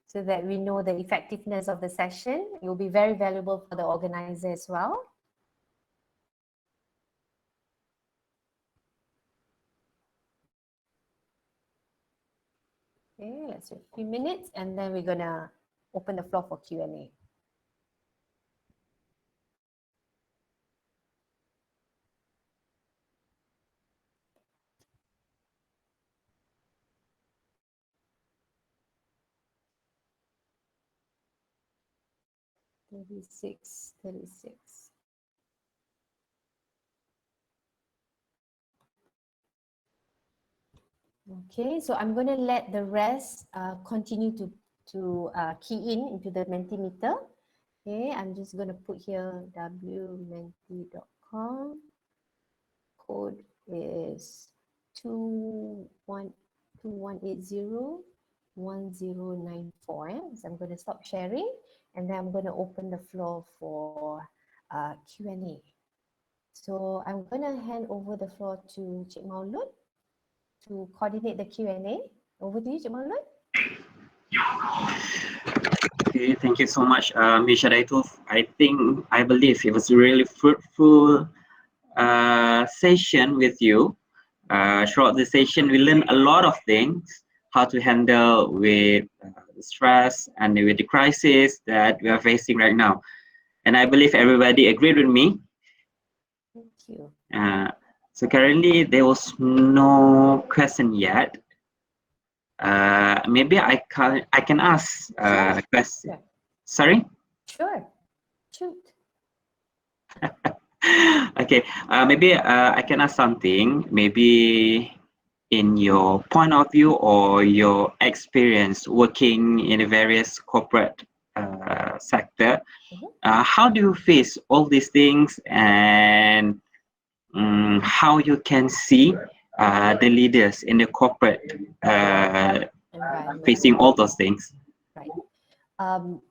so that we know the effectiveness of the session. It will be very valuable for the organizer as well. Okay, let's wait a few minutes and then we're gonna open the floor for Q&A. Thirty-six. Okay, so I'm going to let the rest continue to key in into the Mentimeter. Okay, I'm just going to put here wmenti.com. Code is 21801094. So I'm going to stop sharing and then I'm going to open the floor for Q&A. So I'm going to hand over the floor to Cik Maulud to coordinate the Q&A. Over to you, Cik Maulud. Okay, thank you so much, Ms. Shadaitul. I believe it was a really fruitful session with you. Throughout the session, we learned a lot of things, how to handle with stress and with the crisis that we are facing right now. And I believe everybody agreed with me. Thank you. So currently there was no question yet. Maybe I can ask a question. Sure. Sorry? Sure. Shoot. Okay, maybe I can ask something. Maybe in your point of view or your experience working in a various corporate sector. Mhm. How do you face all these things, and how you can see the leaders in the corporate Environment. facing all those things? Right. Of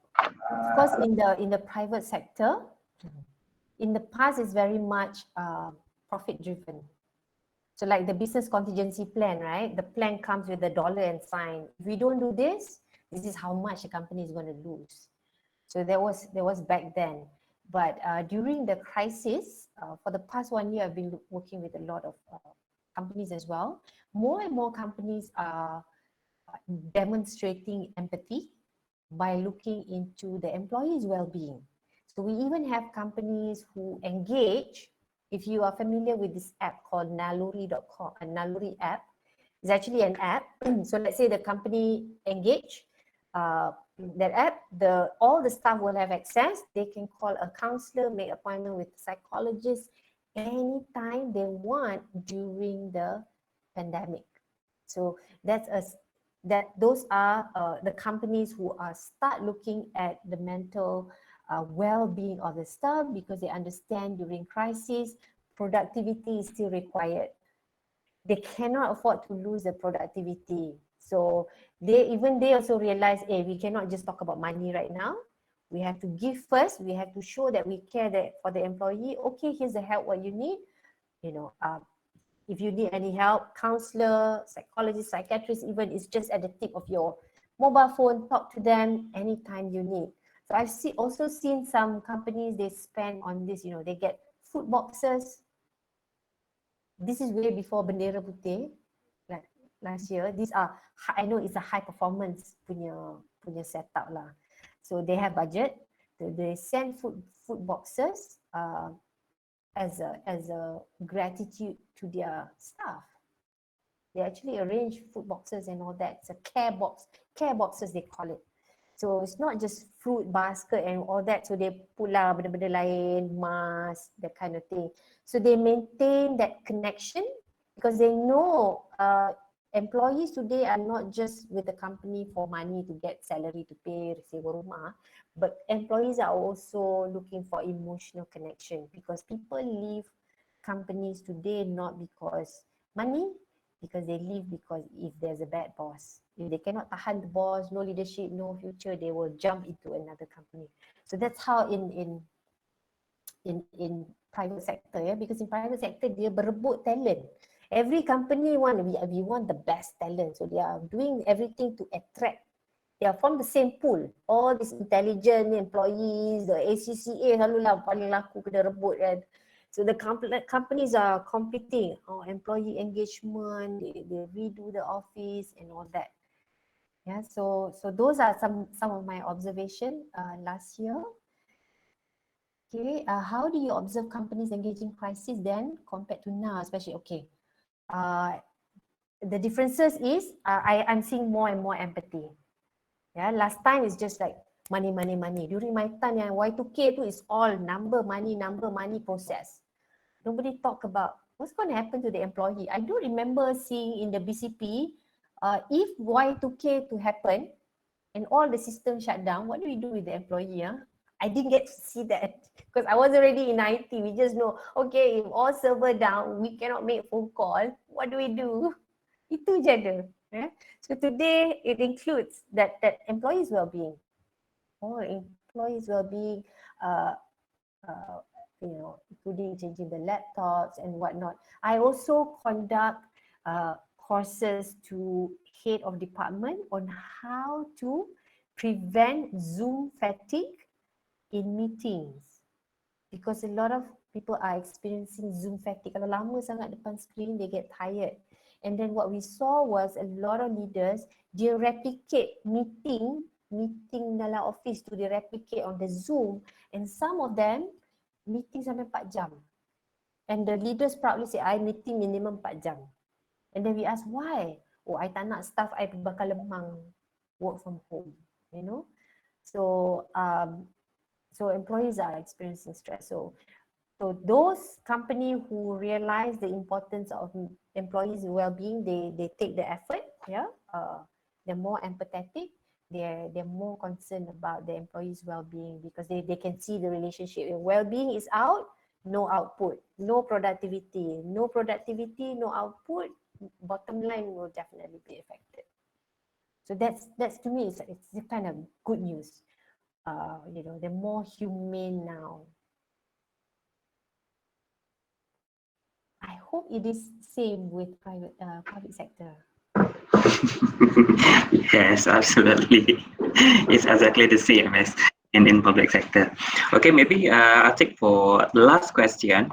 course, in the private sector, in the past is very much profit driven. So like the business contingency plan, right? The plan comes with the dollar and sign. If we don't do this, this is how much the company is going to lose. So there was back then. But during the crisis, for the past 1 year, I've been working with a lot of companies as well. More and more companies are demonstrating empathy by looking into the employees' well-being. So we even have companies who engage. If you are familiar with this app called Naluri.com, a Naluri app, it's actually an app. So let's say the company engage that app, all the staff will have access. They can call a counselor, make appointment with a psychologist anytime they want during the pandemic. So those are the companies who are start looking at the mental well-being of the staff, because they understand during crisis productivity is still required. They cannot afford to lose the productivity. So they also realize, hey, we cannot just talk about money right now. We have to give first. We have to show that we care for the employee. Okay, here's the help what you need. If you need any help, counselor, psychologist, psychiatrist, even it's just at the tip of your mobile phone, talk to them anytime you need. So I've also seen some companies, they spend on this, they get food boxes. This is way before Bendera Putih, like last year. These are, I know it's a high performance punya setup lah. So they have budget. They send food boxes as a gratitude to their staff. They actually arrange food boxes and all that. It's a care boxes they call it. So it's not just fruit basket and all that. So they pull out benda-benda lain, mask, that kind of thing. So they maintain that connection because they know employees today are not just with the company for money to get salary to pay, sewa rumah, but employees are also looking for emotional connection, because people leave companies today not because money, because they leave because if there's a bad boss. If they cannot tahan the boss, no leadership, no future, they will jump into another company. So that's how in private sector, because in private sector dia berebut talent. Every company we want the best talent, so they are doing everything to attract. They are from the same pool. All these intelligent employees, the ACCA selalulah paling laku kena rebut kan. So the companies are competing on employee engagement. They redo the office and all that. Yeah, so those are some of my observation last year. Okay, how do you observe companies engaging crisis then compared to now, especially? Okay, the differences is I'm seeing more and more empathy. Yeah, last time it's just like money. During my time yang Y2K tu is all number money process. Nobody talk about what's going to happen to the employee. I do remember seeing in the BCP, if Y2K to happen and all the systems shut down, what do we do with the employee? I didn't get to see that because I was already in IT. We just know, okay, if all server down, we cannot make phone call. What do we do? Itu je ada. So today it includes that employees' well-being. Employees' well-being, including changing the laptops and whatnot. I also conduct courses to head of department on how to prevent Zoom fatigue in meetings, because a lot of people are experiencing Zoom fatigue. Kalau lama sangat depan screen, they get tired. And then what we saw was a lot of leaders, they replicate meeting dalam office tu, they replicate on the Zoom, and some of them meeting sampai 4 jam. And the leaders proudly say, I meeting minimum 4 jam. And then we ask, why? Oh, I tak nak staff I bakal lemang work from home, So employees are experiencing stress. So those companies who realize the importance of employees' well-being, they take the effort, they're more empathetic. They're more concerned about the employees' well-being because they can see the relationship. If well-being is out, no output, no productivity, no output, bottom line will definitely be affected. So that's to me, it's the kind of good news. They're more humane now. I hope it is same with public sector. Yes, absolutely. It's exactly the same as in public sector. Okay, maybe I'll take for the last question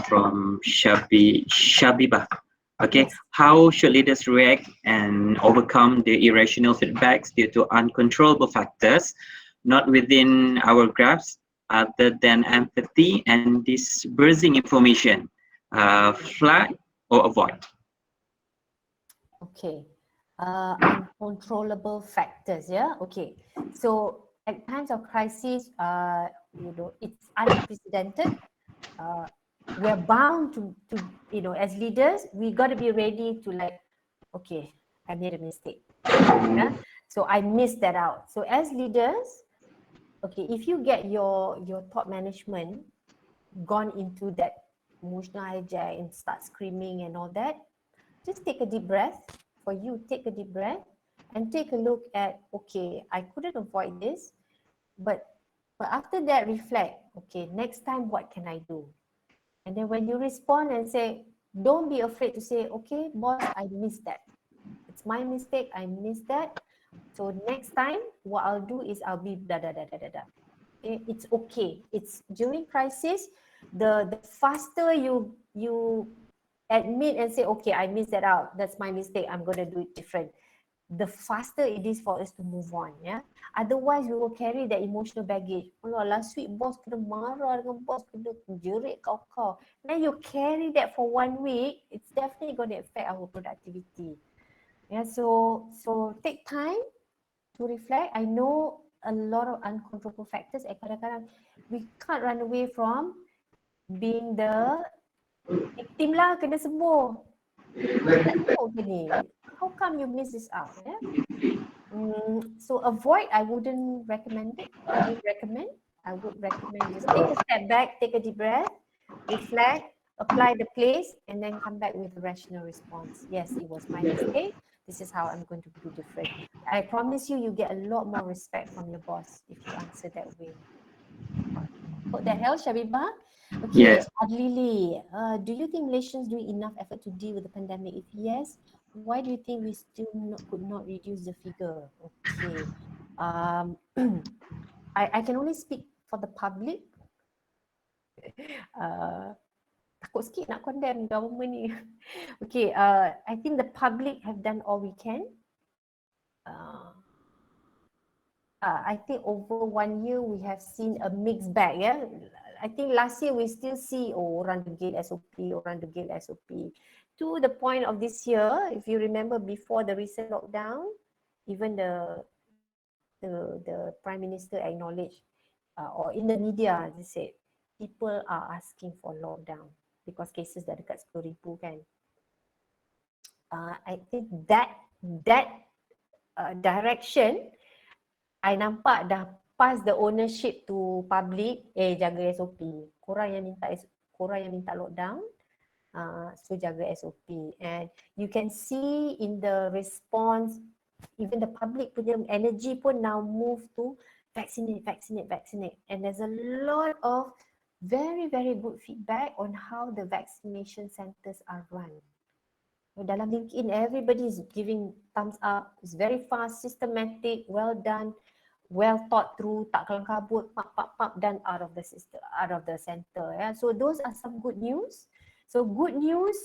from Shabiba. Okay, Yes. how should leaders react and overcome the irrational feedbacks due to uncontrollable factors not within our grasp other than empathy and dispersing information? Flag or avoid? Okay. Uncontrollable factors, yeah? Okay. So at times of crisis, it's unprecedented. We're bound to as leaders, we got to be ready to okay, I made a mistake. Yeah? So I missed that out. So as leaders, okay, if you get your top management gone into that emotional hijack and start screaming and all that, just take a deep breath. For you, take a deep breath and take a look at, okay, I couldn't avoid this, but after that, reflect, okay, next time, what can I do? And then when you respond and say, don't be afraid to say, okay, boss, I missed that. It's my mistake, I missed that. So next time, what I'll do is I'll be da da da da da da. Okay? It's okay. It's during crisis, the faster you admit and say, okay, I missed that out. That's my mistake. I'm gonna do it different. The faster it is for us to move on. Yeah. Otherwise, we will carry that emotional baggage. Oh, last week boss kena marah dengan boss kena jerit kau. Now you carry that for 1 week, it's definitely going to affect our productivity. Yeah. So take time to reflect. I know a lot of uncontrollable factors. Kadang-kadang we can't run away from being the victim lah, kena sembuh. Tak tahu ke ni? How come you miss this out? Yeah? So avoid, I wouldn't recommend it. I would recommend just take a step back, take a deep breath, reflect, apply the place, and then come back with a rational response. Yes, it was my mistake. This is how I'm going to do different. I promise you, you get a lot more respect from your boss if you answer that way. Hope that helps, Shabibah. Okay, Yes. Adlili, do you think Malaysians doing enough effort to deal with the pandemic? If yes, why do you think we still could not reduce the figure? Okay, I can only speak for the public. Takut sikit nak condemn government ni. Okay, I think the public have done all we can. I think over 1 year we have seen a mixed bag. Yeah, I think last year we still see orang degil SOP, orang degil SOP. To the point of this year, if you remember before the recent lockdown, even the Prime Minister acknowledged, or in the media they said, people are asking for lockdown because cases dah dekat 10,000 kan. I think that direction, I nampak dah pass the ownership to public. Jaga SOP. Korang yang minta lockdown, so jaga SOP. And you can see in the response, even the public punya energy pun now move to vaccinate. And there's a lot of very, very good feedback on how the vaccination centers are run. Dalam LinkedIn, everybody is giving thumbs up. It's very fast, systematic, well done, well thought through, tak kelang kabut, pap, done out of the system, out of the center. Yeah. So those are some good news. So good news,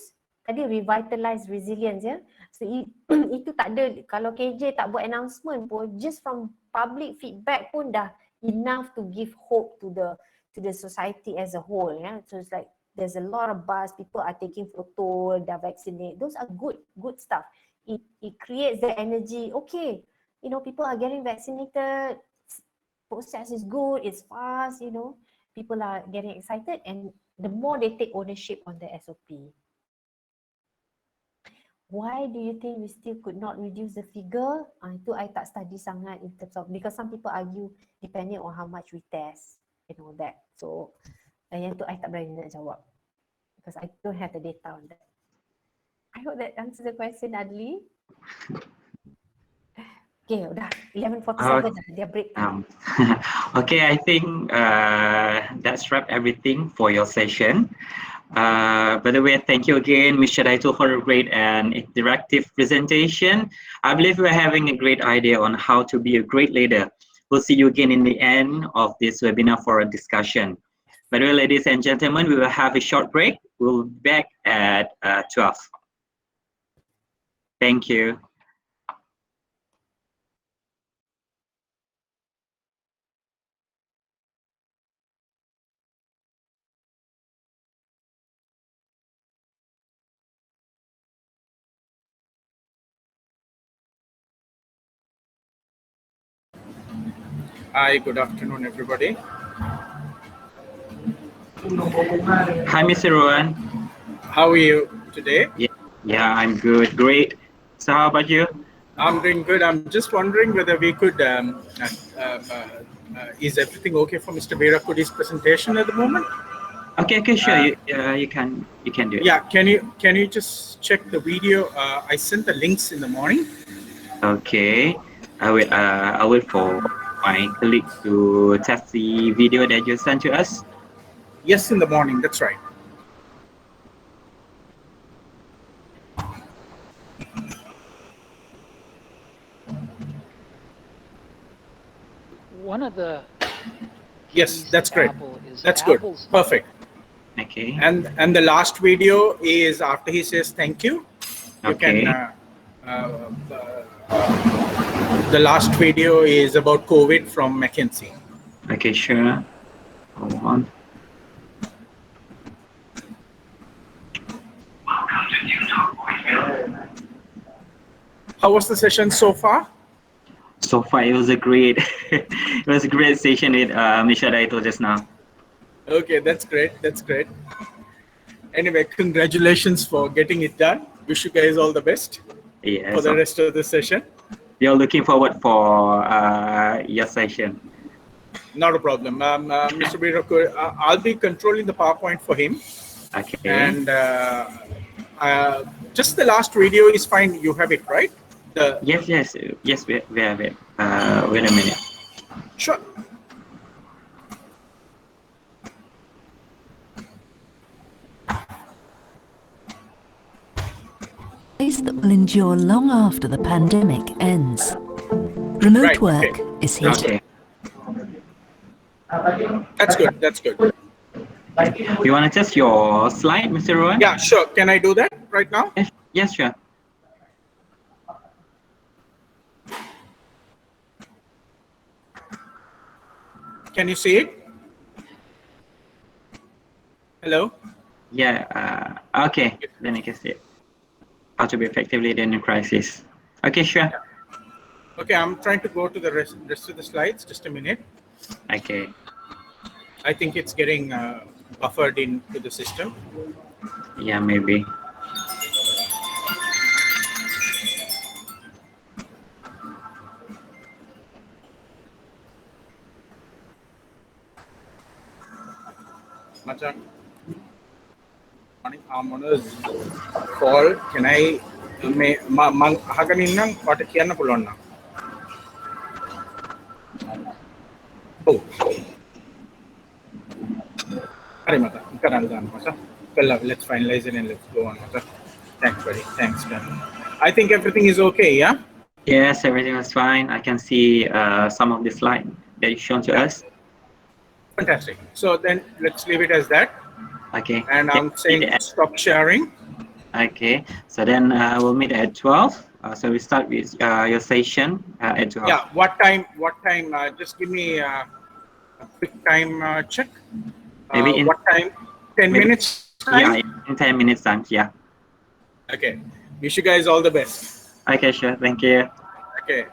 tadi revitalize resilience. Yeah. So itu tak ada, kalau KJ tak buat announcement pun, just from public feedback pun dah enough to give hope to the society as a whole. Yeah. So it's like there's a lot of buzz, people are taking photo, dah vaccinate. Those are good stuff. It creates the energy. Okay, people are getting vaccinated, process is good, it's fast, people are getting excited, and the more they take ownership on the SOP. why do you think we still could not reduce the figure? Itu I tak study sangat in terms of, because some people argue depending on how much we test and all that. So yang tu I tak berani nak jawab because I don't have the data on that. I hope that answers the question, Adli. Okay, udah 11:47 dah, dia break time. Okay, I think that's wrap everything for your session. By the way, thank you again, Ms. Shadaitul, for a great and interactive presentation. I believe we're having a great idea on how to be a great leader. We'll see you again in the end of this webinar for a discussion. By the way, ladies and gentlemen, we will have a short break. We'll be back at 12. Thank you. Hi, good afternoon, everybody. Hi, Mr. Rowan. How are you today? Yeah, I'm good. Great. So how about you? I'm doing good. I'm just wondering whether we could, is everything okay for Mr. Weerakkody's presentation at the moment? Okay, sure. You can do it. Yeah, can you just check the video? I sent the links in the morning. Okay, I will for my colleague to test the video that you sent to us. Yes, in the morning. That's right. One of the yes, that's great. That's good. Apple's Perfect. Okay. And the last video is after he says thank you. You Okay. can. The last video is about COVID from McKinsey. Okay, sure. Hold on. How was the session so far? So far, it was a great, it was a great session with Ms. Shadaitul just now. Okay, that's great. That's great. Anyway, congratulations for getting it done. Wish you guys all the best for the rest of the session. We are looking forward for your session. Not a problem. Mr. Weerakkody, I'll be controlling the PowerPoint for him. Okay. And just the last video is fine. You have it, right? Yes, we have it. Wait a minute. Sure. That will endure long after the pandemic ends. Remote work is here. Okay. That's good. That's good. You want to test your slide, Mr. Rowan? Yeah, sure. Can I do that right now? Yes, sure. Can you see it? Hello? Yeah, okay. Then I can see it. How to be effectively in a crisis. Okay, sure. Okay, I'm trying to go to the rest of the slides. Just a minute. Okay. I think it's getting buffered into the system. Yeah, maybe. Macam, I'm on a call. Can I haganin nang what kiyan na pulon na? Oh. Ari mata, ikaran dan masa. Let's finalize it and let's go on mata. Thanks, buddy. Thanks, man. I think everything is okay, yeah? Yes, everything was fine. I can see some of the slide that you shown to us. Fantastic. So then let's leave it as that. Okay. And I'm saying stop sharing. Okay. So then we'll meet at 12. So we start with your session at 12. Yeah. What time? Just give me a quick time check. Maybe in what time? 10 minutes time? Yeah, in 10 minutes time. Yeah. Okay. Wish you guys all the best. Okay, sure. Thank you. Okay.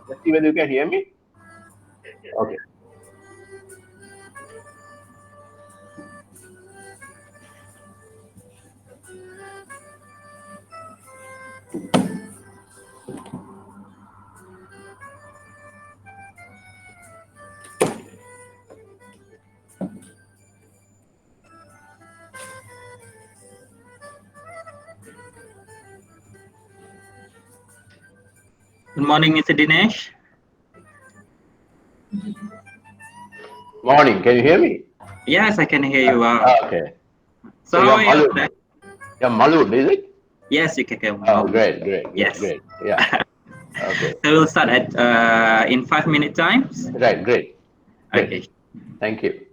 Let's see whether you can hear me. Okay. Good morning, Mr. Dinesh. Morning. Can you hear me? Yes, I can hear you well. Okay. So you're how are you Malud. today? You're Malud, is it? Yes, you can hear me. Oh, great. Yes. Great. Yeah. Okay. So we'll start at in 5 minute times. Right. Great. Okay. Thank you.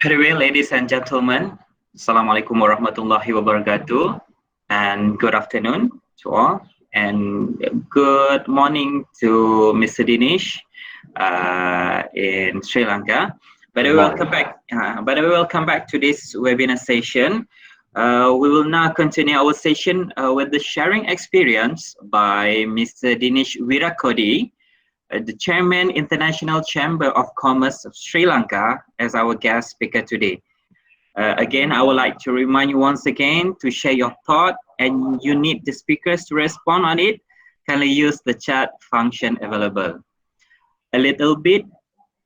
By the way, ladies and gentlemen, Assalamualaikum warahmatullahi wabarakatuh, and good afternoon to all, and good morning to Mr. Dinesh in Sri Lanka. By the way, welcome back to this webinar session. We will now continue our session with the sharing experience by Mr. Dinesh Weerakkody, the Chairman, International Chamber of Commerce of Sri Lanka, as our guest speaker today. Again, I would like to remind you once again to share your thought, and you need the speakers to respond on it. Kindly use the chat function available. A little bit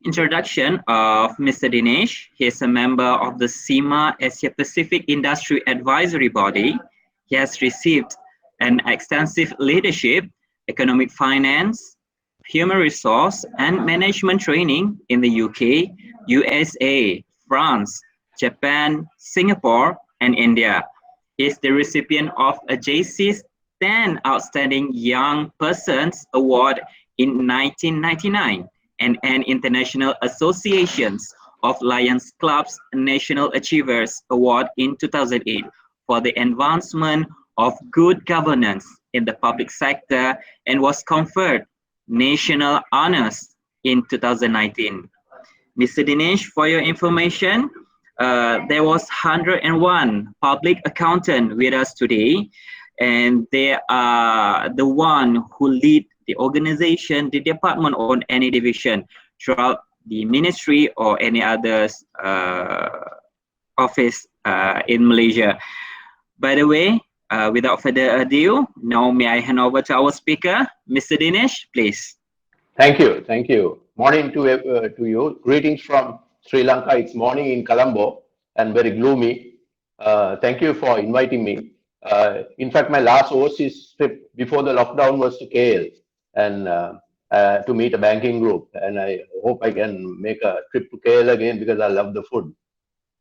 introduction of Mr. Dinesh. He is a member of the SEMA Asia Pacific Industry Advisory Body. He has received an extensive leadership, economic finance, human resource and management training in the UK, USA, France, Japan, Singapore, and India. He is the recipient of a JC's 10 Outstanding Young Persons Award in 1999 and an International Associations of Lions Clubs National Achievers Award in 2008 for the advancement of good governance in the public sector, and was conferred national honors in 2019. Mr. Dinesh, for your information, there was 101 public accountant with us today, and they are the one who lead the organization, the department, or any division throughout the ministry or any other office in Malaysia. By the way, without further ado, now may I hand over to our speaker, Mr. Dinesh, please. Thank you. Morning to you. Greetings from Sri Lanka. It's morning in Colombo and very gloomy. Thank you for inviting me. In fact, my last overseas trip before the lockdown was to KL and to meet a banking group. And I hope I can make a trip to KL again because I love the food.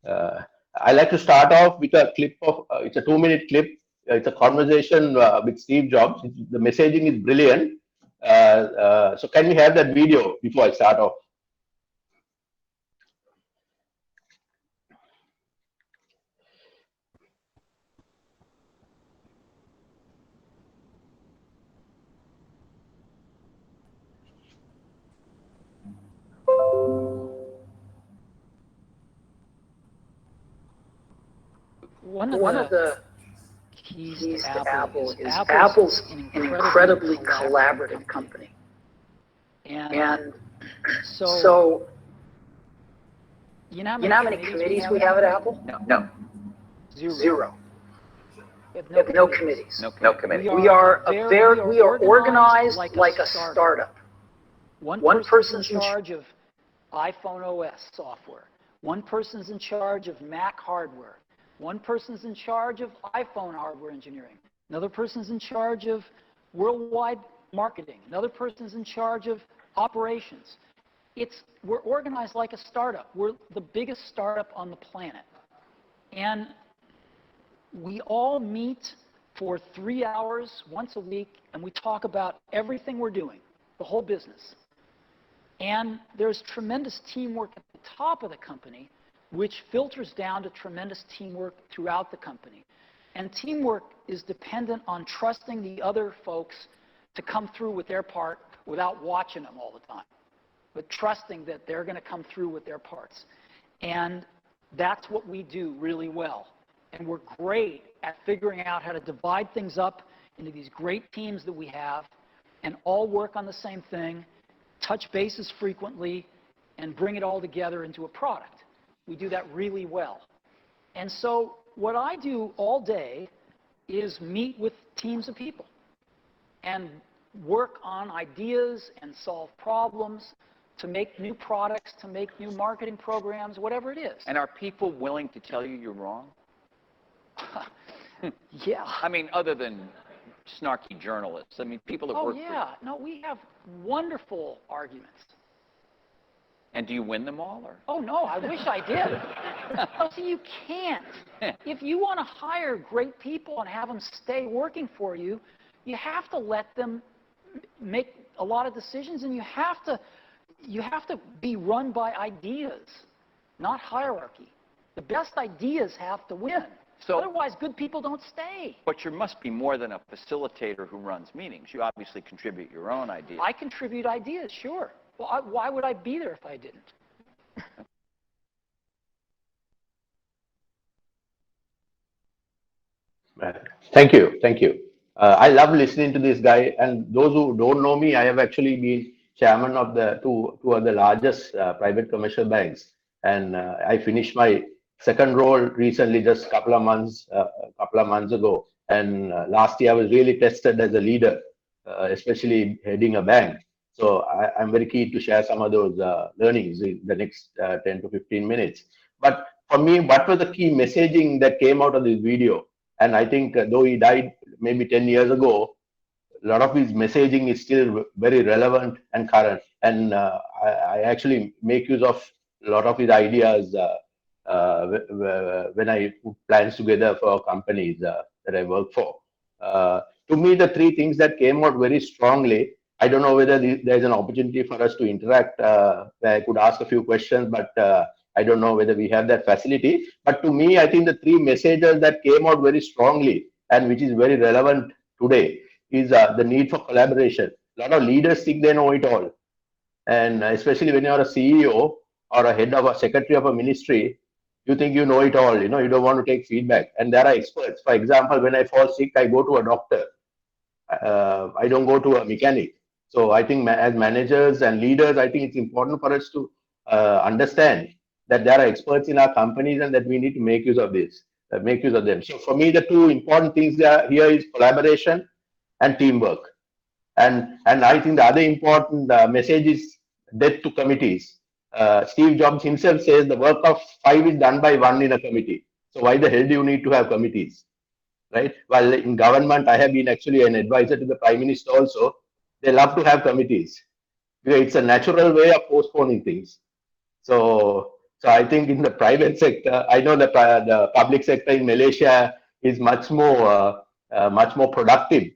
I like to start off with a clip of, it's a 2-minute clip. It's a conversation with Steve Jobs. The messaging is brilliant. So can we have that video before I start off? One of the keys to Apple is Apple's an incredibly collaborative company. And so you know how many committees we have at Apple? No. Zero. We have no committees. No committees. We are organized like a startup. One person's in charge of iPhone OS software. One person's in charge of Mac hardware. One person's in charge of iPhone hardware engineering. Another person's in charge of worldwide marketing. Another person's in charge of operations. We're organized like a startup. We're the biggest startup on the planet. And we all meet for 3 hours once a week, and we talk about everything we're doing, the whole business. And there's tremendous teamwork at the top of the company, which filters down to tremendous teamwork throughout the company. And teamwork is dependent on trusting the other folks to come through with their part without watching them all the time, but trusting that they're going to come through with their parts. And that's what we do really well. And we're great at figuring out how to divide things up into these great teams that we have and all work on the same thing, touch bases frequently, and bring it all together into a product. We do that really well. And so what I do all day is meet with teams of people and work on ideas and solve problems to make new products, to make new marketing programs, whatever it is. And are people willing to tell you you're wrong? Yeah. I mean, other than snarky journalists. I mean, people that work for you. Oh, yeah. No, we have wonderful arguments. And do you win them all? Or? Oh, no, I wish I did. Oh, see, you can't. If you want to hire great people and have them stay working for you, you have to let them make a lot of decisions, and you have to be run by ideas. not hierarchy. The best ideas have to win. So, otherwise, good people don't stay. But you must be more than a facilitator who runs meetings. You obviously contribute your own ideas. I contribute ideas, sure. Well, why would I be there if I didn't? Thank you. Thank you. I love listening to this guy. And those who don't know me, I have actually been chairman of the two of the largest private commercial banks. And I finished my second role recently, just a couple of months ago. And last year I was really tested as a leader, especially heading a bank. So I'm very keen to share some of those learnings in the next 10 to 15 minutes. But for me, what was the key messaging that came out of this video? And I think though he died maybe 10 years ago, a lot of his messaging is still very relevant and current. And I actually make use of a lot of his ideas when I put plans together for companies that I work for. To me, the three things that came out very strongly, I don't know whether there's an opportunity for us to interact where I could ask a few questions, but I don't know whether we have that facility. But to me, I think the three messages that came out very strongly and which is very relevant today is the need for collaboration. A lot of leaders think they know it all. And especially when you're a CEO or a head of a secretary of a ministry, you think you know it all, you don't want to take feedback. And there are experts. For example, when I fall sick, I go to a doctor. I don't go to a mechanic. So I think as managers and leaders, I think it's important for us to understand that there are experts in our companies and that we need to make use of this, make use of them. So for me, the two important things here is collaboration and teamwork. And I think the other important message is death to committees. Steve Jobs himself says the work of 5 is done by 1 in a committee. So why the hell do you need to have committees, right? Well, in government, I have been actually an advisor to the Prime Minister also. They love to have committees. It's a natural way of postponing things. So I think in the private sector, I know the public sector in Malaysia is much more productive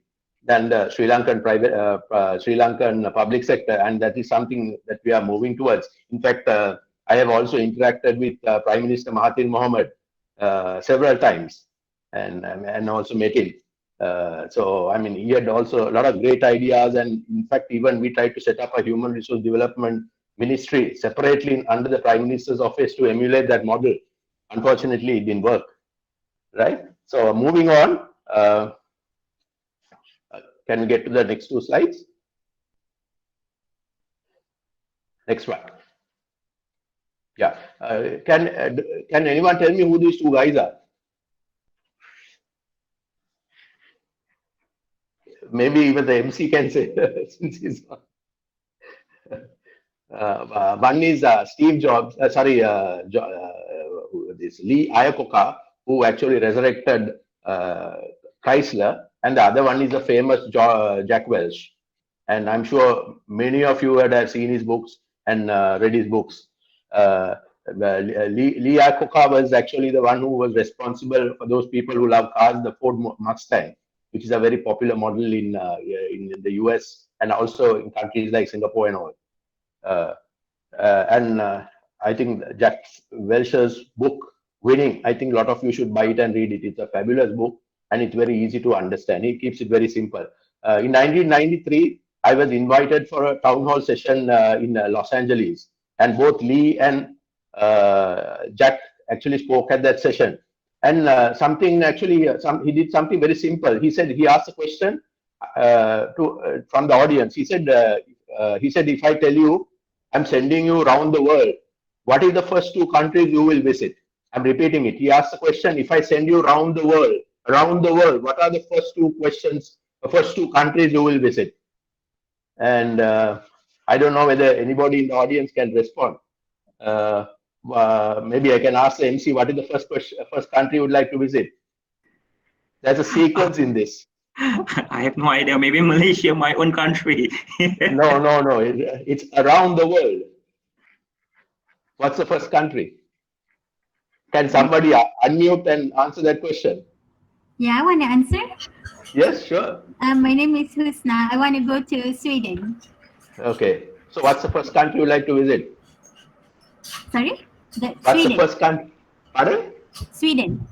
than the Sri Lankan public sector, and that is something that we are moving towards. In fact, I have also interacted with Prime Minister Mahathir Mohamad several times, and also met him. So I mean, he had also a lot of great ideas, and in fact, even we tried to set up a human resource development ministry separately under the Prime Minister's office to emulate that model. Unfortunately, it didn't work, right? So moving on, can we get to the next 2 slides? Next one. Yeah, can anyone tell me who these 2 guys are? Maybe even the MC can say since he's on. One is Steve Jobs, this Lee Iacocca, who actually resurrected Chrysler, and the other one is the famous Jack Welch. And I'm sure many of you had seen his books and read his books. Lee Iacocca was actually the one who was responsible for those people who love cars, the Ford Mustang, which is a very popular model in the US and also in countries like Singapore and all. I think Jack Welch's book, Winning, I think a lot of you should buy it and read it. It's a fabulous book and it's very easy to understand. He keeps it very simple. In 1993, I was invited for a town hall session in Los Angeles, and both Lee and Jack actually spoke at that session. And he did something very simple. He said, he asked a question from the audience. He said, if I tell you, I'm sending you around the world, what is the first 2 countries you will visit? I'm repeating it. He asked the question, if I send you around the world, what are the first 2 questions, the first 2 countries you will visit? And I don't know whether anybody in the audience can respond. Maybe I can ask the MC, what is the first country you would like to visit? There's a sequence in this. I have no idea. Maybe Malaysia, my own country. No. It's around the world. What's the first country? Can somebody unmute and answer that question? Yeah, I want to answer. Yes, sure. My name is Husna. I want to go to Sweden. Okay. So what's the first country you'd like to visit? Sorry? What's the first country? Pardon? Sweden.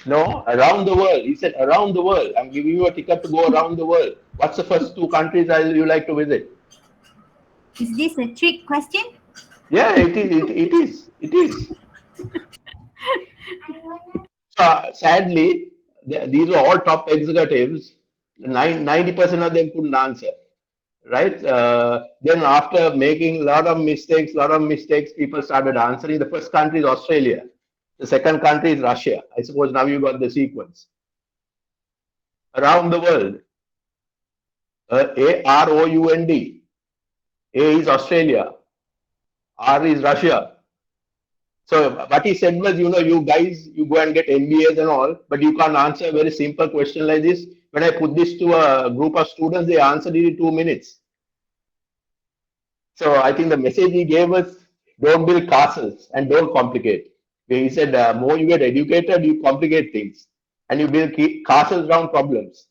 No, around the world. He said around the world. I'm giving you a ticket to go around the world. What's the first 2 countries you like to visit? Is this a trick question? Yeah, it is. It is. It is. Sadly, these are all top executives. 90% of them couldn't answer. Right? Then after making a lot of mistakes, people started answering. The first country is Australia. The second country is Russia. I suppose now you got the sequence. Around the world, AROUND. A is Australia. R is Russia. So what he said was, you guys, you go and get MBAs and all, but you can't answer a very simple question like this. When I put this to a group of students, they answered it in 2 minutes. So I think the message he gave was, don't build castles and don't complicate. He said, more you get educated, you complicate things and you build castles around problems.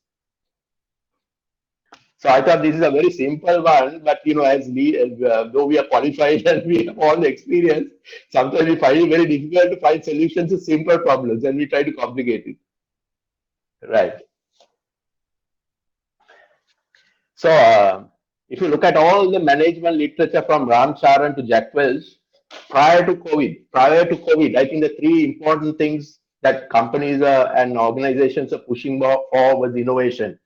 So I thought this is a very simple one, but as we, though we are qualified and we have all the experience, sometimes we find it very difficult to find solutions to simple problems and we try to complicate it. Right. So if you look at all the management literature from Ram Charan to Jack Welch, prior to COVID, I think the 3 important things that companies and organizations are pushing for was innovation,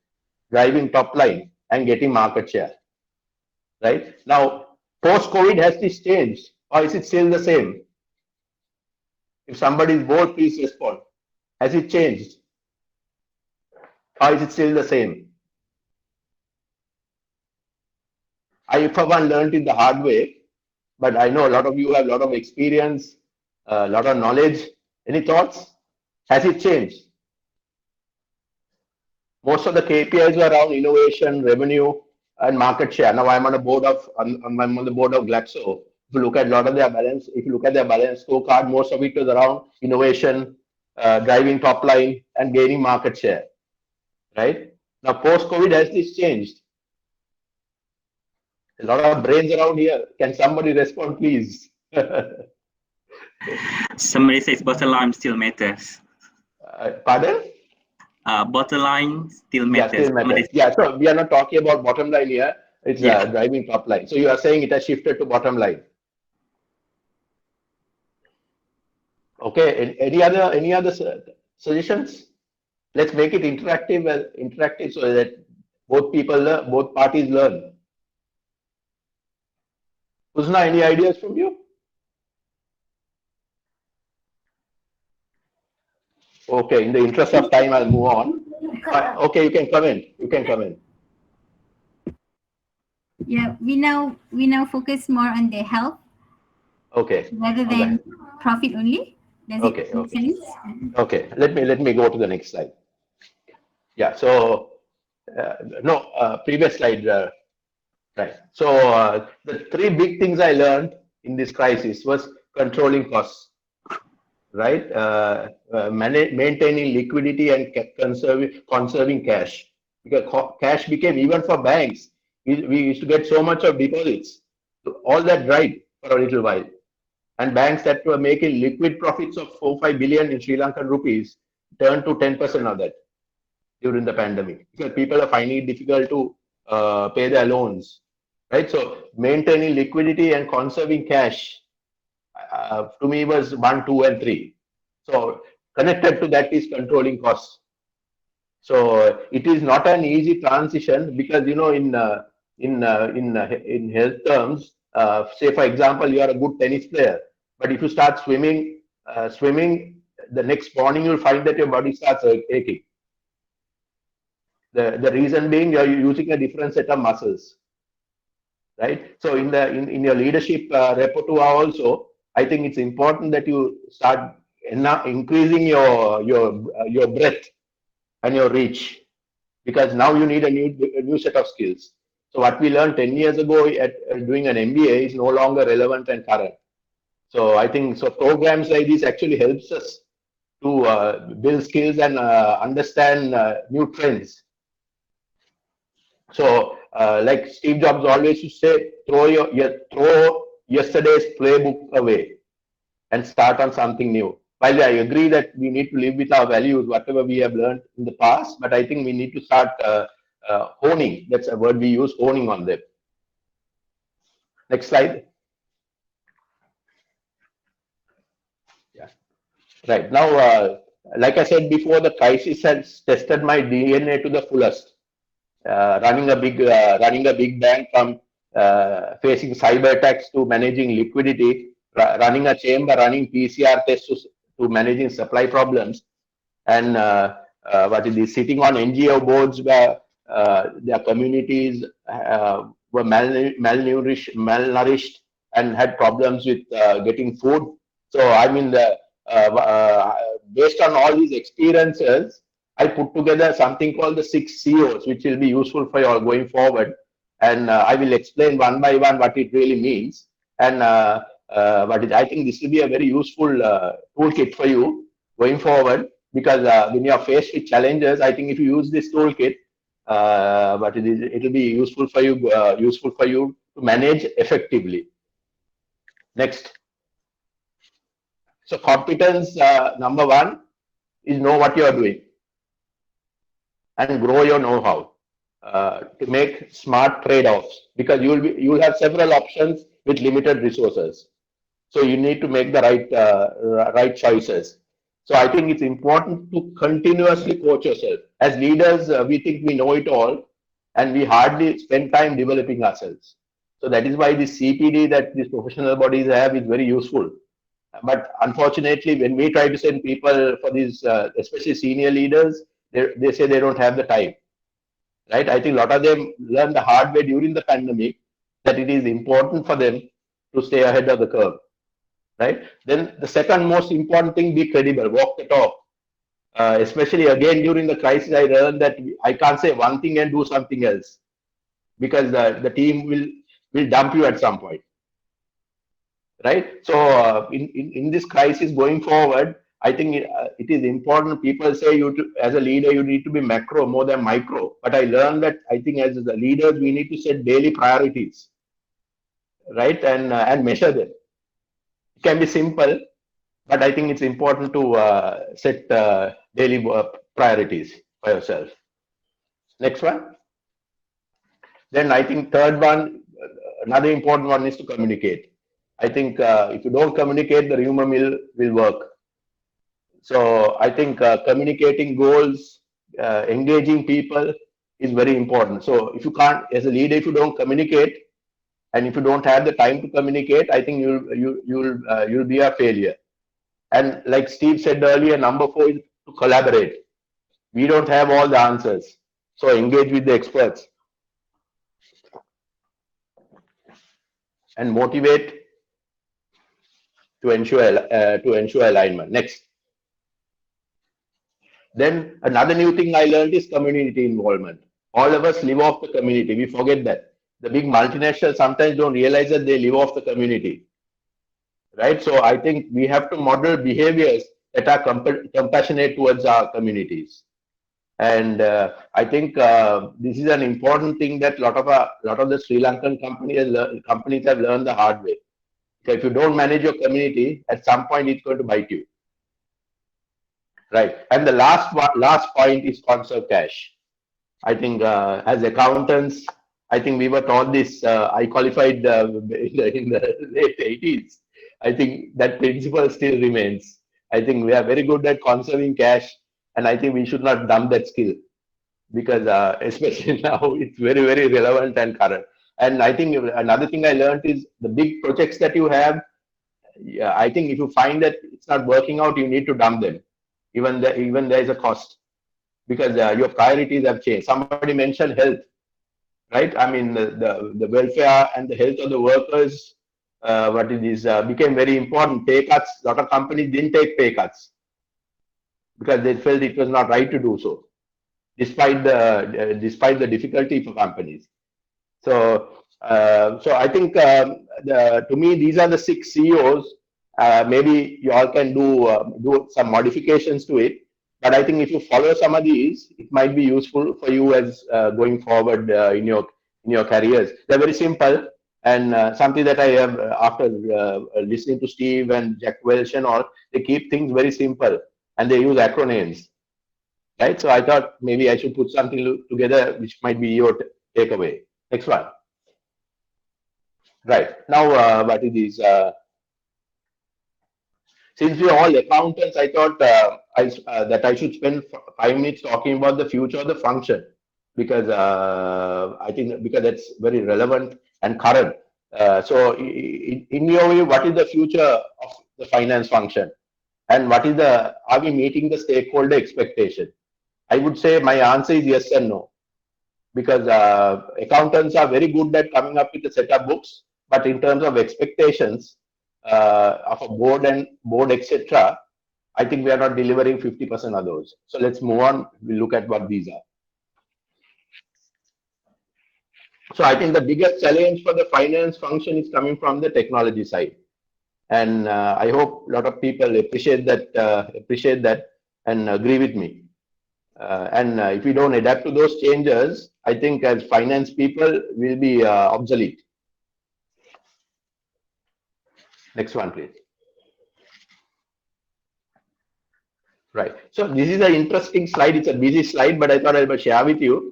driving top line, and getting market share. Right? Now, post-COVID, has this changed or is it still the same? If somebody is bored, please respond. Has it changed or is it still the same? I, for one, learned it the hard way, but I know a lot of you have a lot of experience, a lot of knowledge. Any thoughts? Has it changed? Most of the KPIs were around innovation, revenue, and market share. Now I'm on the board of Glaxo. If you look at a lot of their balance, scorecard, most of it was around innovation, driving top line, and gaining market share. Right? Now post-COVID, has this changed? A lot of brains around here. Can somebody respond, please? Somebody says bottom line still matters. Pardon? Bottom line still matters. Yeah, still matters. Yeah, so we are not talking about bottom line here. It's driving top line. So you are saying it has shifted to bottom line. Okay. Any other suggestions? Let's make it interactive so that both parties learn. Husna, any ideas from you? Okay, in the interest of time, I'll move on. Okay, you can comment. Yeah, we now focus more on the health. Okay. Rather than profit only. Does it make sense? Okay. Let me go to the next slide. Yeah. So previous slide. Right. So the 3 big things I learned in this crisis was controlling costs. Right, maintaining liquidity and conserving cash, because cash became, even for banks, we used to get so much of deposits, all that dried for a little while, and banks that were making liquid profits of 4-5 billion in Sri Lankan rupees turned to 10% of that during the pandemic, because people are finding it difficult to pay their loans. Right, so maintaining liquidity and conserving cash, to me, was 1, 2, and 3. So connected to that is controlling costs. So it is not an easy transition, because in health terms, say for example, you are a good tennis player, but if you start swimming, the next morning you'll find that your body starts aching. The reason being, you are using a different set of muscles. Right. So in your leadership repertoire also, I think it's important that you start increasing your breadth and your reach, because now you need a new set of skills. So what we learned 10 years ago at doing an MBA is no longer relevant and current. So I think programs like this actually helps us to build skills and understand new trends. So like Steve Jobs always used to say, throw yesterday's playbook away. and start on something new. While I agree that we need to live with our values, whatever we have learned in the past, but I think we need to start honing. That's a word we use, honing on them. Next slide. Yeah. Right. Now, like I said before, the crisis has tested my DNA to the fullest. Running a big bank, from facing cyber attacks to managing liquidity, running a chamber, running PCR tests to managing supply problems, and sitting on NGO boards where their communities were malnourished and had problems with getting food. So I mean, based on all these experiences, I put together something called the 6 COs, which will be useful for you all going forward. And I will explain one by one what it really means. And I think this will be a very useful toolkit for you going forward, because when you are faced with challenges, I think if you use this toolkit, it will be useful for you to manage effectively. Next. So competence number 1 is know what you are doing and grow your know-how to make smart trade-offs, because you will have several options with limited resources. So you need to make the right choices. So I think it's important to continuously coach yourself. As leaders, we think we know it all, and we hardly spend time developing ourselves. So that is why this CPD that these professional bodies have is very useful. But unfortunately, when we try to send people for these, especially senior leaders, they say they don't have the time. Right? I think a lot of them learned the hard way during the pandemic that it is important for them to stay ahead of the curve. Right? Then the second most important thing, be credible, walk the talk. Especially again during the crisis, I learned that I can't say one thing and do something else, because the team will dump you at some point. Right? So in this crisis going forward, I think it is important. People say as a leader, you need to be macro more than micro. But I learned that I think as the leaders, we need to set daily priorities, right? And measure them. It can be simple, but I think it's important to set daily priorities for yourself. Next one. Then I think third one, another important one is to communicate. I think if you don't communicate, the rumor mill will work. So I think communicating goals, engaging people is very important. So if you can't, as a leader, if you don't communicate, and if you don't have the time to communicate, I think you'll be a failure. And like Steve said earlier, number 4 is to collaborate. We don't have all the answers, so engage with the experts and motivate to ensure alignment. Next. Then another new thing I learned is community involvement. All of us live off the community. We forget that. The big multinationals sometimes don't realize that they live off the community. Right? So I think we have to model behaviors that are compassionate towards our communities. And I think this is an important thing that a lot of the Sri Lankan companies have learned the hard way. So if you don't manage your community, at some point it's going to bite you. Right. And the last point is conserve cash. I think as accountants, I think we were taught this. I qualified in the late 80s. I think that principle still remains. I think we are very good at conserving cash, and I think we should not dump that skill, because especially now it's very, very relevant and current. And I think another thing I learned is the big projects that you have. Yeah, I think if you find that it's not working out, you need to dump them. Even there is a cost, because your priorities have changed. Somebody mentioned health, right? I mean, the welfare and the health of the workers, became very important. Pay cuts, a lot of companies didn't take pay cuts because they felt it was not right to do so, despite the difficulty for companies. So I think to me these are the 6 CEOs. Maybe you all can do some modifications to it, but I think if you follow some of these, it might be useful for you as going forward in your careers. They're very simple, And something that I have, after listening to Steve and Jack Welch and all, they keep things very simple and they use acronyms, right? So I thought maybe I should put something together which might be your takeaway. Next one. Right. Now, what it is, since we are all accountants, I thought that I should spend 5 minutes talking about the future of the function, because I think because that's very relevant and current. So, in your view, what is the future of the finance function, and what is are we meeting the stakeholder expectation? I would say my answer is yes and no, because accountants are very good at coming up with a set of books, but in terms of expectations of a board, etc., I think we are not delivering 50% of those. So let's move on. We'll look at what these are. So I think the biggest challenge for the finance function is coming from the technology side, and I hope a lot of people appreciate that and agree with me. And if we don't adapt to those changes, I think as finance people will be obsolete. Next one, please. Right. So this is an interesting slide. It's a busy slide, but I thought I would share with you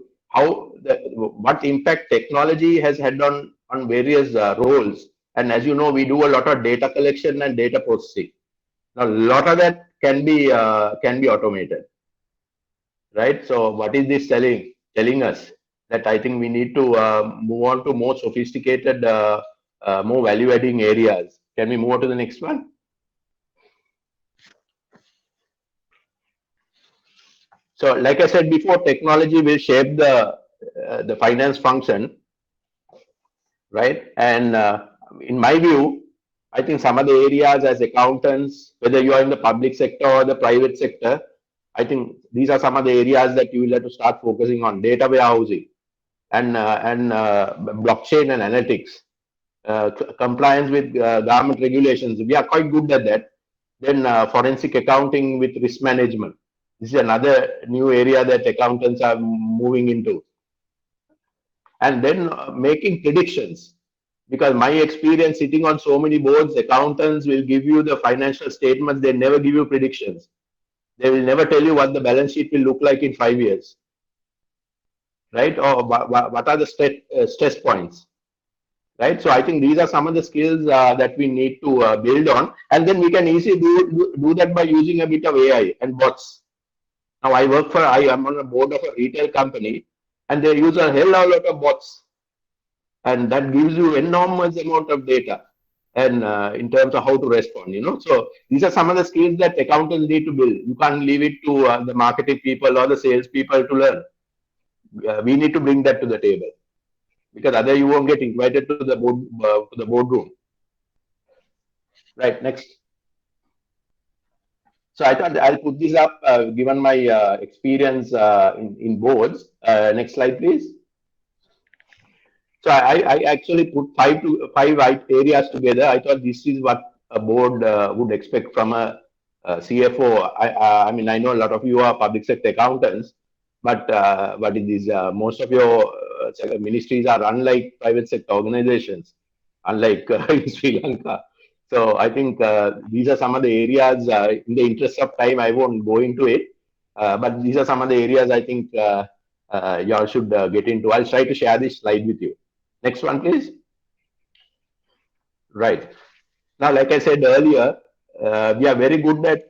what impact technology has had on various roles. And as you know, we do a lot of data collection and data processing. Now, a lot of that can be automated. Right. So what is this telling us? That I think we need to move on to more sophisticated, more value-adding areas. Can we move on to the next one? So, like I said before, technology will shape the finance function, right? And in my view, I think some of the areas as accountants, whether you are in the public sector or the private sector, I think these are some of the areas that you will have to start focusing on: data warehousing and blockchain and analytics, compliance with government regulations. We are quite good at that. Then forensic accounting with risk management. This is another new area that accountants are moving into. And then making predictions, because my experience sitting on so many boards, accountants will give you the financial statements. They never give you predictions. They will never tell you what the balance sheet will look like in 5 years, right? Or what are the stress points, right? So I think these are some of the skills that we need to build on, and then we can easily do that by using a bit of AI and bots. Now I am on a board of a retail company, and they use a hell of a lot of bots, and that gives you enormous amount of data, and in terms of how to respond, So these are some of the skills that accountants need to build. You can't leave it to the marketing people or the sales people to learn. We need to bring that to the table, because otherwise you won't get invited to the boardroom. Right, next. So I thought I'll put this up, given my experience in boards. Next slide, please. So I actually put five areas together. I thought this is what a board would expect from a CFO. I mean, I know a lot of you are public sector accountants, but it is most of your ministries are unlike private sector organizations, unlike in Sri Lanka. So I think these are some of the areas. In the interest of time, I won't go into it, but these are some of the areas I think y'all should get into. I'll try to share this slide with you. Next one, please. Right. Now, like I said earlier, we are very good at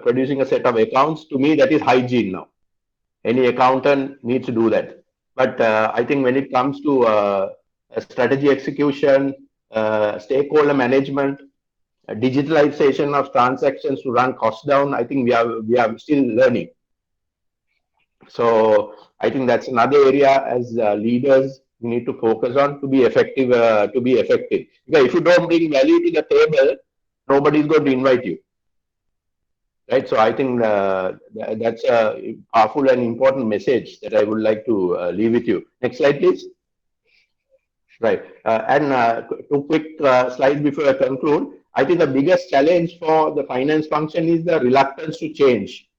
producing a set of accounts. To me, that is hygiene now. Any accountant needs to do that. But I think when it comes to strategy execution, stakeholder management, digitalization of transactions to run costs down, I think we are still learning. So I think that's another area as leaders we need to focus on to be effective. Because if you don't bring value to the table, nobody is going to invite you. Right. So I think that's a powerful and important message that I would like to leave with you. Next slide, please. Right. And two quick slides before I conclude. I think the biggest challenge for the finance function is the reluctance to change.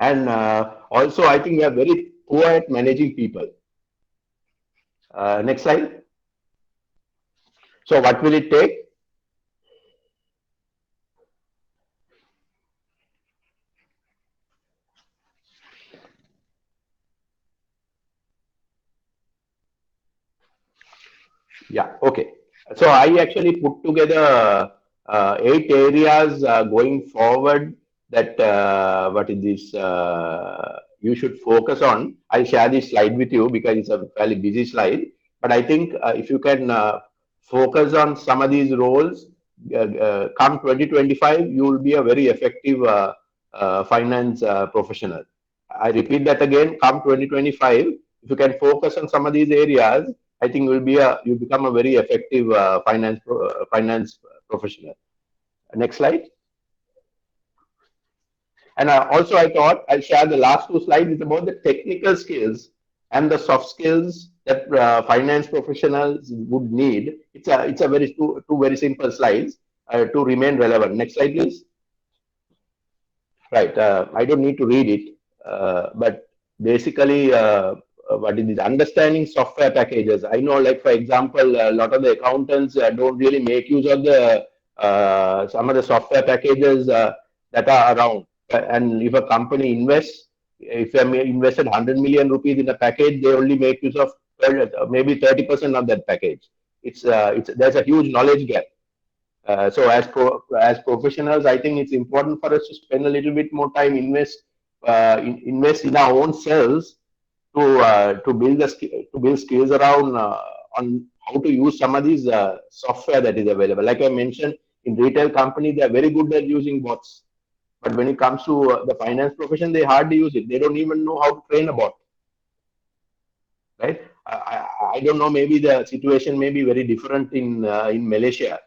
And also, I think we are very poor at managing people. Next slide. So what will it take? Yeah, okay. So I actually put together 8 areas going forward that what is this you should focus on. I'll share this slide with you because it's a fairly busy slide. But I think if you can focus on some of these roles, come 2025, you will be a very effective finance professional. I repeat that again, come 2025, if you can focus on some of these areas, I think you become a very effective finance professional. Next slide. And also I thought I'll share the last 2 slides. It's about the technical skills and the soft skills that finance professionals would need. It's a very two very simple slides to remain relevant. Next slide, please. Right. I don't need to read it, but basically, what is this? Understanding software packages. I know, like for example, a lot of the accountants don't really make use of the some of the software packages that are around. And if a company invests, if they invested 100 million rupees in a package, they only make use of maybe 30% of that package. There's a huge knowledge gap. So as professionals, I think it's important for us to spend a little bit more time invest in our own selves to build skills around on how to use some of these software that is available. Like I mentioned, in retail companies, they are very good at using bots, but when it comes to the finance profession, they hardly use it. They don't even know how to train a bot, right? I don't know. Maybe the situation may be very different in Malaysia,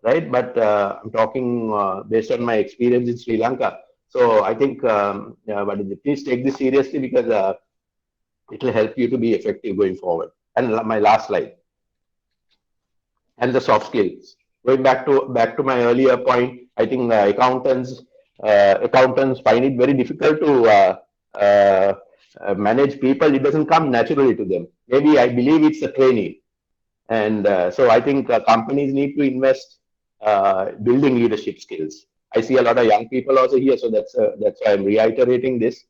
right? But I'm talking based on my experience in Sri Lanka. So I think, please take this seriously because it will help you to be effective going forward. And my last slide, and the soft skills. Going back to my earlier point, I think accountants find it very difficult to manage people. It doesn't come naturally to them. Maybe I believe it's a training, and so I think companies need to invest building leadership skills. I see a lot of young people also here, so that's why I'm reiterating this.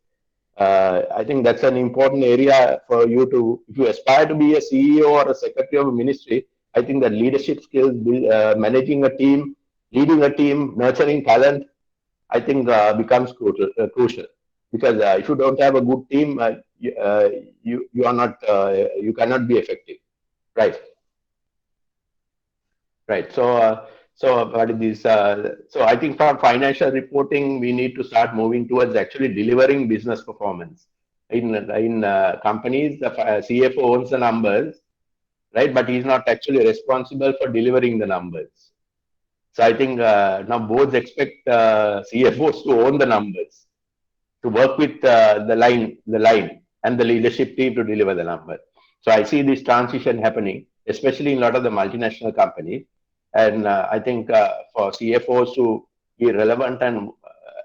I think that's an important area for you to, if you aspire to be a CEO or a secretary of a ministry, I think that leadership skills, managing a team, leading a team, nurturing talent, I think becomes crucial. Because if you don't have a good team, you are not, you cannot be effective, right? Right. So what is this? So I think for financial reporting, we need to start moving towards actually delivering business performance. In companies, the CFO owns the numbers, right? But he's not actually responsible for delivering the numbers. So I think now boards expect CFOs to own the numbers, to work with the line and the leadership team to deliver the number. So I see this transition happening, especially in a lot of the multinational companies. And I think for CFOs to be relevant and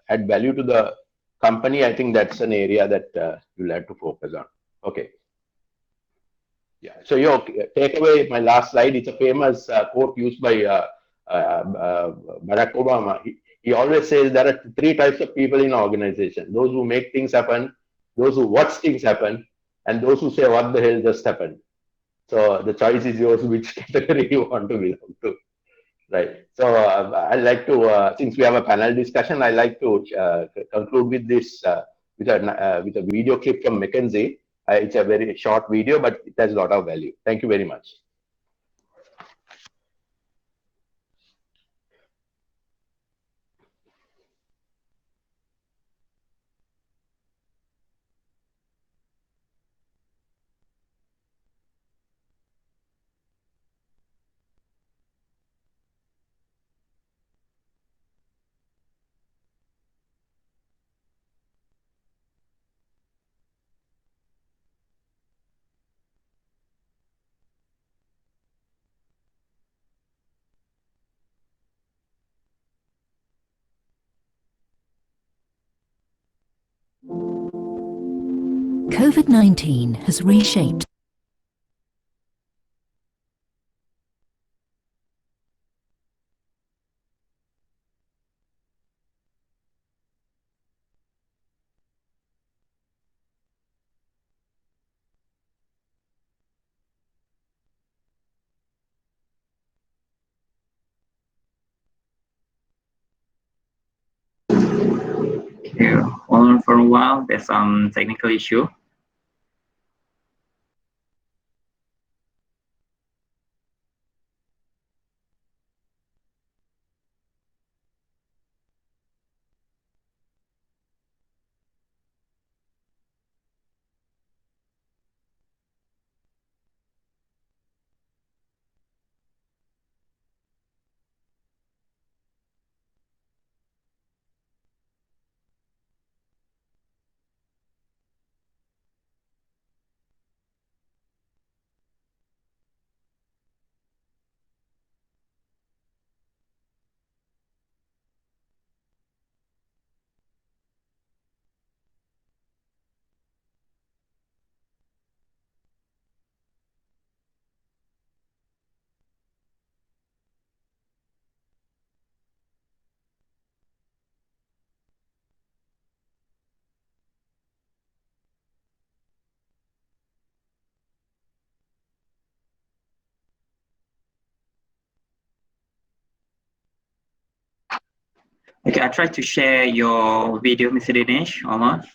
add value to the company, I think that's an area that you'll have to focus on. Okay. Yeah. So your takeaway, my last slide, it's a famous quote used by Barack Obama. He always says there are 3 types of people in an organization: those who make things happen, those who watch things happen, and those who say, "What the hell just happened?" So the choice is yours, which category you want to belong to. Right. So I'd like to, since we have a panel discussion, I'd like to conclude with this, with a video clip from McKinsey. It's a very short video, but it has a lot of value. Thank you very much. COVID-19 has reshaped for a while. There's some technical issue. Okay, I tried to share your video, Mr. Dinesh, almost.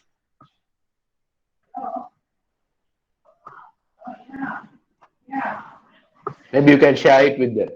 Maybe you can share it with them.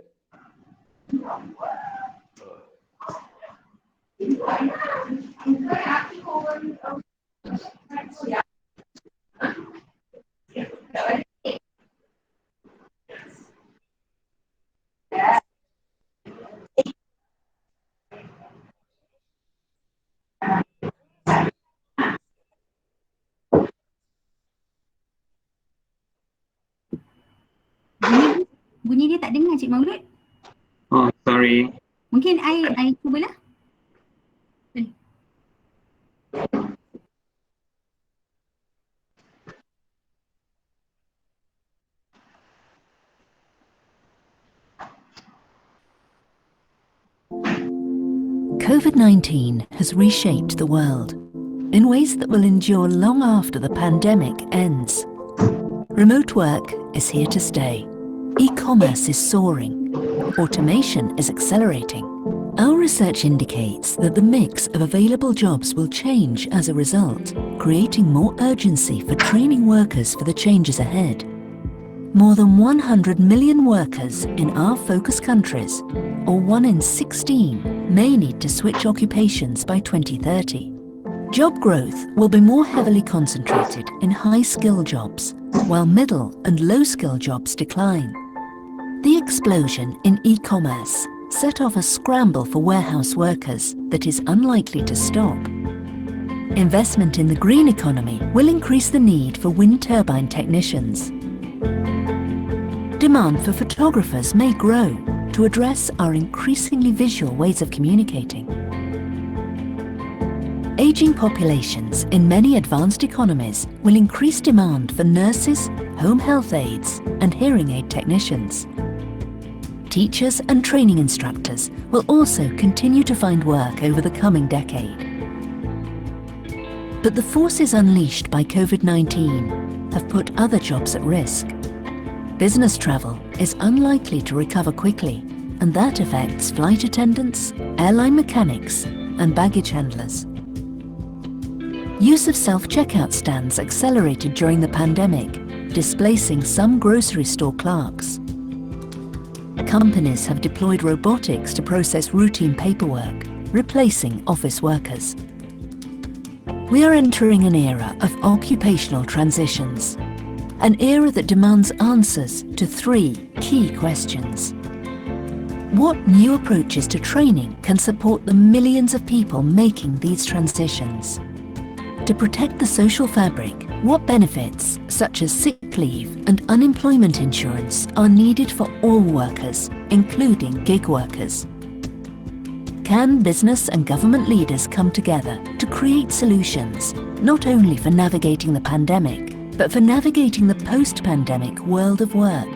Bunyi dia tak dengar Cik Maulud. Oh, sorry. Mungkin I cubalah. COVID-19 has reshaped the world in ways that will endure long after the pandemic ends. Remote work is here to stay. E-commerce is soaring. Automation is accelerating. Our research indicates that the mix of available jobs will change as a result, creating more urgency for training workers for the changes ahead. More than 100 million workers in our focus countries, or 1 in 16, may need to switch occupations by 2030. Job growth will be more heavily concentrated in high-skill jobs, while middle and low-skill jobs decline. The explosion in e-commerce set off a scramble for warehouse workers that is unlikely to stop. Investment in the green economy will increase the need for wind turbine technicians. Demand for photographers may grow to address our increasingly visual ways of communicating. Aging populations in many advanced economies will increase demand for nurses, home health aides, and hearing aid technicians. Teachers and training instructors will also continue to find work over the coming decade. But the forces unleashed by COVID-19 have put other jobs at risk. Business travel is unlikely to recover quickly, and that affects flight attendants, airline mechanics, and baggage handlers. Use of self-checkout stands accelerated during the pandemic, displacing some grocery store clerks. Companies have deployed robotics to process routine paperwork, replacing office workers. We are entering an era of occupational transitions, an era that demands answers to 3 key questions. What new approaches to training can support the millions of people making these transitions? To protect the social fabric, what benefits, such as sick leave and unemployment insurance, are needed for all workers, including gig workers? Can business and government leaders come together to create solutions, not only for navigating the pandemic, but for navigating the post-pandemic world of work?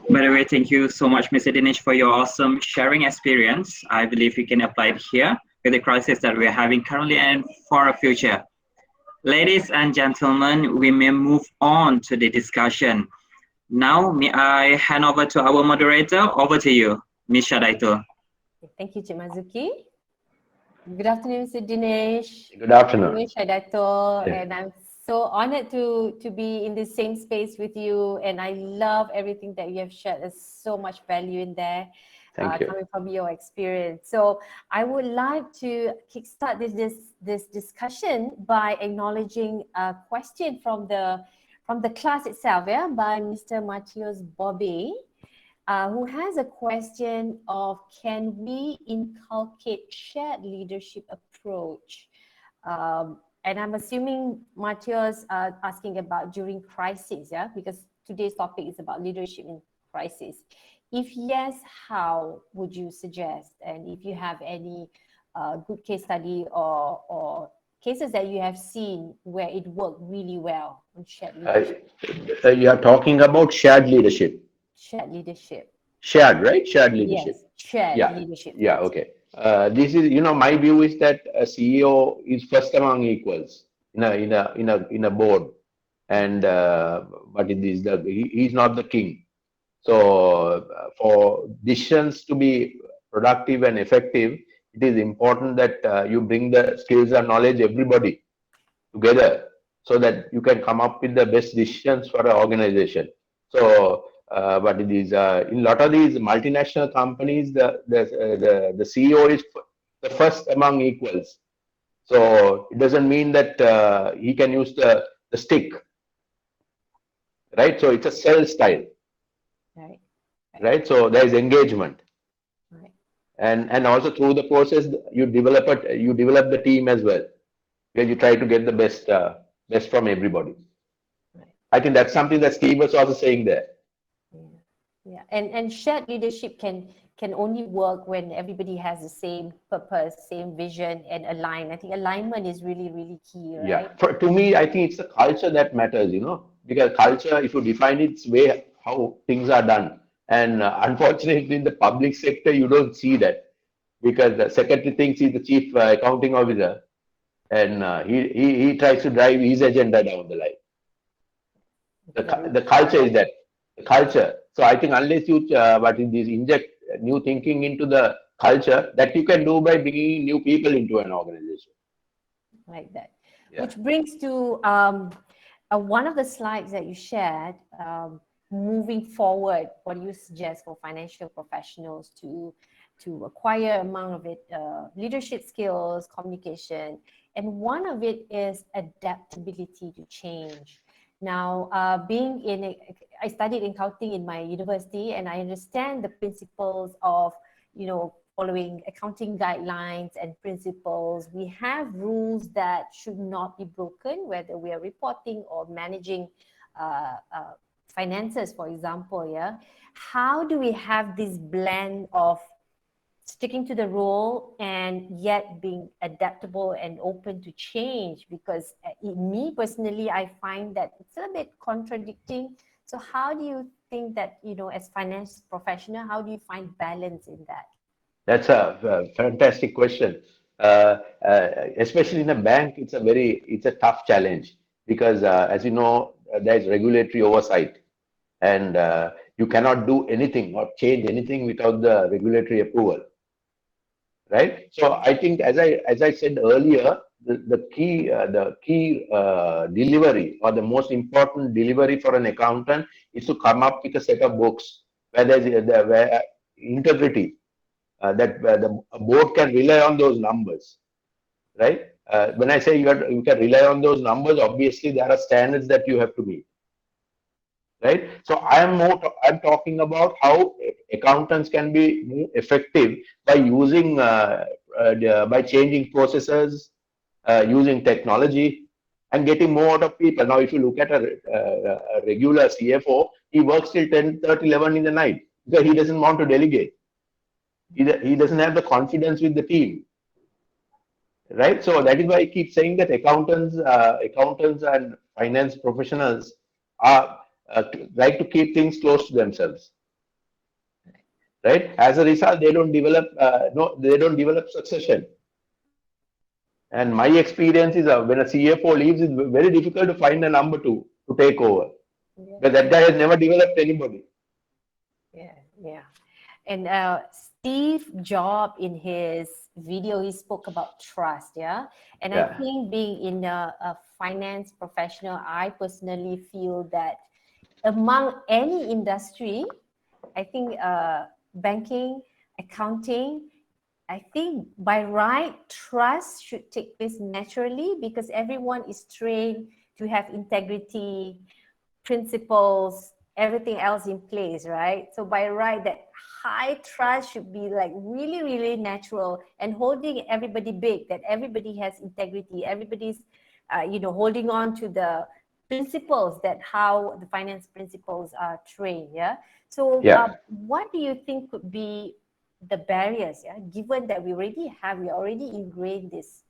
By the way, thank you so much, Mr. Dinesh, for your awesome sharing experience. I believe we can apply it here with the crisis that we're having currently and for our future. Ladies and gentlemen, we may move on to the discussion. Now, may I hand over to our moderator? Over to you, Ms. Shadaitul. Thank you, Cik Mazuki. Good afternoon, Mr. Dinesh. Good afternoon. I'm Shadaitul, Yeah. and I'm so honored to be in the same space with you. And I love everything that you have shared. There's so much value in there. Thank you. Coming from your experience. So I would like to kickstart this discussion by acknowledging a question from the class itself, yeah, by Mr. Matthias Bobby, who has a question of, can we inculcate shared leadership approach? And I'm assuming Matthias asking about during crisis, yeah, because today's topic is about leadership in crisis. If yes, how would you suggest? And if you have any good case study or cases that you have seen where it worked really well on shared leadership. You are talking about shared leadership. Shared leadership. Shared, right? Shared leadership. Yes, shared leadership. Yeah, okay. This is, my view is that a CEO is first among equals in a board, and but he's not the king. So for decisions to be productive and effective, it is important that you bring the skills and knowledge everybody together so that you can come up with the best decisions for an organization. So, but it is in a lot of these multinational companies, the CEO is the first among equals. So it doesn't mean that he can use the stick, right? So it's a cell style. Right, so there is engagement, and also through the process you develop the team as well, where you try to get the best from everybody. I think that's something that Steve was also saying there. Yeah, and shared leadership can only work when everybody has the same purpose, same vision, and align. I think alignment is really key, right? Yeah, to me, I think it's the culture that matters, because culture, if you define its way, how things are done. And unfortunately, in the public sector, you don't see that, because the secretary thinks he's the chief accounting officer, and he tries to drive his agenda down the line. The culture is that, the culture. So I think unless you inject new thinking into the culture, that you can do by bringing new people into an organization. Like that. Yeah. Which brings to one of the slides that you shared. Moving forward, what do you suggest for financial professionals to acquire amount of it, leadership skills, communication, and one of it is adaptability to change. Now, I studied accounting in my university, and I understand the principles of, following accounting guidelines and principles. We have rules that should not be broken, whether we are reporting or managing finances, for example. Yeah, how do we have this blend of sticking to the role and yet being adaptable and open to change? Because me personally, I find that it's a bit contradicting. So how do you think that, as finance professional, how do you find balance in that? That's a fantastic question. Especially in a bank, it's a tough challenge, because as you know, there is regulatory oversight, and you cannot do anything or change anything without the regulatory approval, right? So I think, as I said earlier, the key delivery, or the most important delivery for an accountant, is to come up with a set of books where there's integrity, that the board can rely on those numbers, right? When I say you can rely on those numbers, obviously there are standards that you have to meet, right? So I'm talking about how accountants can be more effective by using by changing processes, using technology, and getting more out of people. Now, if you look at a regular CFO, he works till 10, 30, 11 in the night because he doesn't want to delegate. He doesn't have the confidence with the team, right? So that is why I keep saying that accountants and finance professionals are like to keep things close to themselves, right? As a result, they don't develop succession. And my experience is when a CFO leaves, it's very difficult to find a number two to take over. Yeah. But that guy has never developed anybody. Yeah. And Steve Jobs in his video, he spoke about trust, yeah. And I think being in a finance professional, I personally feel that among any industry, I think banking, accounting, I think by right, trust should take place naturally because everyone is trained to have integrity, principles, everything else in place, right? So by right, that high trust should be like really, really natural and holding everybody big, that everybody has integrity, everybody's, holding on to the principles that how the finance principles are trained, yeah? So what do you think could be the barriers, yeah? Given that we already ingrained this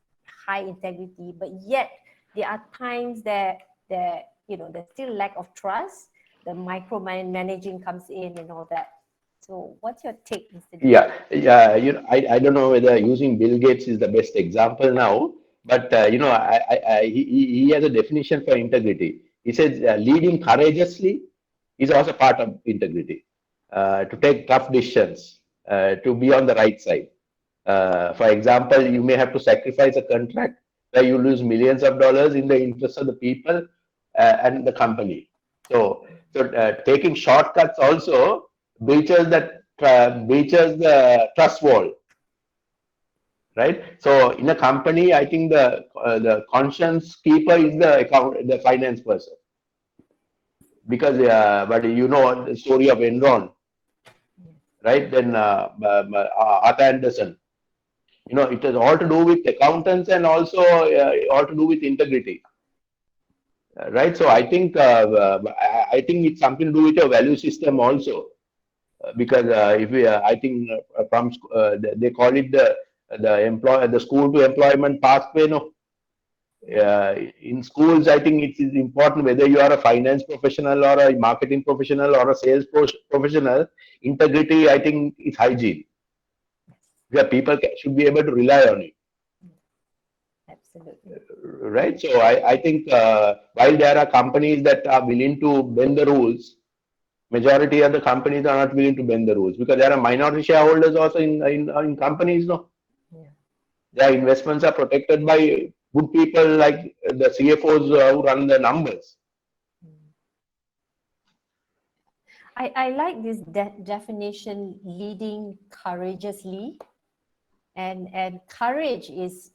high integrity, but yet there are times that there's still lack of trust, the micromanaging comes in and all that. So what's your take, Mr. Dinesh? I don't know whether using Bill Gates is the best example now, but he has a definition for integrity. He says leading courageously is also part of integrity. To take tough decisions, to be on the right side. For example, you may have to sacrifice a contract where you lose millions of dollars in the interest of the people and the company. So taking shortcuts also breaches the trust wall, right? So in a company, I think the conscience keeper is the finance person, because but you know the story of Enron, right? Then Arthur Anderson. It has all to do with accountants and also all to do with integrity, right? So I think it's something to do with your value system also, because I think from they call it the school to employment pathway. No, in schools, I think it is important whether you are a finance professional or a marketing professional or a sales professional. Integrity, I think, is hygiene. Where people should be able to rely on it. Absolutely. Right. So I think while there are companies that are willing to bend the rules, majority of the companies are not willing to bend the rules because there are minority shareholders also in companies. No, their investments are protected by good people like the CFOs who run the numbers. I like this definition, leading courageously, and courage is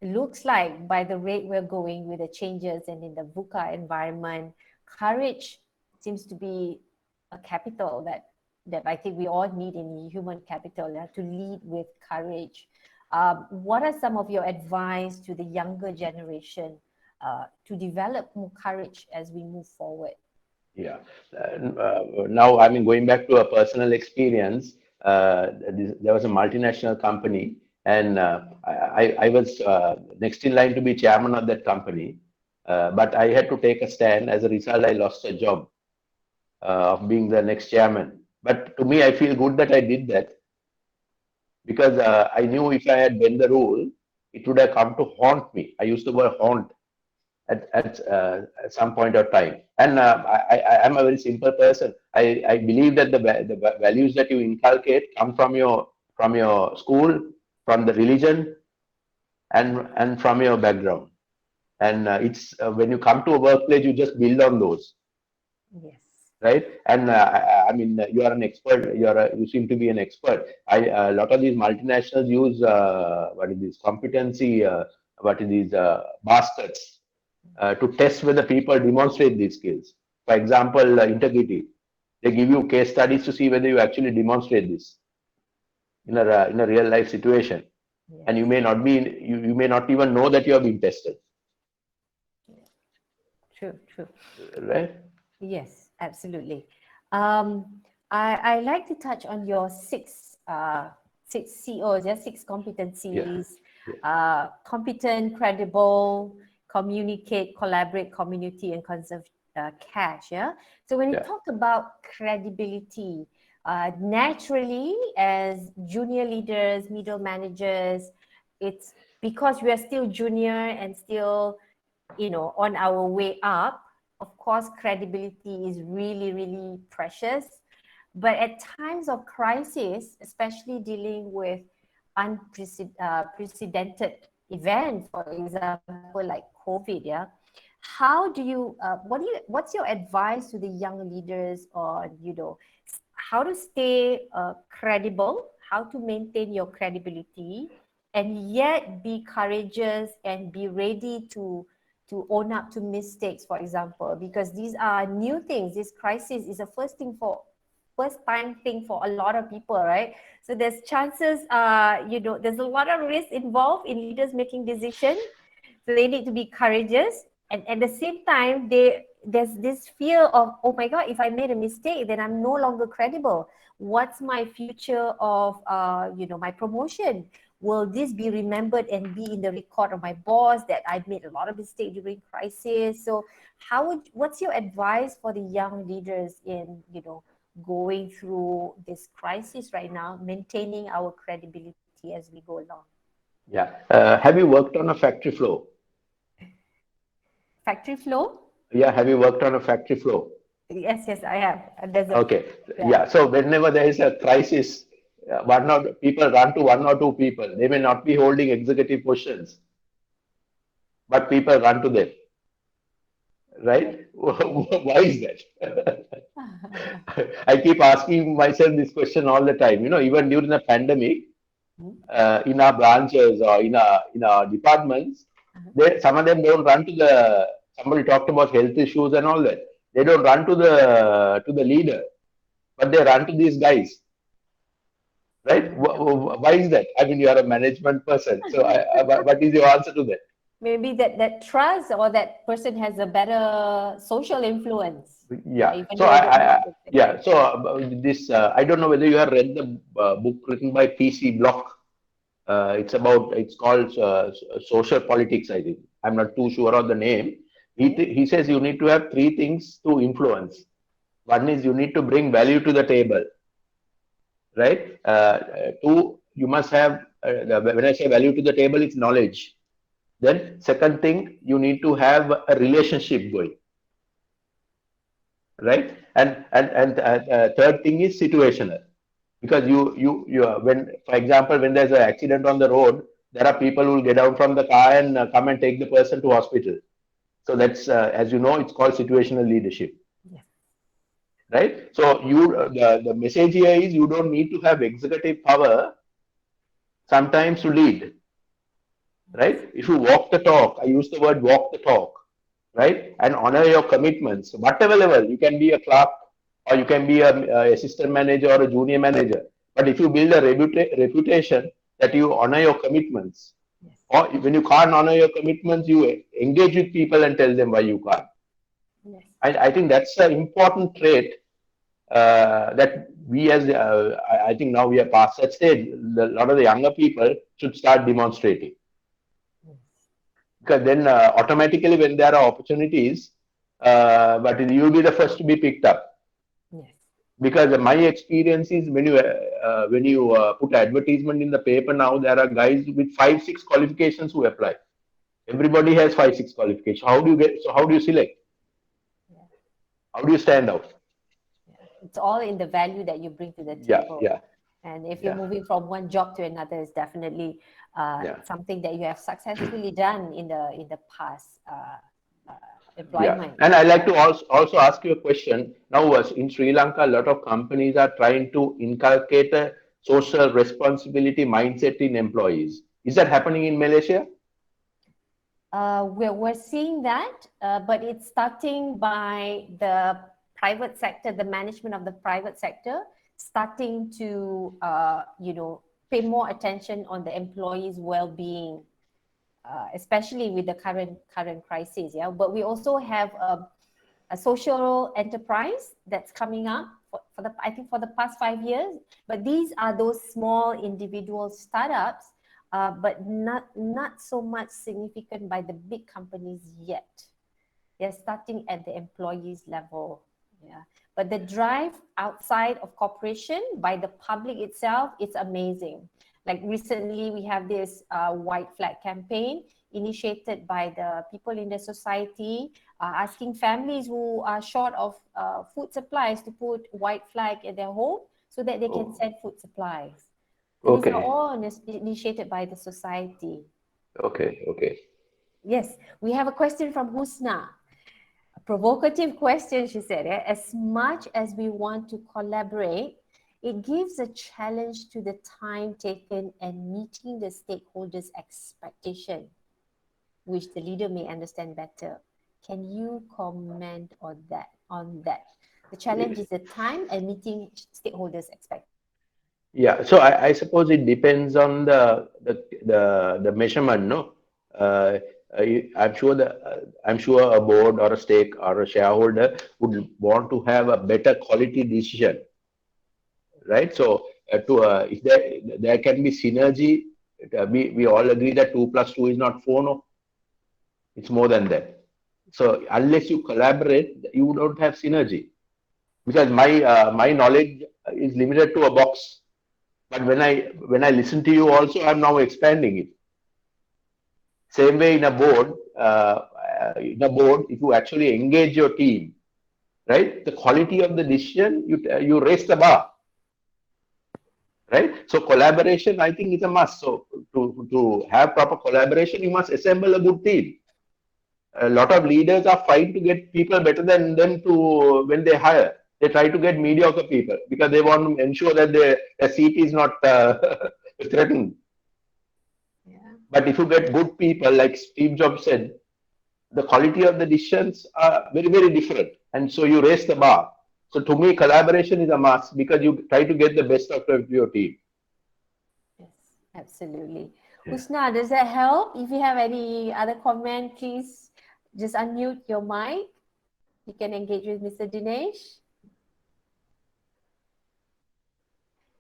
looks like by the rate we're going with the changes and in the VUCA environment, courage seems to be a capital that I think we all need in human capital, to lead with courage. What are some of your advice to the younger generation to develop more courage as we move forward? Yeah. Now, I mean, going back to a personal experience, there was a multinational company, and I was next in line to be chairman of that company. But I had to take a stand. As a result, I lost a job of being the next chairman. But to me, I feel good that I did that, because I knew if I had bent the rule, it would have come to haunt me. I used the word haunt at some point of time. And I'm a very simple person. I believe that the values that you inculcate come from your school, from the religion, and from your background. And it's when you come to a workplace, you just build on those. Yes. Right. And I mean, you are an expert. You seem to be an expert. A lot of these multinationals use what is this competency? What is these baskets to test whether people demonstrate these skills. For example, integrity. They give you case studies to see whether you actually demonstrate this in a real life situation, and you may not be. You may not even know that you have been tested. True. Right. Yes, absolutely. I like to touch on your six COs, six competencies. Competent, credible, communicate, collaborate, community, and conserve cash. Yeah. So when you talk about credibility, naturally, as junior leaders, middle managers, it's because we are still junior and still, you know, on our way up. Of course, credibility is really, really precious. But at times of crisis, especially dealing with unprecedented event, for example, like COVID, yeah. How do you, what's your advice to the young leaders on, you know, how to stay credible, how to maintain your credibility, and yet be courageous and be ready to own up to mistakes, for example, because these are new things. This crisis is a first time thing for a lot of people, right? So there's chances, you know, there's a lot of risk involved in leaders making decisions. So they need to be courageous, and at the same time, there's this fear of, oh my God, if I made a mistake, then I'm no longer credible. What's my future of, you know, my promotion? Will this be remembered and be in the record of my boss that I've made a lot of mistakes during crisis? So what's your advice for the young leaders in, you know, going through this crisis right now, maintaining our credibility as we go along? Yeah. Have you worked on a factory floor? Factory floor? Yeah. Have you worked on a factory floor? Yes, I have. Okay. Yeah. So whenever there is a crisis, people run to one or two people. They may not be holding executive positions, but people run to them. Right? Why is that? I keep asking myself this question all the time. You know, even during the pandemic, in our branches or in our departments, some of them don't run to the. Somebody talked about health issues and all that. They don't run to the leader, but they run to these guys. Right? Why is that? I mean, you are a management person. So, what is your answer to that? Maybe that trust, or that person has a better social influence. Yeah. So this I don't know whether you have read the book written by P.C. Block. It's called Social Politics, I think. I'm not too sure of the name. He says you need to have three things to influence. One is you need to bring value to the table, right? Two, you must have, when I say value to the table, it's knowledge. Then second thing, you need to have a relationship going, right? And third thing is situational. Because when, for example, when there's an accident on the road, there are people who will get out from the car and come and take the person to hospital. So that's, as you know, it's called situational leadership. Yeah. Right? So the message here is you don't need to have executive power sometimes to lead. Right? If you walk the talk, I use the word walk the talk, right? And honor your commitments, whatever level. You can be a clerk, or you can be a assistant manager or a junior manager. But if you build a reputation that you honor your commitments, or when you can't honor your commitments, you engage with people and tell them why you can't. Yes. I think that's an important trait that we as, I think now we are past that stage, a lot of the younger people should start demonstrating. Because then automatically when there are opportunities, but you'll be the first to be picked up. Yes. Because my experience is when you put advertisement in the paper now, there are guys with 5-6 qualifications who apply. Everybody has 5-6 qualifications. How do you select? Yeah. How do you stand out? Yeah. It's all in the value that you bring to the table. Yeah. And if you're moving from one job to another, it's definitely something that you have successfully done in the past employment. And I'd like to also ask you a question. Now, in Sri Lanka, a lot of companies are trying to inculcate a social responsibility mindset in employees. Is that happening in Malaysia? We're seeing that, but it's starting by the private sector, the management of the private sector, starting to pay more attention on the employees' well-being, especially with the current crisis. Yeah, but we also have a social enterprise that's coming up for the past 5 years. But these are those small individual startups, but not so much significant by the big companies yet. They're starting at the employees level. Yeah. But the drive outside of corporation by the public itself, it's amazing. Like recently, we have this white flag campaign initiated by the people in the society, asking families who are short of food supplies to put white flag at their home so that they can send food supplies. So these are all initiated by the society. Okay. Yes, we have a question from Husna. A provocative question, she said. As much as we want to collaborate, it gives a challenge to the time taken and meeting the stakeholders' expectation, which the leader may understand better. Can you comment on that? The challenge is the time and meeting stakeholders' expectation. Yeah, so I suppose it depends on the measurement, no? I'm sure a board or a stake or a shareholder would want to have a better quality decision, right? So if there can be synergy, we all agree that 2 + 2 is not 4, no, it's more than that. So unless you collaborate, you don't have synergy, because my knowledge is limited to a box. But when I listen to you also, I'm now expanding it. Same way in a board, if you actually engage your team, right, the quality of the decision, you raise the bar, right? So collaboration, I think, is a must. So to have proper collaboration, you must assemble a good team. A lot of leaders are fighting to get people better than them when they hire. They try to get mediocre people because they want to ensure that their seat is not threatened. Yeah. But if you get good people, like Steve Jobs said, the quality of the decisions are very, very different. And so you raise the bar. So to me, collaboration is a must because you try to get the best out of your team. Yes, absolutely. Yeah. Husna, does that help? If you have any other comment, please just unmute your mic. You can engage with Mr. Dinesh.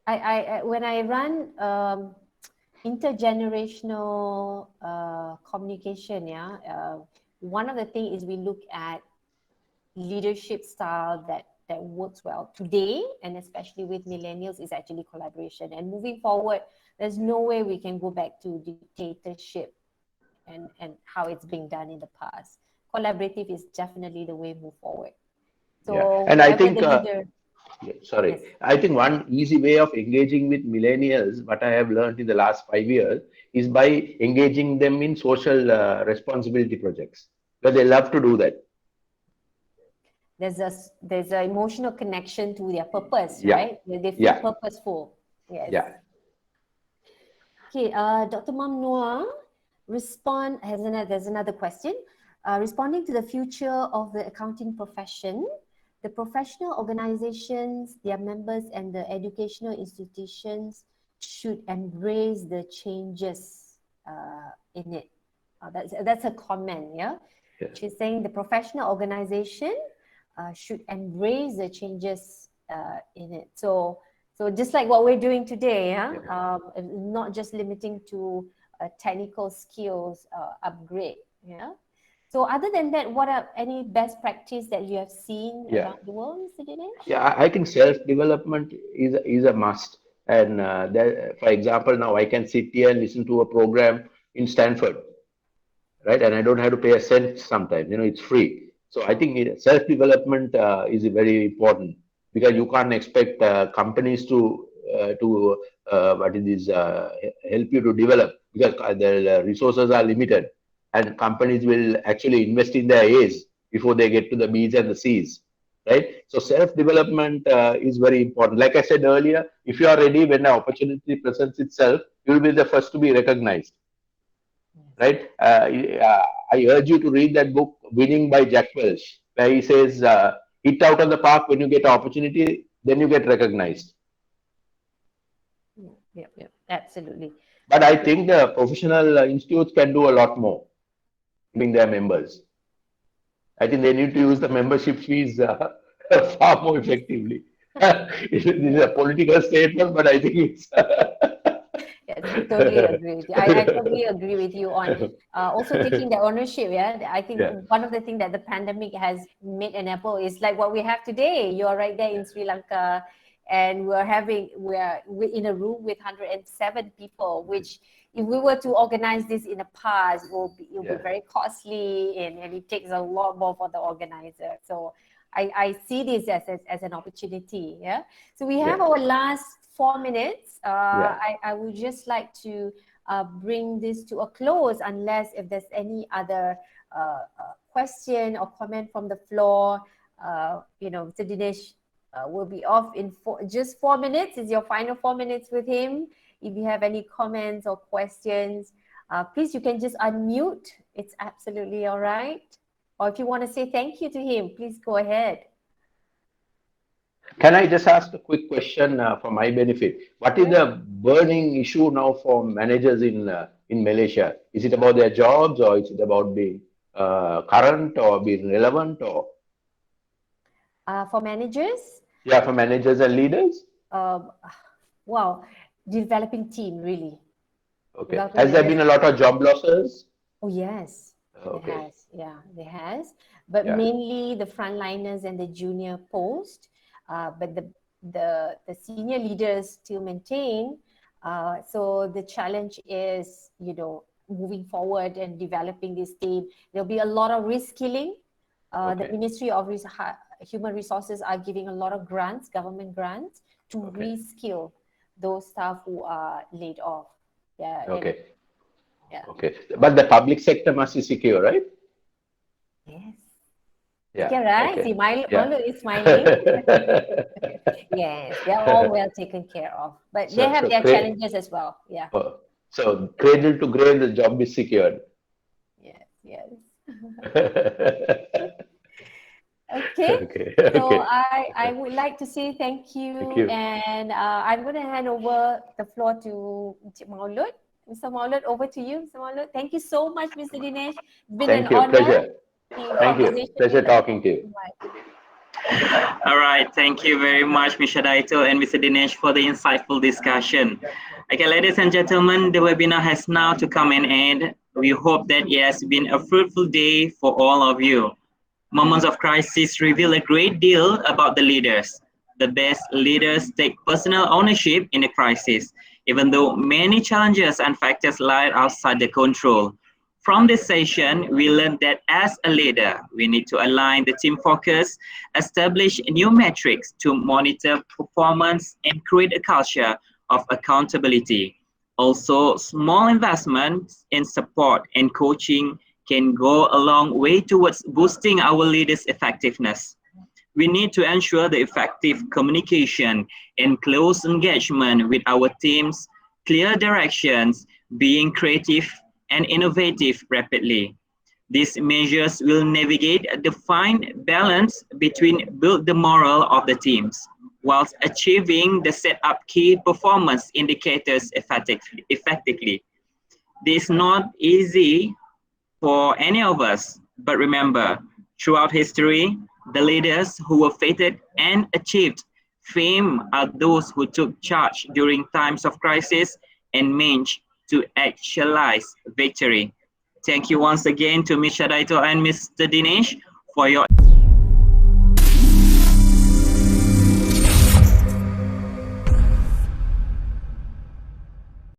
When I run intergenerational communication, one of the things is we look at leadership style that works well today, and especially with millennials, is actually collaboration. And moving forward, there's no way we can go back to dictatorship and how it's being done in the past. Collaborative is definitely the way to move forward. So yeah. And I think Yes. I think one easy way of engaging with millennials, what I have learned in the last 5 years, is by engaging them in social responsibility projects, because they love to do that. There's an emotional connection to their purpose, yeah. right? They feel purposeful. Yes. Yeah. Okay, Dr. Mamnoa, there's another question. Responding to the future of the accounting profession, the professional organizations, their members, and the educational institutions should embrace the changes in it. That's a comment, yeah? She's saying the professional organization should embrace the changes in it. So just like what we're doing today, not just limiting to technical skills upgrade, yeah? So other than that, what are any best practice that you have seen around the world, Mr. Dinesh? Yeah, I think self-development is a must. And for example, now I can sit here and listen to a program in Stanford, right? And I don't have to pay a cent sometimes, it's free. So I think self-development is very important, because you can't expect companies to help you to develop, because the resources are limited, and companies will actually invest in their A's before they get to the B's and the C's, right? So self-development is very important. Like I said earlier, if you are ready when the opportunity presents itself, you will be the first to be recognized, right? I urge you to read that book, Winning by Jack Welch, where he says, hit out of the park when you get an opportunity, then you get recognized. Yeah, absolutely. But I think the professional institutes can do a lot more, giving their members. I think they need to use the membership fees far more effectively. This is a political statement, but I think it's... Yes, totally agree with you. I totally agree with you on also taking the ownership. Yeah, I think one of the things that the pandemic has made an apple is like what we have today. You're right there in Sri Lanka, and we're in a room with 107 people, which if we were to organize this in the past, it'll be very costly, and it takes a lot more for the organizer. So I see this as an opportunity. Yeah. So we have our last 4 minutes. I would just like to bring this to a close, unless if there's any other question or comment from the floor. Mr. Dinesh will be off in just 4 minutes. Is your final 4 minutes with him. If you have any comments or questions, please, you can just unmute. It's absolutely all right. Or if you want to say thank you to him, please go ahead. Can I just ask a quick question for my benefit? What is the burning issue now for managers in Malaysia? Is it about their jobs, or is it about being current or being relevant, or? For managers? Yeah, for managers and leaders. Wow, developing team, really. Okay. Has there been a lot of job losses? Oh yes, okay. There has. Yeah, there has. But mainly the frontliners and the junior post. But the senior leaders still maintain. So the challenge is, moving forward and developing this team. There'll be a lot of reskilling. The Ministry of Human Resources are giving a lot of grants, government grants, to reskill those staff who are laid off. Yeah. Okay. Okay. But the public sector must be secure, right? Yes. Yeah. Okay, right? See, Milo is smiling. Yes, they're all well taken care of. But they have their challenges as well. Yeah. So cradle to grave, the job is secured. Yes. Okay. So I would like to say thank you. And I'm going to hand over the floor to Maulud. Mr. Maulud, over to you, Mr. Maulud. Thank you so much, Mr. Dinesh. It's been an honor. Pleasure. Thank you. Pleasure talking to you. All right. Thank you very much, Mr. Shadaitul and Mr. Dinesh, for the insightful discussion. Okay, ladies and gentlemen, the webinar has now to come an end. We hope that it has been a fruitful day for all of you. Moments of crisis reveal a great deal about the leaders. The best leaders take personal ownership in a crisis, even though many challenges and factors lie outside their control. From this session, we learned that as a leader, we need to align the team focus, establish new metrics to monitor performance, and create a culture of accountability. Also, small investments in support and coaching can go a long way towards boosting our leaders' effectiveness. We need to ensure the effective communication and close engagement with our teams, clear directions, being creative and innovative rapidly. These measures will navigate a defined balance between build the morale of the teams, whilst achieving the set up key performance indicators effectively. This is not easy for any of us, but remember, throughout history, the leaders who were fated and achieved fame are those who took charge during times of crisis and managed to actualize victory. Thank you once again to Ms. Shadaitul and Mr. Dinesh for your